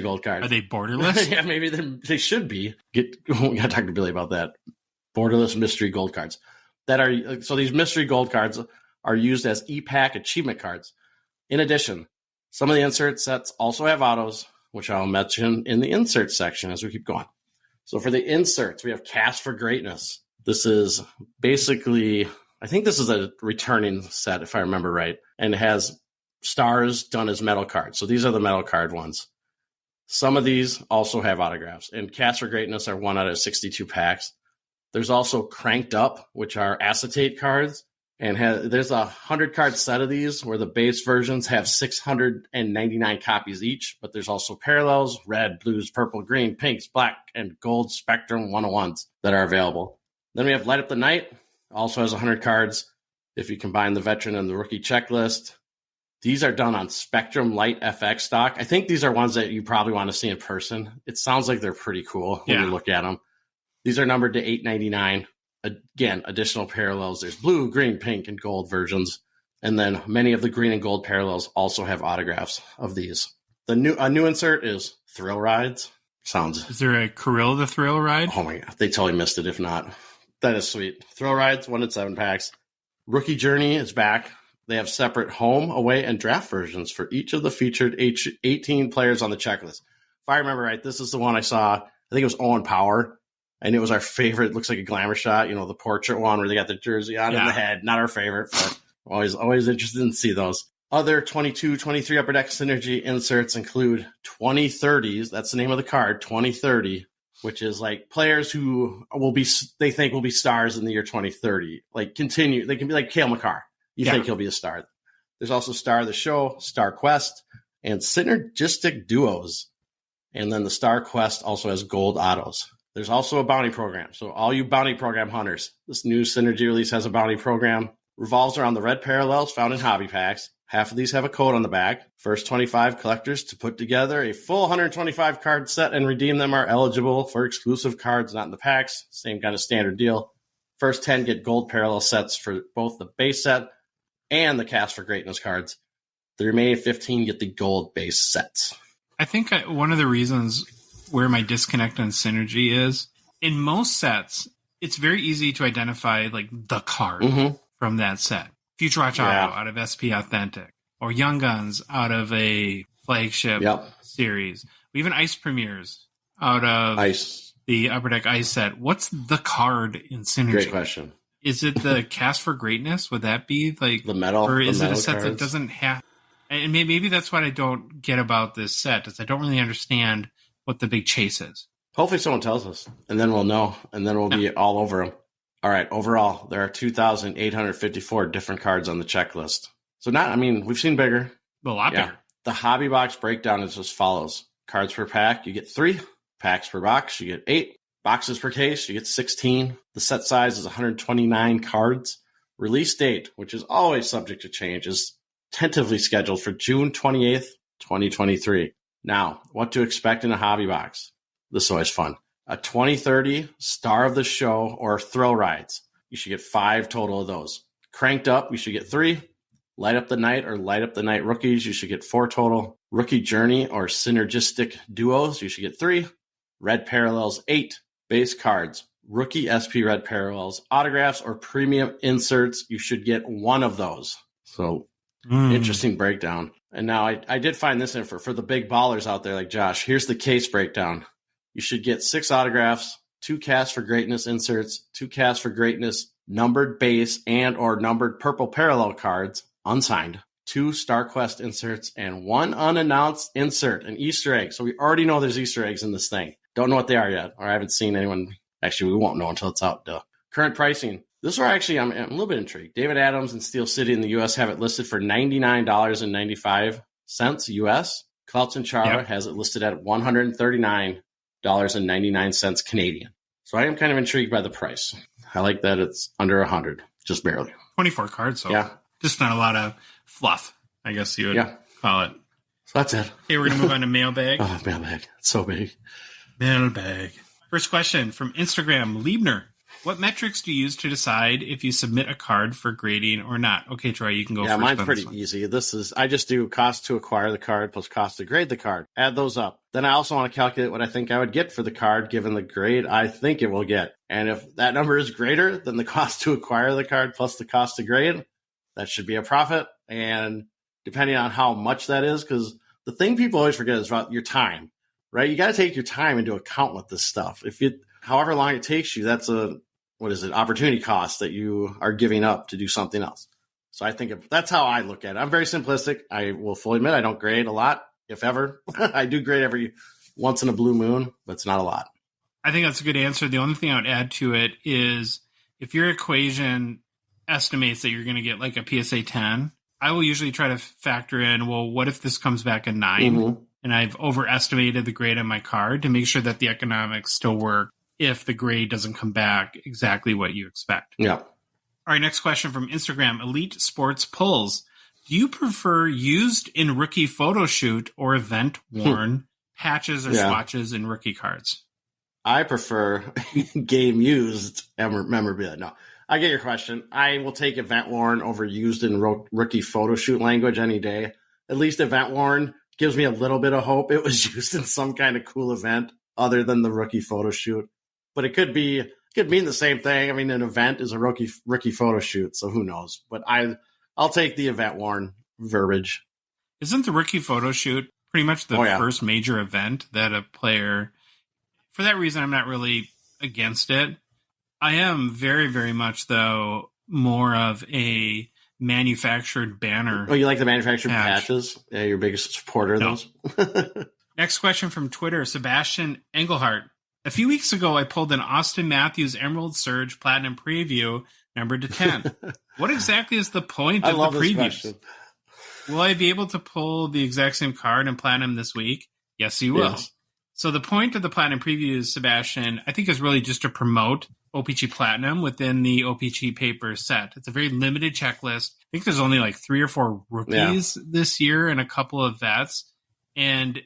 gold cards. Are they borderless? Yeah, maybe they should be. We got to talk to Billy about that. Borderless mystery gold cards. So these mystery gold cards are used as E-Pack achievement cards. In addition, some of the insert sets also have autos, which I'll mention in the insert section as we keep going. So for the inserts, we have Cast for Greatness. This is basically, I think this is a returning set, if I remember right, and it has stars done as metal cards. So these are the metal card ones. Some of these also have autographs, and Cast for Greatness are 1 out of 62 packs. There's also Cranked Up, which are acetate cards, and there's a 100-card set of these where the base versions have 699 copies each, but there's also parallels, red, blues, purple, green, pinks, black, and gold Spectrum 101s that are available. Then we have Light Up the Night, also has 100 cards. If you combine the veteran and the rookie checklist, these are done on Spectrum Light FX stock. I think these are ones that you probably want to see in person. It sounds like they're pretty cool when you look at them. These are numbered to $8.99. Again, additional parallels. There's blue, green, pink, and gold versions. And then many of the green and gold parallels also have autographs of these. A new insert is Thrill Rides. Is there a Kirill the Thrill Ride? Oh my God, they totally missed it if not. That is sweet. Thrill Rides, 1 in 7 packs. Rookie Journey is back. They have separate home, away, and draft versions for each of the featured 18 players on the checklist. If I remember right, this is the one I saw. I think it was Owen Power, and it was our favorite. It looks like a glamour shot, the portrait one where they got the jersey on in the head. Not our favorite, but always interested in see those. Other 22, 23 Upper Deck Synergy inserts include 2030s. That's the name of the card, 2030, which is like players who they think will be stars in the year 2030. They can be like Cale Makar. You think he'll be a star. There's also Star of the Show, Star Quest, and Synergistic Duos. And then the Star Quest also has gold autos. There's also a bounty program. So all you bounty program hunters, this new Synergy release has a bounty program. Revolves around the red parallels found in hobby packs. Half of these have a code on the back. First 25 collectors to put together a full 125 card set and redeem them are eligible for exclusive cards not in the packs. Same kind of standard deal. First 10 get gold parallel sets for both the base set and the Cast for Greatness cards. The remaining 15 get the gold base sets. I think one of the reasons where my disconnect on Synergy is, in most sets, it's very easy to identify the card from that set. Future Watch Auto out of SP Authentic, or Young Guns out of a flagship series. Even Ice Premieres out of the Upper Deck Ice set. What's the card in Synergy? Great question. Is it the Cast for Greatness? Would that be the metal? Or is it a set cards that doesn't have... And maybe that's what I don't get about this set, is I don't really understand what the big chase is. Hopefully someone tells us, and then we'll know, and then we'll be all over them. All right, overall, there are 2,854 different cards on the checklist. So we've seen bigger. A lot bigger. The hobby box breakdown is as follows. Cards per pack, you get 3. Packs per box, you get 8. Boxes per case, you get 16. The set size is 129 cards. Release date, which is always subject to change, is tentatively scheduled for June 28th, 2023. Now, what to expect in a hobby box. This is always fun. A 2030 Star of the Show or Thrill Rides. You should get 5 total of those. Cranked Up, you should get 3. Light Up the Night or Light Up the Night Rookies, you should get 4 total. Rookie Journey or Synergistic Duos, you should get 3. Red Parallels, 8. Base cards, Rookie SP Red Parallels, autographs, or premium inserts, you should get 1 of those. So, interesting breakdown. And now I did find this info for the big ballers out there like Josh. Here's the case breakdown. You should get 6 autographs, 2 Cast for Greatness inserts, 2 Cast for Greatness numbered base and or numbered purple parallel cards, unsigned, 2 Star Quest inserts, and 1 unannounced insert, an Easter egg. So we already know there's Easter eggs in this thing. Don't know what they are yet, or I haven't seen anyone. Actually, we won't know until it's out. Current pricing. This is where actually I'm a little bit intrigued. David Adams and Steel City in the U.S. have it listed for $99.95 U.S. Clouts and Chara has it listed at $139.99 Canadian. So I am kind of intrigued by the price. I like that it's under 100, just barely. 24 cards, so just not a lot of fluff, I guess you would call it. So that's it. Okay, we're going to move on to mailbag. Oh, mailbag. It's so big. Mailbag. First question from Instagram, Liebner. What metrics do you use to decide if you submit a card for grading or not? Okay, Troy, you can go first. Yeah, mine's pretty easy. I just do cost to acquire the card plus cost to grade the card. Add those up. Then I also want to calculate what I think I would get for the card given the grade I think it will get. And if that number is greater than the cost to acquire the card plus the cost to grade, that should be a profit. And depending on how much that is, because the thing people always forget is about your time, right? You got to take your time into account with this stuff. However long it takes you, that's opportunity cost that you are giving up to do something else. So I think that's how I look at it. I'm very simplistic. I will fully admit I don't grade a lot, if ever. I do grade every once in a blue moon, but it's not a lot. I think that's a good answer. The only thing I would add to it is if your equation estimates that you're going to get like a PSA 10, I will usually try to factor in, well, what if this comes back a 9 and I've overestimated the grade on my card to make sure that the economics still work if the grade doesn't come back exactly what you expect. Yeah. All right, next question from Instagram, Elite Sports Pulls. Do you prefer used in rookie photo shoot or event worn patches or swatches in rookie cards? I prefer game used memorabilia. No, I get your question. I will take event worn over used in rookie photo shoot language any day. At least event worn gives me a little bit of hope it was used in some kind of cool event other than the rookie photo shoot. But it could mean the same thing. I mean, an event is a rookie photo shoot, so who knows? But I'll take the event worn verbiage. Isn't the rookie photo shoot pretty much the first major event that a player? For that reason, I'm not really against it. I am very, very much, though, more of a manufactured banner. Oh, you like the manufactured patches? Yeah, you're biggest supporter of those? Next question from Twitter, Sebastian Engelhardt. A few weeks ago, I pulled an Austin Matthews Emerald Surge Platinum Preview, numbered to 10. What exactly is the point of the previews? Will I be able to pull the exact same card in Platinum this week? Yes, you will. Yes. So the point of the Platinum Previews, Sebastian, I think is really just to promote O-Pee-Chee Platinum within the O-Pee-Chee paper set. It's a very limited checklist. I think there's only like 3 or 4 rookies this year and a couple of vets. And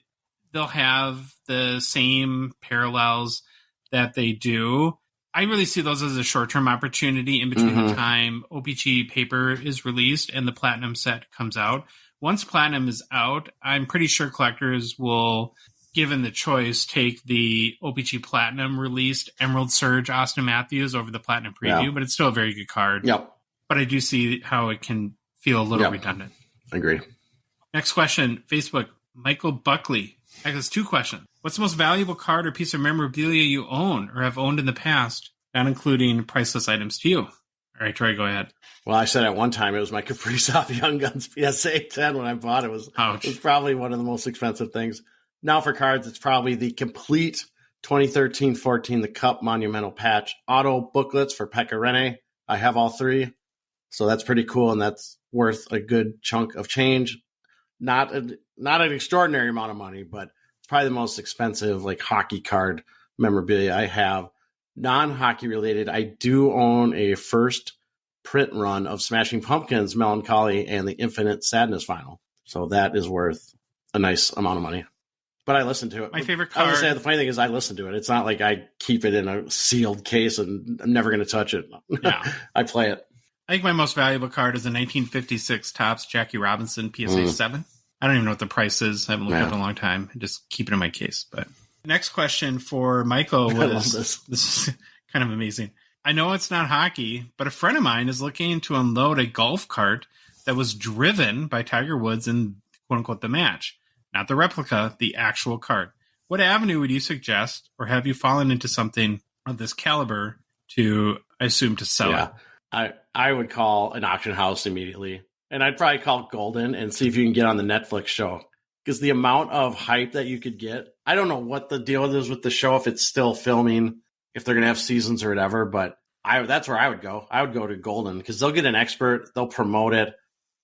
they'll have the same parallels that they do. I really see those as a short-term opportunity in between the time O-Pee-Chee paper is released and the Platinum set comes out. Once Platinum is out, I'm pretty sure collectors will, given the choice, take the O-Pee-Chee Platinum released Emerald Surge Austin Matthews over the Platinum Preview, but it's still a very good card. Yep. But I do see how it can feel a little redundant. Agree. Next question, Facebook, Michael Buckley. I guess 2 questions. What's the most valuable card or piece of memorabilia you own or have owned in the past, not including priceless items to you? All right, Troy, go ahead. Well, I said at one time it was my Kaprizov Young Guns PSA 10 when I bought it. It was probably one of the most expensive things. Now for cards, it's probably the complete 2013-14, the Cup Monumental Patch auto booklets for Pekka Rinne. I have all 3, so that's pretty cool, and that's worth a good chunk of change. Not an extraordinary amount of money, but it's probably the most expensive like hockey card memorabilia I have. Non-hockey related, I do own a first print run of Smashing Pumpkins, Melancholy, and the Infinite Sadness vinyl. So that is worth a nice amount of money. But I listen to it. My favorite card. I was going to say, the funny thing is I listen to it. It's not like I keep it in a sealed case and I'm never going to touch it. Yeah. I play it. I think my most valuable card is a 1956 Topps Jackie Robinson PSA 7. I don't even know what the price is. I haven't looked up in a long time. I just keep it in my case. But next question for Michael was, this is kind of amazing. I know it's not hockey, but a friend of mine is looking to unload a golf cart that was driven by Tiger Woods in quote unquote the match. Not the replica, the actual cart. What avenue would you suggest, or have you fallen into something of this caliber to, I assume, to sell it? I would call an auction house immediately. And I'd probably call Goldin and see if you can get on the Netflix show. Because the amount of hype that you could get, I don't know what the deal is with the show, if it's still filming, if they're going to have seasons or whatever, but that's where I would go. I would go to Goldin because they'll get an expert, they'll promote it.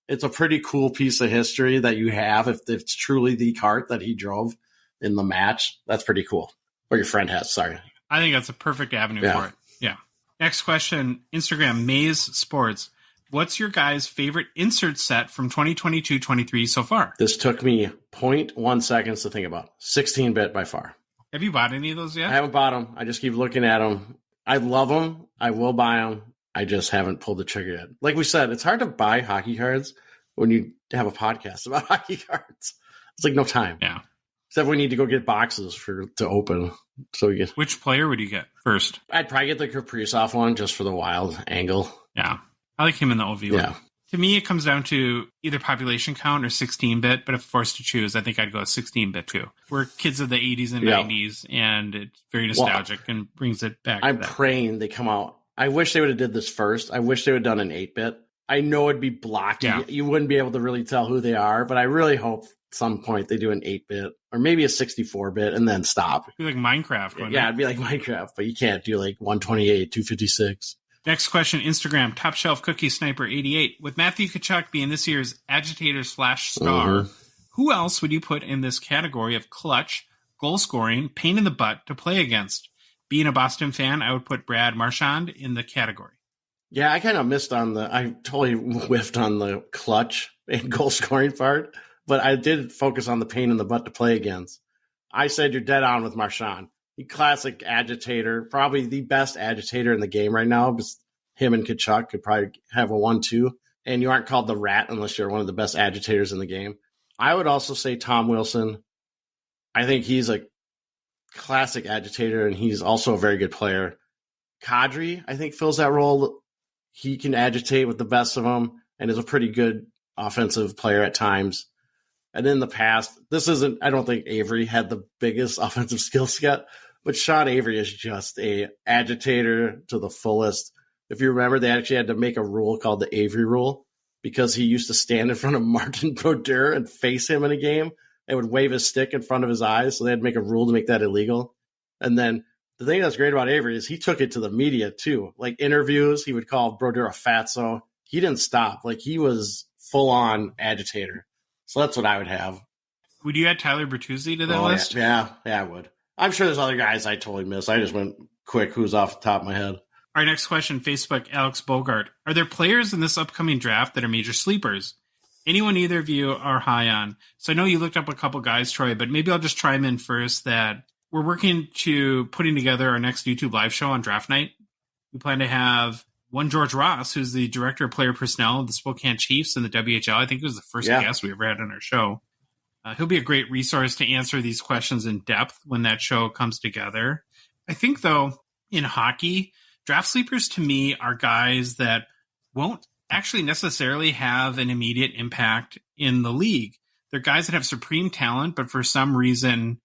It's a pretty cool piece of history that you have if it's truly the cart that he drove in the match. That's pretty cool. Or your friend has, sorry. I think that's a perfect avenue for it. Yeah. Next question, Instagram, Maze Sports. What's your guys' favorite insert set from 2022-23 so far? This took me 0.1 seconds to think about. 16-bit by far. Have you bought any of those yet? I haven't bought them. I just keep looking at them. I love them. I will buy them. I just haven't pulled the trigger yet. Like we said, it's hard to buy hockey cards when you have a podcast about hockey cards. It's like no time. Yeah. Except we need to go get boxes to open. So we get. Which player would you get first? I'd probably get the Kaprizov one just for the wild angle. Yeah. I like him in the OV one. Yeah. To me, it comes down to either population count or 16-bit, but if forced to choose, I think I'd go 16-bit too. We're kids of the 80s and 90s, and it's very nostalgic and brings it back. I'm praying they come out. I wish they would have did this first. I wish they would have done an 8-bit. I know it'd be blocky. Yeah. You wouldn't be able to really tell who they are, but I really hope at some point they do an 8-bit or maybe a 64-bit and then stop. It'd be like Minecraft. Yeah, it'd be like Minecraft, but you can't do like 128, 256. Next question, Instagram, Top Shelf Cookie Sniper 88. With Matthew Tkachuk being this year's agitator/star, who else would you put in this category of clutch, goal scoring, pain in the butt to play against? Being a Boston fan, I would put Brad Marchand in the category. Yeah, I kind of I totally whiffed on the clutch and goal scoring part, but I did focus on the pain in the butt to play against. I said you're dead on with Marchand. Classic agitator, probably the best agitator in the game right now. him and Kachuk could probably have a 1-2. And you aren't called the Rat unless you're one of the best agitators in the game. I would also say Tom Wilson. I think he's a classic agitator, and he's also a very good player. Kadri, I think, fills that role. He can agitate with the best of them and is a pretty good offensive player at times. And in the past, I don't think Avery had the biggest offensive skill set, but Sean Avery is just a agitator to the fullest. If you remember, they actually had to make a rule called the Avery rule because he used to stand in front of Martin Brodeur and face him in a game and would wave his stick in front of his eyes. So they had to make a rule to make that illegal. And then the thing that's great about Avery is he took it to the media too. Like interviews, he would call Brodeur a fatso. He didn't stop. Like he was full on agitator. So that's what I would have. Would you add Tyler Bertuzzi to that list? Yeah, I would. I'm sure there's other guys I totally missed. I just went quick who's off the top of my head. All right, next question, Facebook, Alex Bogart. Are there players in this upcoming draft that are major sleepers? Anyone either of you are high on? So I know you looked up a couple guys, Troy, but maybe I'll just chime in first that we're working to putting together our next YouTube live show on draft night. We plan to have one George Ross, who's the director of player personnel of the Spokane Chiefs in the WHL. I think he was the first guest we ever had on our show. He'll be a great resource to answer these questions in depth when that show comes together. I think, though, in hockey, draft sleepers to me are guys that won't actually necessarily have an immediate impact in the league. They're guys that have supreme talent, but for some reason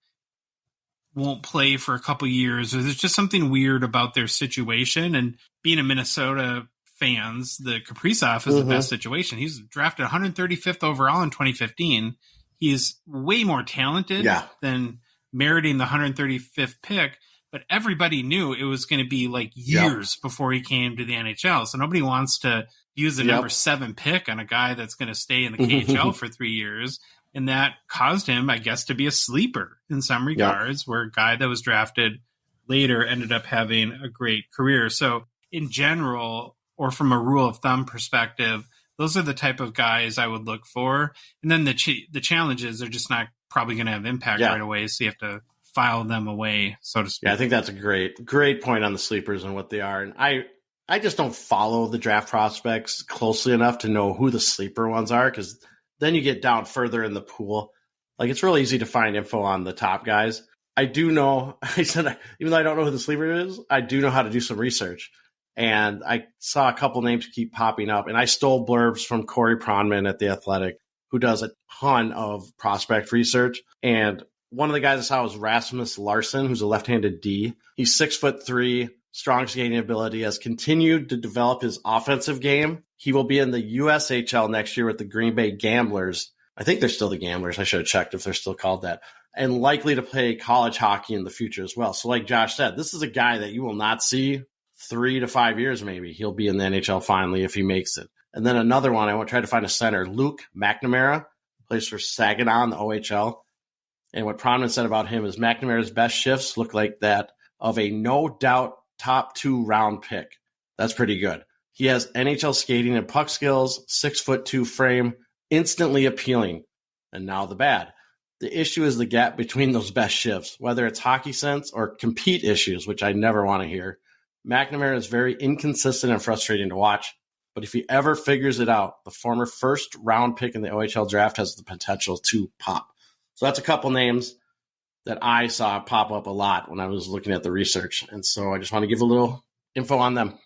won't play for a couple years, or there's just something weird about their situation. And being a Minnesota fans, the Kaprizov is the best situation. He's drafted 135th overall in 2015. He's way more talented than meriting the 135th pick, but everybody knew it was going to be like years before he came to the NHL. So nobody wants to use the number 7 pick on a guy that's going to stay in the KHL for 3 years. And that caused him, I guess, to be a sleeper in some regards, where a guy that was drafted later ended up having a great career. So in general, or from a rule of thumb perspective, those are the type of guys I would look for. And then the challenges are just not probably going to have impact right away. So you have to file them away, so to speak. Yeah, I think that's a great point on the sleepers and what they are. And I just don't follow the draft prospects closely enough to know who the sleeper ones are, because then you get down further in the pool. Like, it's really easy to find info on the top guys. I do know, even though I don't know who the sleeper is, I do know how to do some research. And I saw a couple names keep popping up, and I stole blurbs from Corey Pronman at The Athletic, who does a ton of prospect research. And one of the guys I saw was Rasmus Larsson, who's a left-handed D. He's 6'3", strong skating ability, has continued to develop his offensive game. He will be in the USHL next year with the Green Bay Gamblers. I think they're still the Gamblers. I should have checked if they're still called that. And likely to play college hockey in the future as well. So like Josh said, this is a guy that you will not see 3 to 5 years maybe. He'll be in the NHL finally if he makes it. And then another one, I want to try to find a center. Luke McNamara plays for Saginaw in the OHL. And what Pronman said about him is McNamara's best shifts look like that of a no-doubt top 2 round pick. That's pretty good. He has NHL skating and puck skills, 6'2" frame, instantly appealing. And now the bad. The issue is the gap between those best shifts, whether it's hockey sense or compete issues, which I never want to hear. McNamara is very inconsistent and frustrating to watch, but if he ever figures it out, the former first-round pick in the OHL draft has the potential to pop. So that's a couple names that I saw pop up a lot when I was looking at the research, and so I just want to give a little info on them.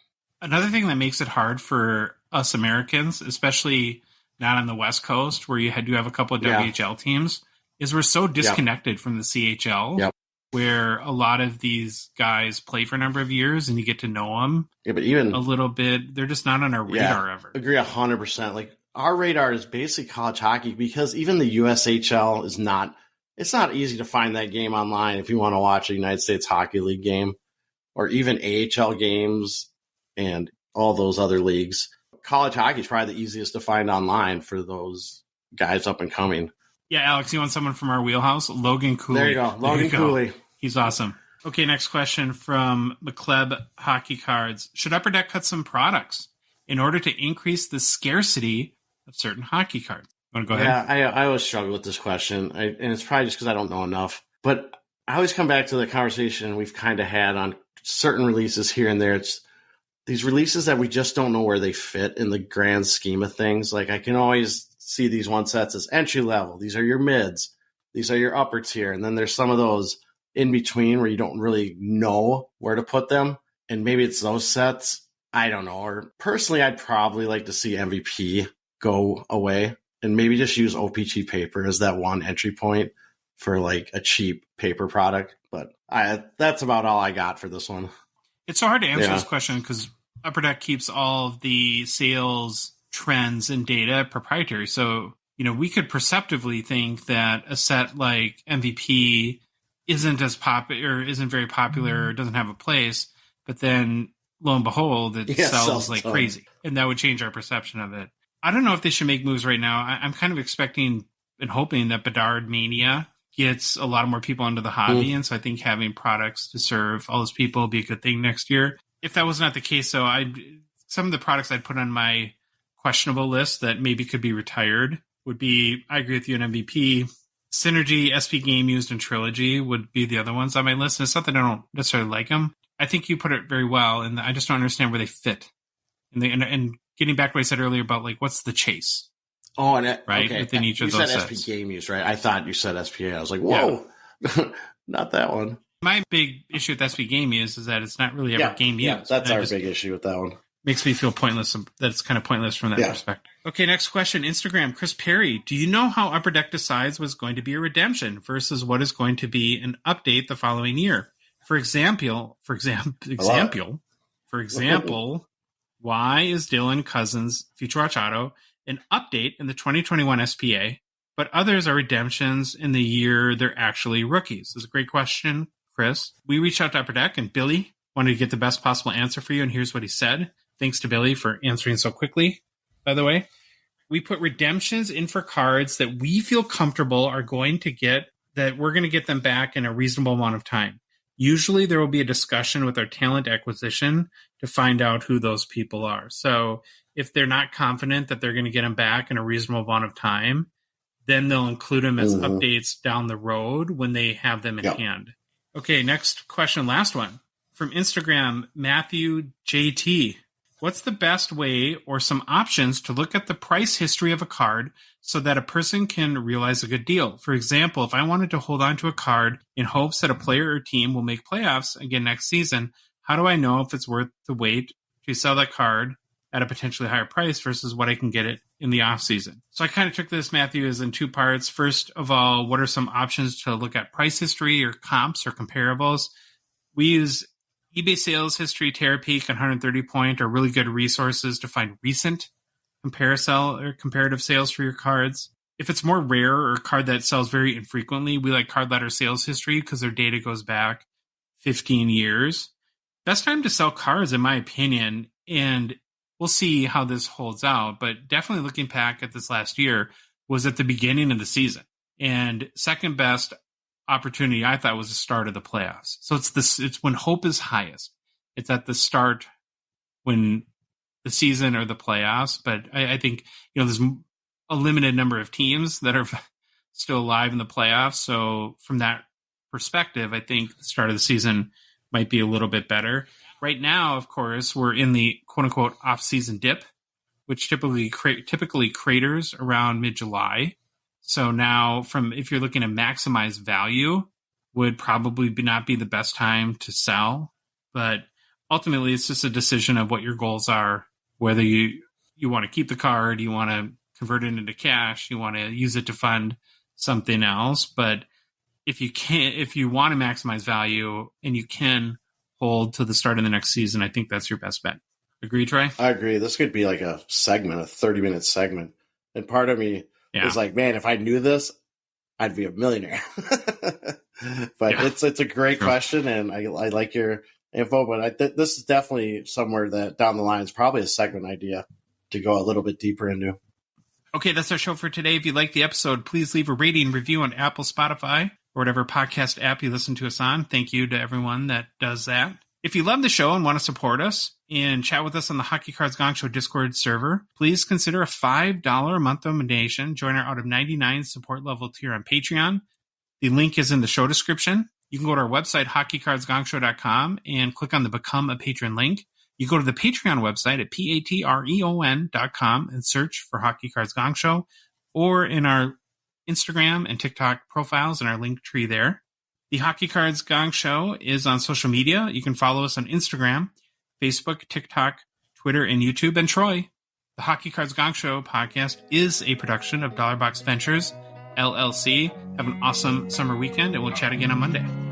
Another thing that makes it hard for us Americans, especially not on the West Coast, where you do have a couple of WHL teams, is we're so disconnected from the CHL, where a lot of these guys play for a number of years and you get to know them but even a little bit. They're just not on our radar ever. Agree 100%. Like, our radar is basically college hockey, because even the USHL is not, it's not easy to find that game online if you want to watch a United States Hockey League game, or even AHL games and all those other leagues. College hockey is probably the easiest to find online for those guys up and coming. Yeah, Alex, you want someone from our wheelhouse? Logan Cooley. There you go. Logan Cooley. He's awesome. Okay, next question from McCleb Hockey Cards. Should Upper Deck cut some products in order to increase the scarcity of certain hockey cards? Want to go ahead? Yeah, I always struggle with this question, and it's probably just because I don't know enough. But I always come back to the conversation we've kind of had on certain releases here and there. It's these releases that we just don't know where they fit in the grand scheme of things. Like I can always see these one sets as entry level. These are your mids. These are your upper tier. And then there's some of those in between where you don't really know where to put them. And maybe it's those sets. I don't know. Or personally, I'd probably like to see MVP go away and maybe just use O-Pee-Chee paper as that one entry point for like a cheap paper product. But that's about all I got for this one. It's so hard to answer this question because Upper Deck keeps all of the sales trends and data proprietary. So, we could perceptively think that a set like MVP isn't as popular, isn't very popular, doesn't have a place, but then lo and behold, it sells like crazy. And that would change our perception of it. I don't know if they should make moves right now. I'm kind of expecting and hoping that Bedard Mania gets a lot more people into the hobby. And so I think having products to serve all those people will be a good thing next year. If that was not the case, though, some of the products I'd put on my questionable list that maybe could be retired would be, I agree with you, an MVP. Synergy, SP Game Used, and Trilogy would be the other ones on my list. And it's not that I don't necessarily like them. I think you put it very well, and I just don't understand where they fit. And getting back to what I said earlier about, like, what's the chase? Oh, and right? Okay. Within each of you those said sets. SP Game Use, right? I thought you said SPA. I was like, whoa, not that one. My big issue with SP Game Use is that it's not really ever game used. Yeah, that's our big issue with that one. Makes me feel pointless. That it's kind of pointless from that perspective. Okay, next question. Instagram, Chris Perry. Do you know how Upper Deck decides what's going to be a redemption versus what is going to be an update the following year? For example, why is Dylan Cousins Future Watch Auto an update in the 2021 SPA, but others are redemptions in the year they're actually rookies? This is a great question, Chris. We reached out to Upper Deck, and Billy wanted to get the best possible answer for you, and here's what he said. Thanks to Billy for answering so quickly, by the way. We put redemptions in for cards that we feel comfortable are going to get, that we're going to get them back in a reasonable amount of time. Usually there will be a discussion with our talent acquisition to find out who those people are. So if they're not confident that they're going to get them back in a reasonable amount of time, then they'll include them as updates down the road when they have them in hand. Okay, next question, last one. From Instagram, Matthew JT. What's the best way or some options to look at the price history of a card so that a person can realize a good deal? For example, if I wanted to hold on to a card in hopes that a player or team will make playoffs again next season, how do I know if it's worth the wait to sell that card at a potentially higher price versus what I can get it in the off season? So I kind of took this, Matthew, as in two parts. First of all, what are some options to look at price history or comps or comparables? We use eBay sales history, Terapeak, and 130 Point are really good resources to find recent comparative sales for your cards. If it's more rare or a card that sells very infrequently, we like Card Ladder sales history because their data goes back 15 years. Best time to sell cards, in my opinion, and we'll see how this holds out, but definitely looking back at this last year was at the beginning of the season. And second best opportunity, I thought, was the start of the playoffs. So it's when hope is highest. It's at the start when the season or the playoffs. But I think, there's a limited number of teams that are still alive in the playoffs. So from that perspective, I think the start of the season might be a little bit better. Right now, of course, we're in the quote unquote off-season dip, which typically craters around mid-July. So now, if you're looking to maximize value, would probably not be the best time to sell. But ultimately, it's just a decision of what your goals are, whether you want to keep the card, you want to convert it into cash, you want to use it to fund something else. But if you want to maximize value and you can hold to the start of the next season, I think that's your best bet. Agree, Trey? I agree. This could be like a 30-minute segment. And part of me is like, man, if I knew this, I'd be a millionaire. But it's a great question, and I like your info. But this is definitely somewhere that down the line is probably a segment idea to go a little bit deeper into. Okay, that's our show for today. If you liked the episode, please leave a rating and review on Apple, Spotify, or whatever podcast app you listen to us on. Thank you to everyone that does that. If you love the show and want to support us and chat with us on the Hockey Cards Gongshow Discord server, please consider a $5 a month donation. Join our out of 99 support level tier on Patreon. The link is in the show description. You can go to our website, hockeycardsgongshow.com, and click on the Become a Patron link. You go to the Patreon website at patreon.com and search for Hockey Cards Gongshow, or in our Instagram and TikTok profiles in our link tree there. The Hockey Cards Gongshow is on social media. You can follow us on Instagram, Facebook, TikTok, Twitter, and YouTube. And Troy, the Hockey Cards Gongshow podcast is a production of Dollar Box Ventures, LLC. Have an awesome summer weekend, and we'll chat again on Monday.